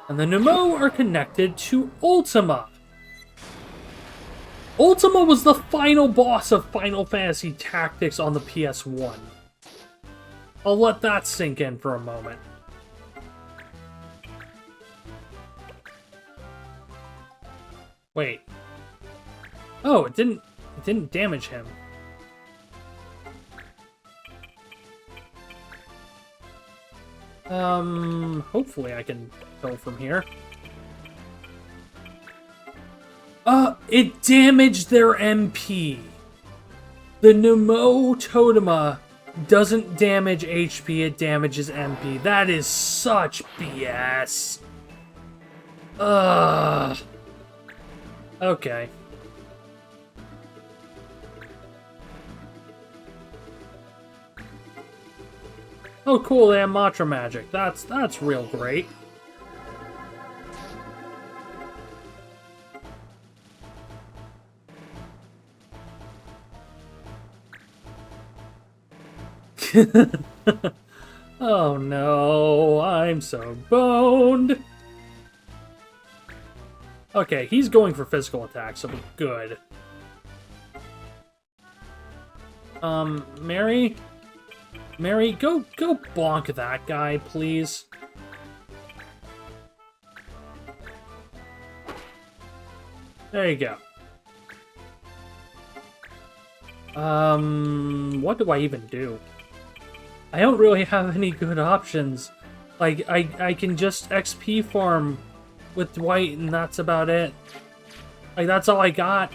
And the Nemo are connected to Ultima. Ultima was the final boss of Final Fantasy Tactics on the PS1. I'll let that sink in for a moment. Wait. Oh, it didn't damage him. Hopefully I can go from here. It damaged their MP. The Nemo Totema doesn't damage HP, it damages MP. That is such BS. Okay. Oh cool, they have Matra magic. That's real great. Oh no, I'm so boned. Okay, he's going for physical attack, so good. Mary, go bonk that guy, please. There you go. What do I even do? I don't really have any good options. Like, I can just XP farm with Dwight, and that's about it. Like, that's all I got.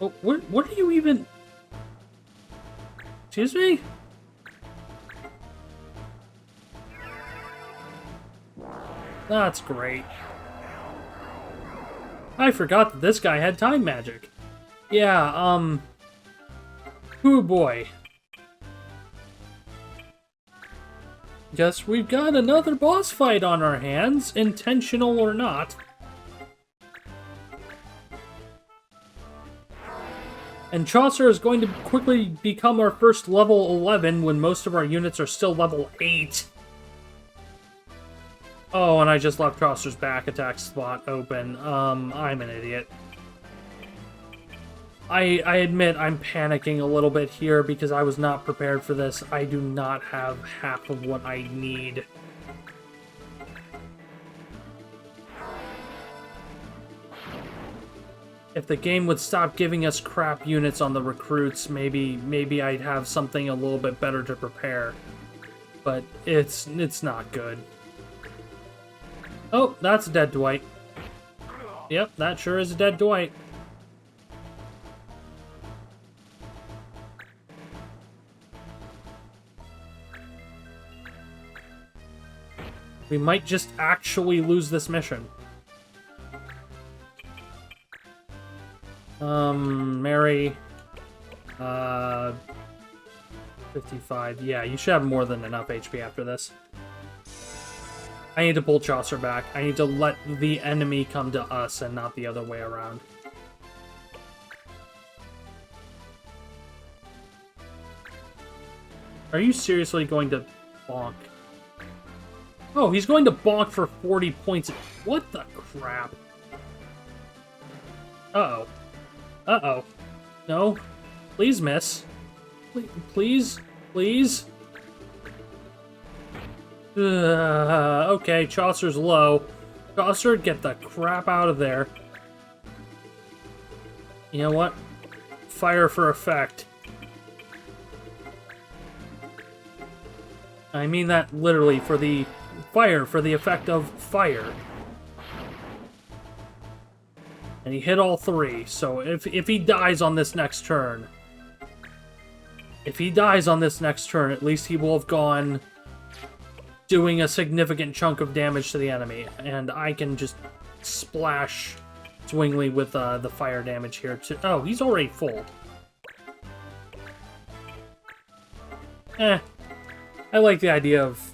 Oh, what are you even... Excuse me? That's great. I forgot that this guy had time magic. Yeah, oh boy. Guess we've got another boss fight on our hands, intentional or not. And Chaucer is going to quickly become our first level 11 when most of our units are still level 8. Oh, and I just left Chaucer's back attack spot open. I'm an idiot. I admit I'm panicking a little bit here because I was not prepared for this. I do not have half of what I need. If the game would stop giving us crap units on the recruits, maybe I'd have something a little bit better to prepare. But it's not good. Oh, that's a dead Dwight. Yep, that sure is a dead Dwight. We might just actually lose this mission. Mary. 55. Yeah, you should have more than enough HP after this. I need to pull Chaucer back. I need to let the enemy come to us and not the other way around. Are you seriously going to bonk? Oh, he's going to bonk for 40 points. What the crap? Uh-oh. Uh-oh. No. Please miss. Please. Please. Okay, Chaucer's low. Chaucer, get the crap out of there. You know what? Fire for effect. I mean that literally, for the fire, for the effect of fire. And he hit all three, so if he dies on this next turn... If he dies on this next turn, at least he will have gone doing a significant chunk of damage to the enemy. And I can just splash Zwingli with the fire damage here too. Oh, he's already full. I like the idea of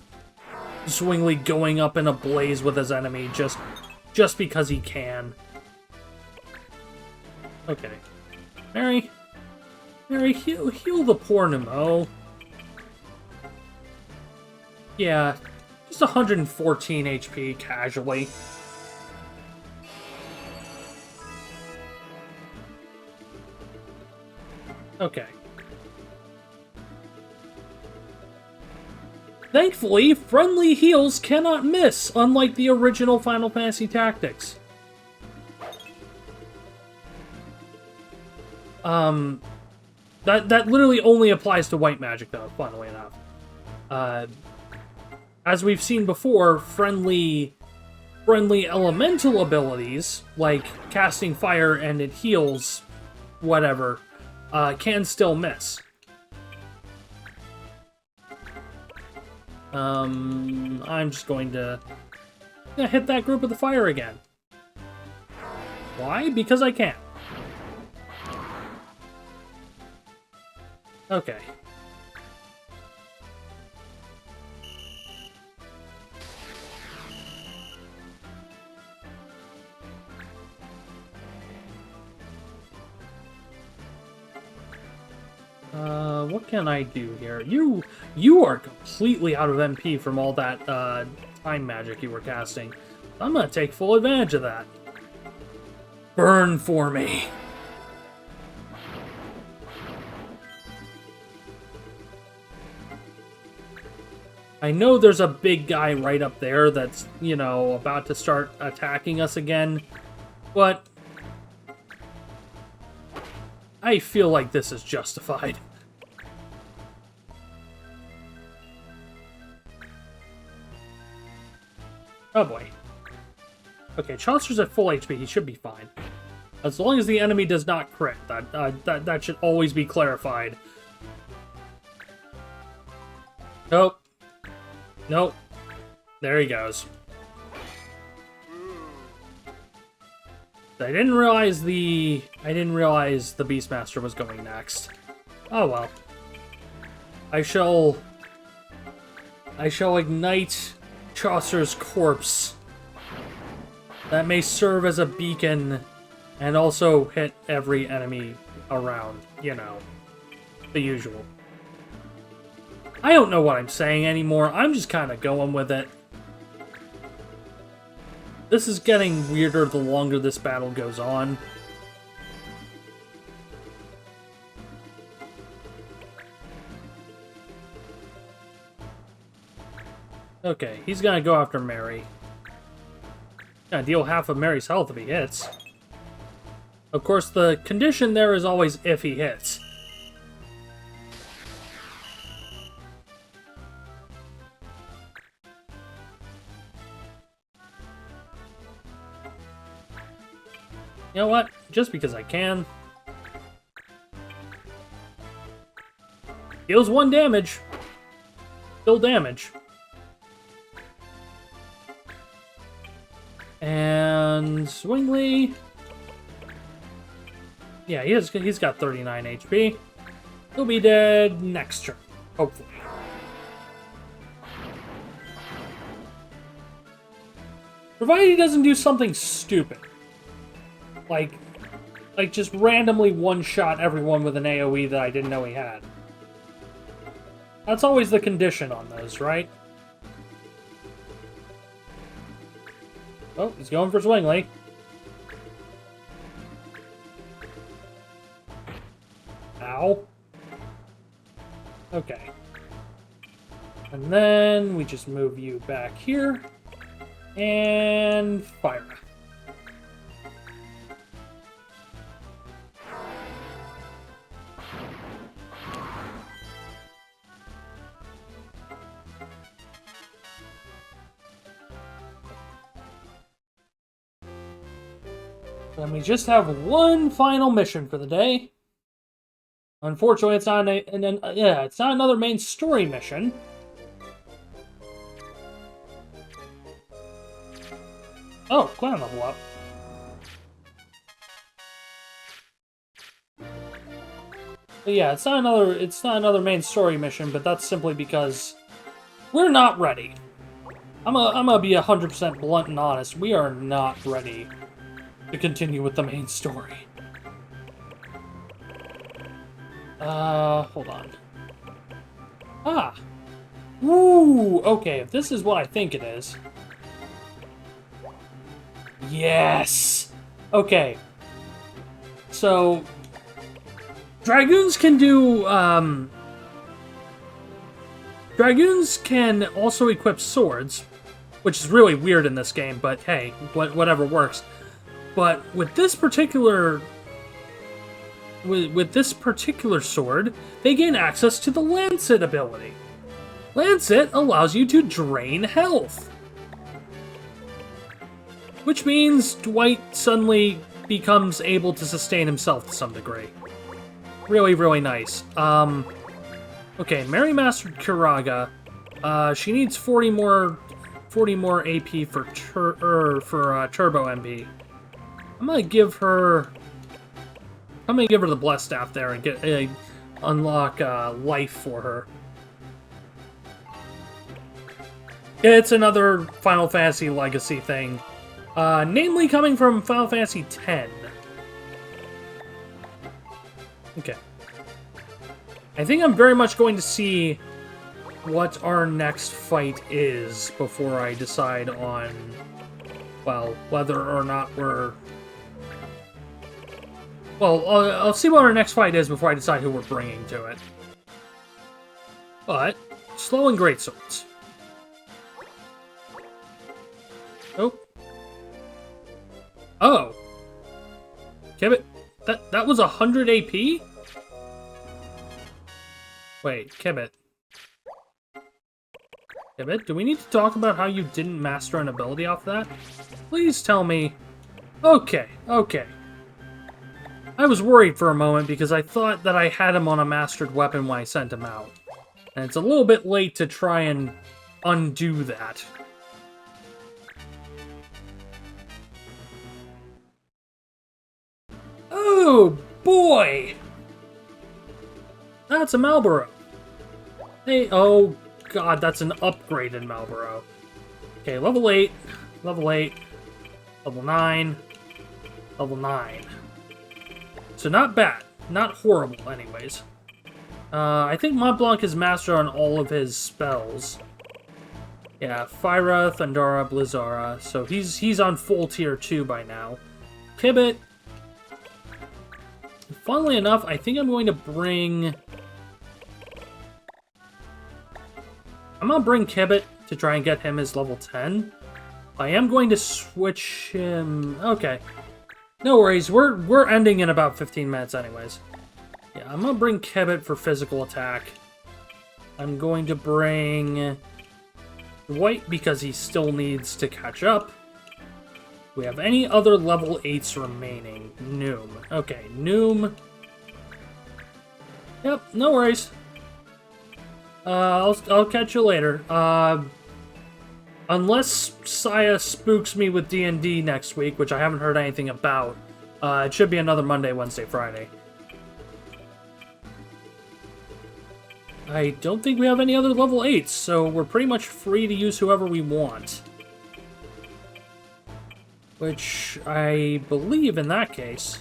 Zwingli going up in a blaze with his enemy just because he can. Okay. Mary, heal the poor Nemo. Yeah, just 114 HP casually. Okay. Thankfully, friendly heals cannot miss, unlike the original Final Fantasy Tactics. That literally only applies to white magic, though, funnily enough. As we've seen before, friendly elemental abilities, like casting fire and it heals whatever, can still miss. I'm just going to hit that group with the fire again. Why? Because I can. Okay. What can I do here? You are completely out of MP from all that, time magic you were casting. I'm gonna take full advantage of that. Burn for me! I know there's a big guy right up there that's, you know, about to start attacking us again, but I feel like this is justified. Oh boy. Okay, Chaucer's at full HP, he should be fine. As long as the enemy does not crit, that should always be clarified. Nope. Nope. There he goes. I didn't realize the Beastmaster was going next. Oh well. I shall ignite Chaucer's corpse. That may serve as a beacon and also hit every enemy around, you know, the usual. I don't know what I'm saying anymore. I'm just kind of going with it. This is getting weirder the longer this battle goes on. Okay, he's gonna go after Mary. Gonna deal half of Mary's health if he hits. Of course, the condition there is always if he hits. You know what? Just because I can. Deals 1 damage. Still damage. And Zwingli. Yeah, he's got 39 HP. He'll be dead next turn, hopefully. Provided he doesn't do something stupid. Like just randomly one-shot everyone with an AoE that I didn't know he had. That's always the condition on those, right? Oh, he's going for Zwingli. Ow. Okay. And then we just move you back here. And fire. Then we just have one final mission for the day. Unfortunately, it's not it's not another main story mission. Oh, clan level up. But yeah, it's not another main story mission, but that's simply because we're not ready. I'm gonna be 100% blunt and honest. We are not ready to continue with the main story. Hold on. Ah! Ooh, okay, if this is what I think it is. Yes! Okay. So, Dragoons can do, Dragoons can also equip swords, which is really weird in this game, but hey, whatever works. But with this particular sword, they gain access to the Lancet ability. Lancet allows you to drain health. Which means Dwight suddenly becomes able to sustain himself to some degree. Really, really nice. Okay, Mary Mastered Kiraga. She needs 40 more AP for Turbo MP. I'm gonna give her the Blessed Staff there and get unlock life for her. It's another Final Fantasy Legacy thing. Namely coming from Final Fantasy X. Okay. I think I'm very much going to see what our next fight is before I decide on, well, whether or not we're... Well, I'll see what our next fight is before I decide who we're bringing to it. But, slow and greatswords. Oh. Oh. Kebbit, that was 100 AP? Wait, Kebbit. Kebbit, do we need to talk about how you didn't master an ability off that? Please tell me. Okay, okay. I was worried for a moment because I thought that I had him on a mastered weapon when I sent him out. And it's a little bit late to try and undo that. Oh, boy! That's a Malboro. Hey, oh god, that's an upgraded Malboro. Okay, level 8, level 8, level 9, level 9. So not bad. Not horrible, anyways. I think Mont Blanc is master on all of his spells. Yeah, Fyra, Thundara, Blizzara. So he's on full tier 2 by now. Kibbit. Funnily enough, I think I'm going to bring... I'm going to bring Kibbit to try and get him his level 10. I am going to switch him... Okay. No worries, we're ending in about 15 minutes anyways. Yeah, I'm going to bring Kibbit for physical attack. I'm going to bring Dwight because he still needs to catch up. Do we have any other level 8s remaining? Noom. Okay, Noom. Yep, no worries. I'll catch you later. Unless Saya spooks me with D&D next week, which I haven't heard anything about. It should be another Monday, Wednesday, Friday. I don't think we have any other level 8s, so we're pretty much free to use whoever we want. Which I believe in that case.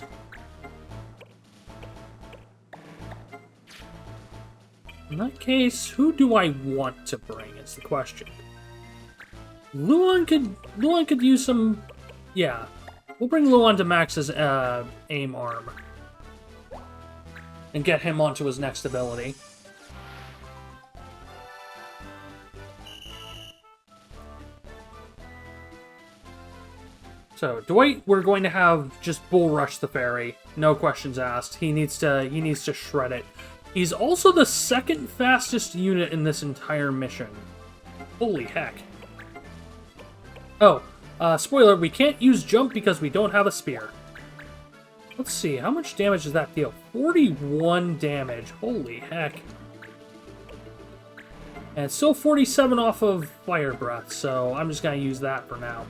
In that case, who do I want to bring is the question. Luan could use some... Yeah. We'll bring Luan to max his aim arm. And get him onto his next ability. So, Dwight, we're going to have just bull rush the fairy. No questions asked. He needs to shred it. He's also the second fastest unit in this entire mission. Holy heck. Oh, spoiler, we can't use jump because we don't have a spear. Let's see, how much damage does that deal? 41 damage. Holy heck. And it's still 47 off of Fire Breath, so I'm just going to use that for now.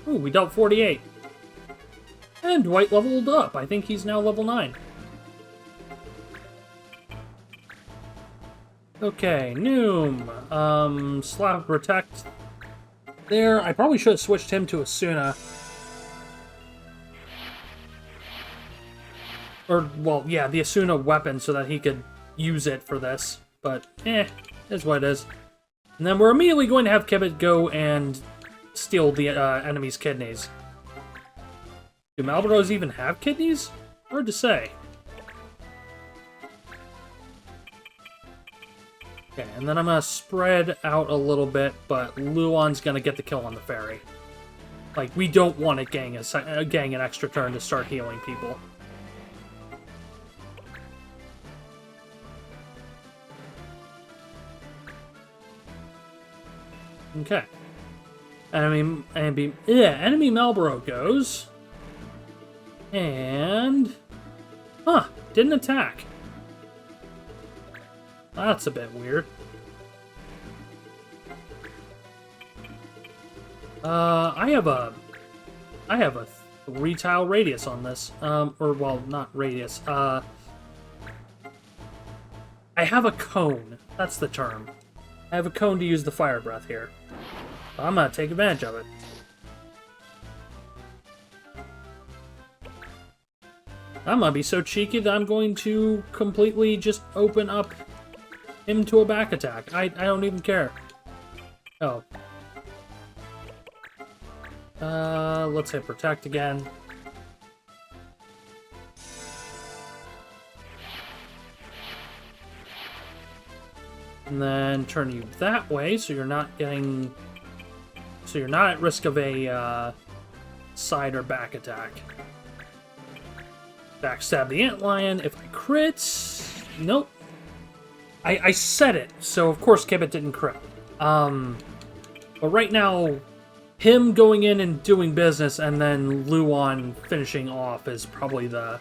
Ooh, we dealt 48. And Dwight leveled up. I think he's now level 9. Okay, Noom. Slap Protect. There, I probably should have switched him to Asuna. Or, well, yeah, the Asuna weapon so that he could use it for this. But, is what it is. And then we're immediately going to have Kibbit go and steal the enemy's kidneys. Do Malboros even have kidneys? Hard to say. Okay, and then I'm going to spread out a little bit, but Luan's going to get the kill on the fairy. Like, we don't want to gang an extra turn to start healing people. Okay. Enemy Malboro goes. And... Huh, didn't attack. That's a bit weird. I have a 3-tile radius on this. Or, well, not radius. I have a cone. That's the term. I have a cone to use the Fire Breath here. I'm gonna take advantage of it. I'm gonna be so cheeky that I'm going to completely just open up him to a back attack. I don't even care. Oh. Let's hit Protect again. And then turn you that way, so you're not getting... So you're not at risk of a side or back attack. Backstab the Antlion. If I crit... Nope. I said it, so of course Kibbit didn't crit. But right now, him going in and doing business and then Luan finishing off is probably the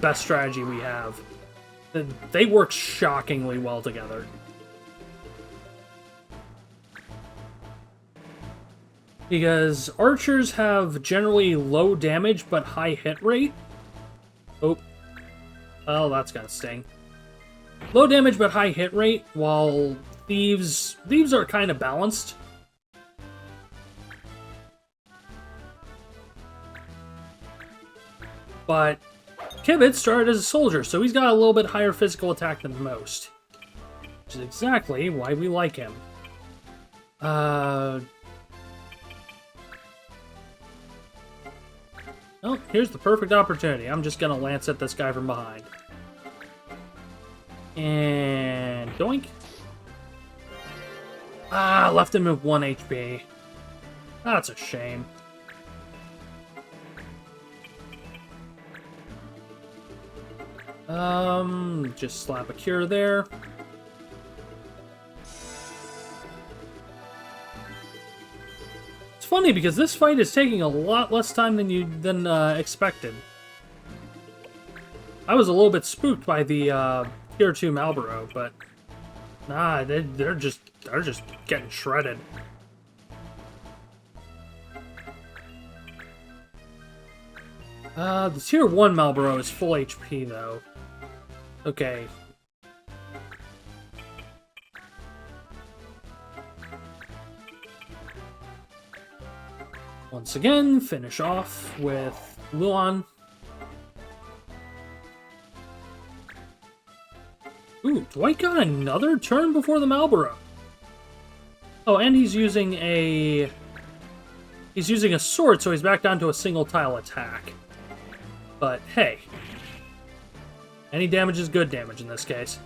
best strategy we have. They work shockingly well together. Because archers have generally low damage but high hit rate. Oh. Well, that's gonna sting. Low damage but high hit rate, while thieves are kind of balanced. But Kibbit started as a soldier, so he's got a little bit higher physical attack than most. Which is exactly why we like him. Oh, here's the perfect opportunity. I'm just gonna lance at this guy from behind. And doink. Ah, left him with 1 HP. That's a shame. Just slap a cure there. It's funny because this fight is taking a lot less time than expected. I was a little bit spooked by the Tier 2 Malboro, but Nah, they're just getting shredded. The tier 1 Malboro is full HP though. Okay. Once again, finish off with Luan. Ooh, Dwight got another turn before the Malboro. Oh, and he's using a sword, so he's back down to a single tile attack. But hey, any damage is good damage in this case.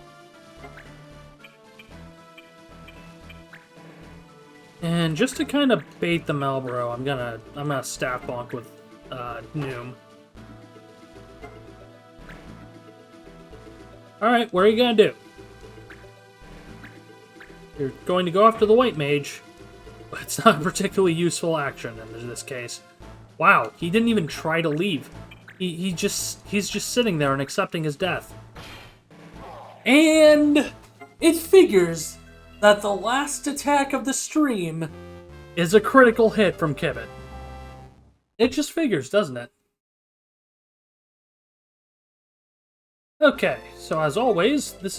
And just to kind of bait the Malboro, I'm gonna staff bonk with Noom. Alright, what are you gonna do? You're going to go after the White Mage, but it's not a particularly useful action in this case. Wow, he didn't even try to leave. He's just sitting there and accepting his death. And it figures that the last attack of the stream is a critical hit from Kibbit. It just figures, doesn't it? Okay, so as always, this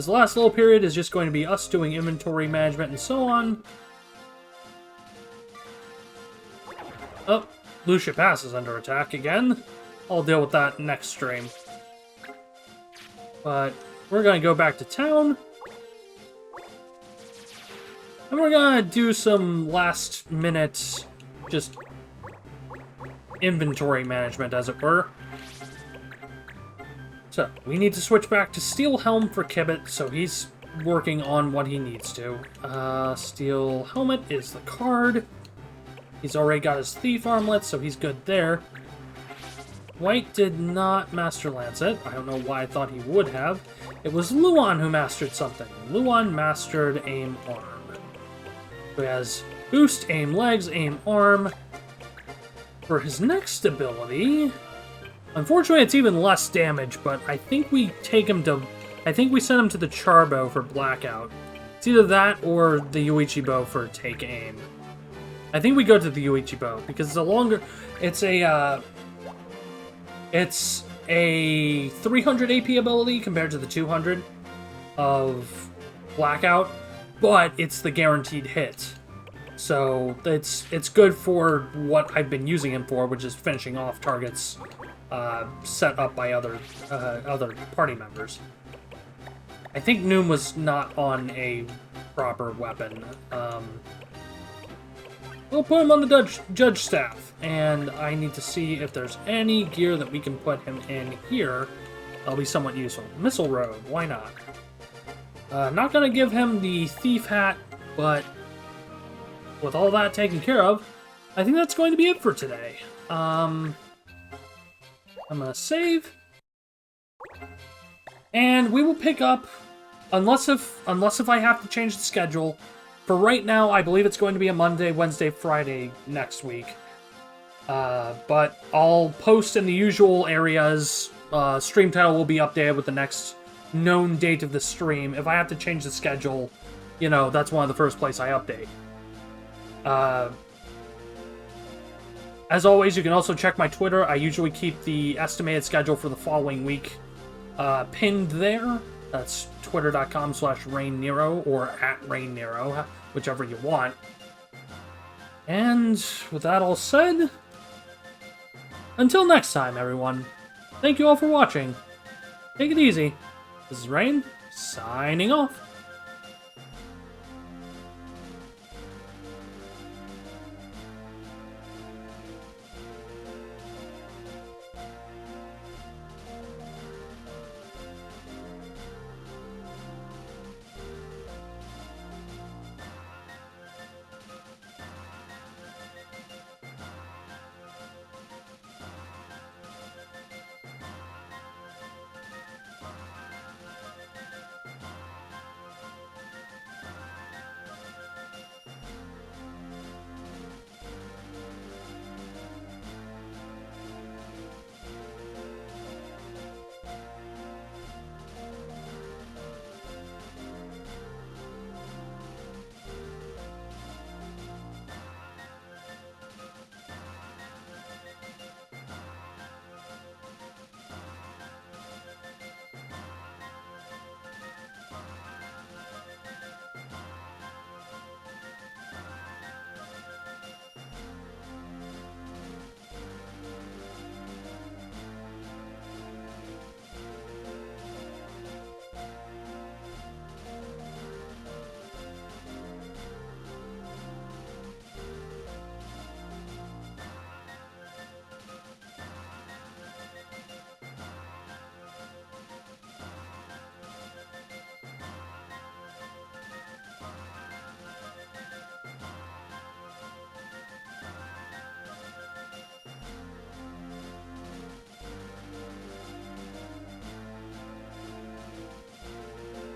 last little period is just going to be us doing inventory management and so on. Oh, Lutia passes under attack again. I'll deal with that next stream. But we're going to go back to town. And we're going to do some last minute, just inventory management, as it were. So, we need to switch back to Steel Helm for Kibbit, so he's working on what he needs to. Steel Helmet is the card. He's already got his Thief Armlet, so he's good there. White did not Master Lance it. I don't know why I thought he would have. It was Luan who mastered something. Luan mastered Aim Arm. So he has Boost, Aim Legs, Aim Arm. For his next ability... Unfortunately, it's even less damage, but I think we take him to... I think we send him to the Charbow for Blackout. It's either that or the Yuichi Bow for Take Aim. I think we go to the Yuichi Bow, because it's a longer... It's a 300 AP ability compared to the 200 of Blackout, but it's the guaranteed hit. So it's good for what I've been using him for, which is finishing off targets set up by other party members. I think Noom was not on a proper weapon. We'll put him on the judge staff, and I need to see if there's any gear that we can put him in here. That'll be somewhat useful. Missile Robe, why not? Not gonna give him the Thief Hat, but with all that taken care of, I think that's going to be it for today. I'm gonna save, and we will pick up, unless if I have to change the schedule. For right now, I believe it's going to be a Monday, Wednesday, Friday next week. But I'll post in the usual areas. Stream title will be updated with the next known date of the stream. If I have to change the schedule, you know, that's one of the first place I update. As always, you can also check my Twitter. I usually keep the estimated schedule for the following week pinned there. That's twitter.com/RainNero or @RainNero, whichever you want. And with that all said, until next time, everyone, thank you all for watching. Take it easy. This is Rain, signing off.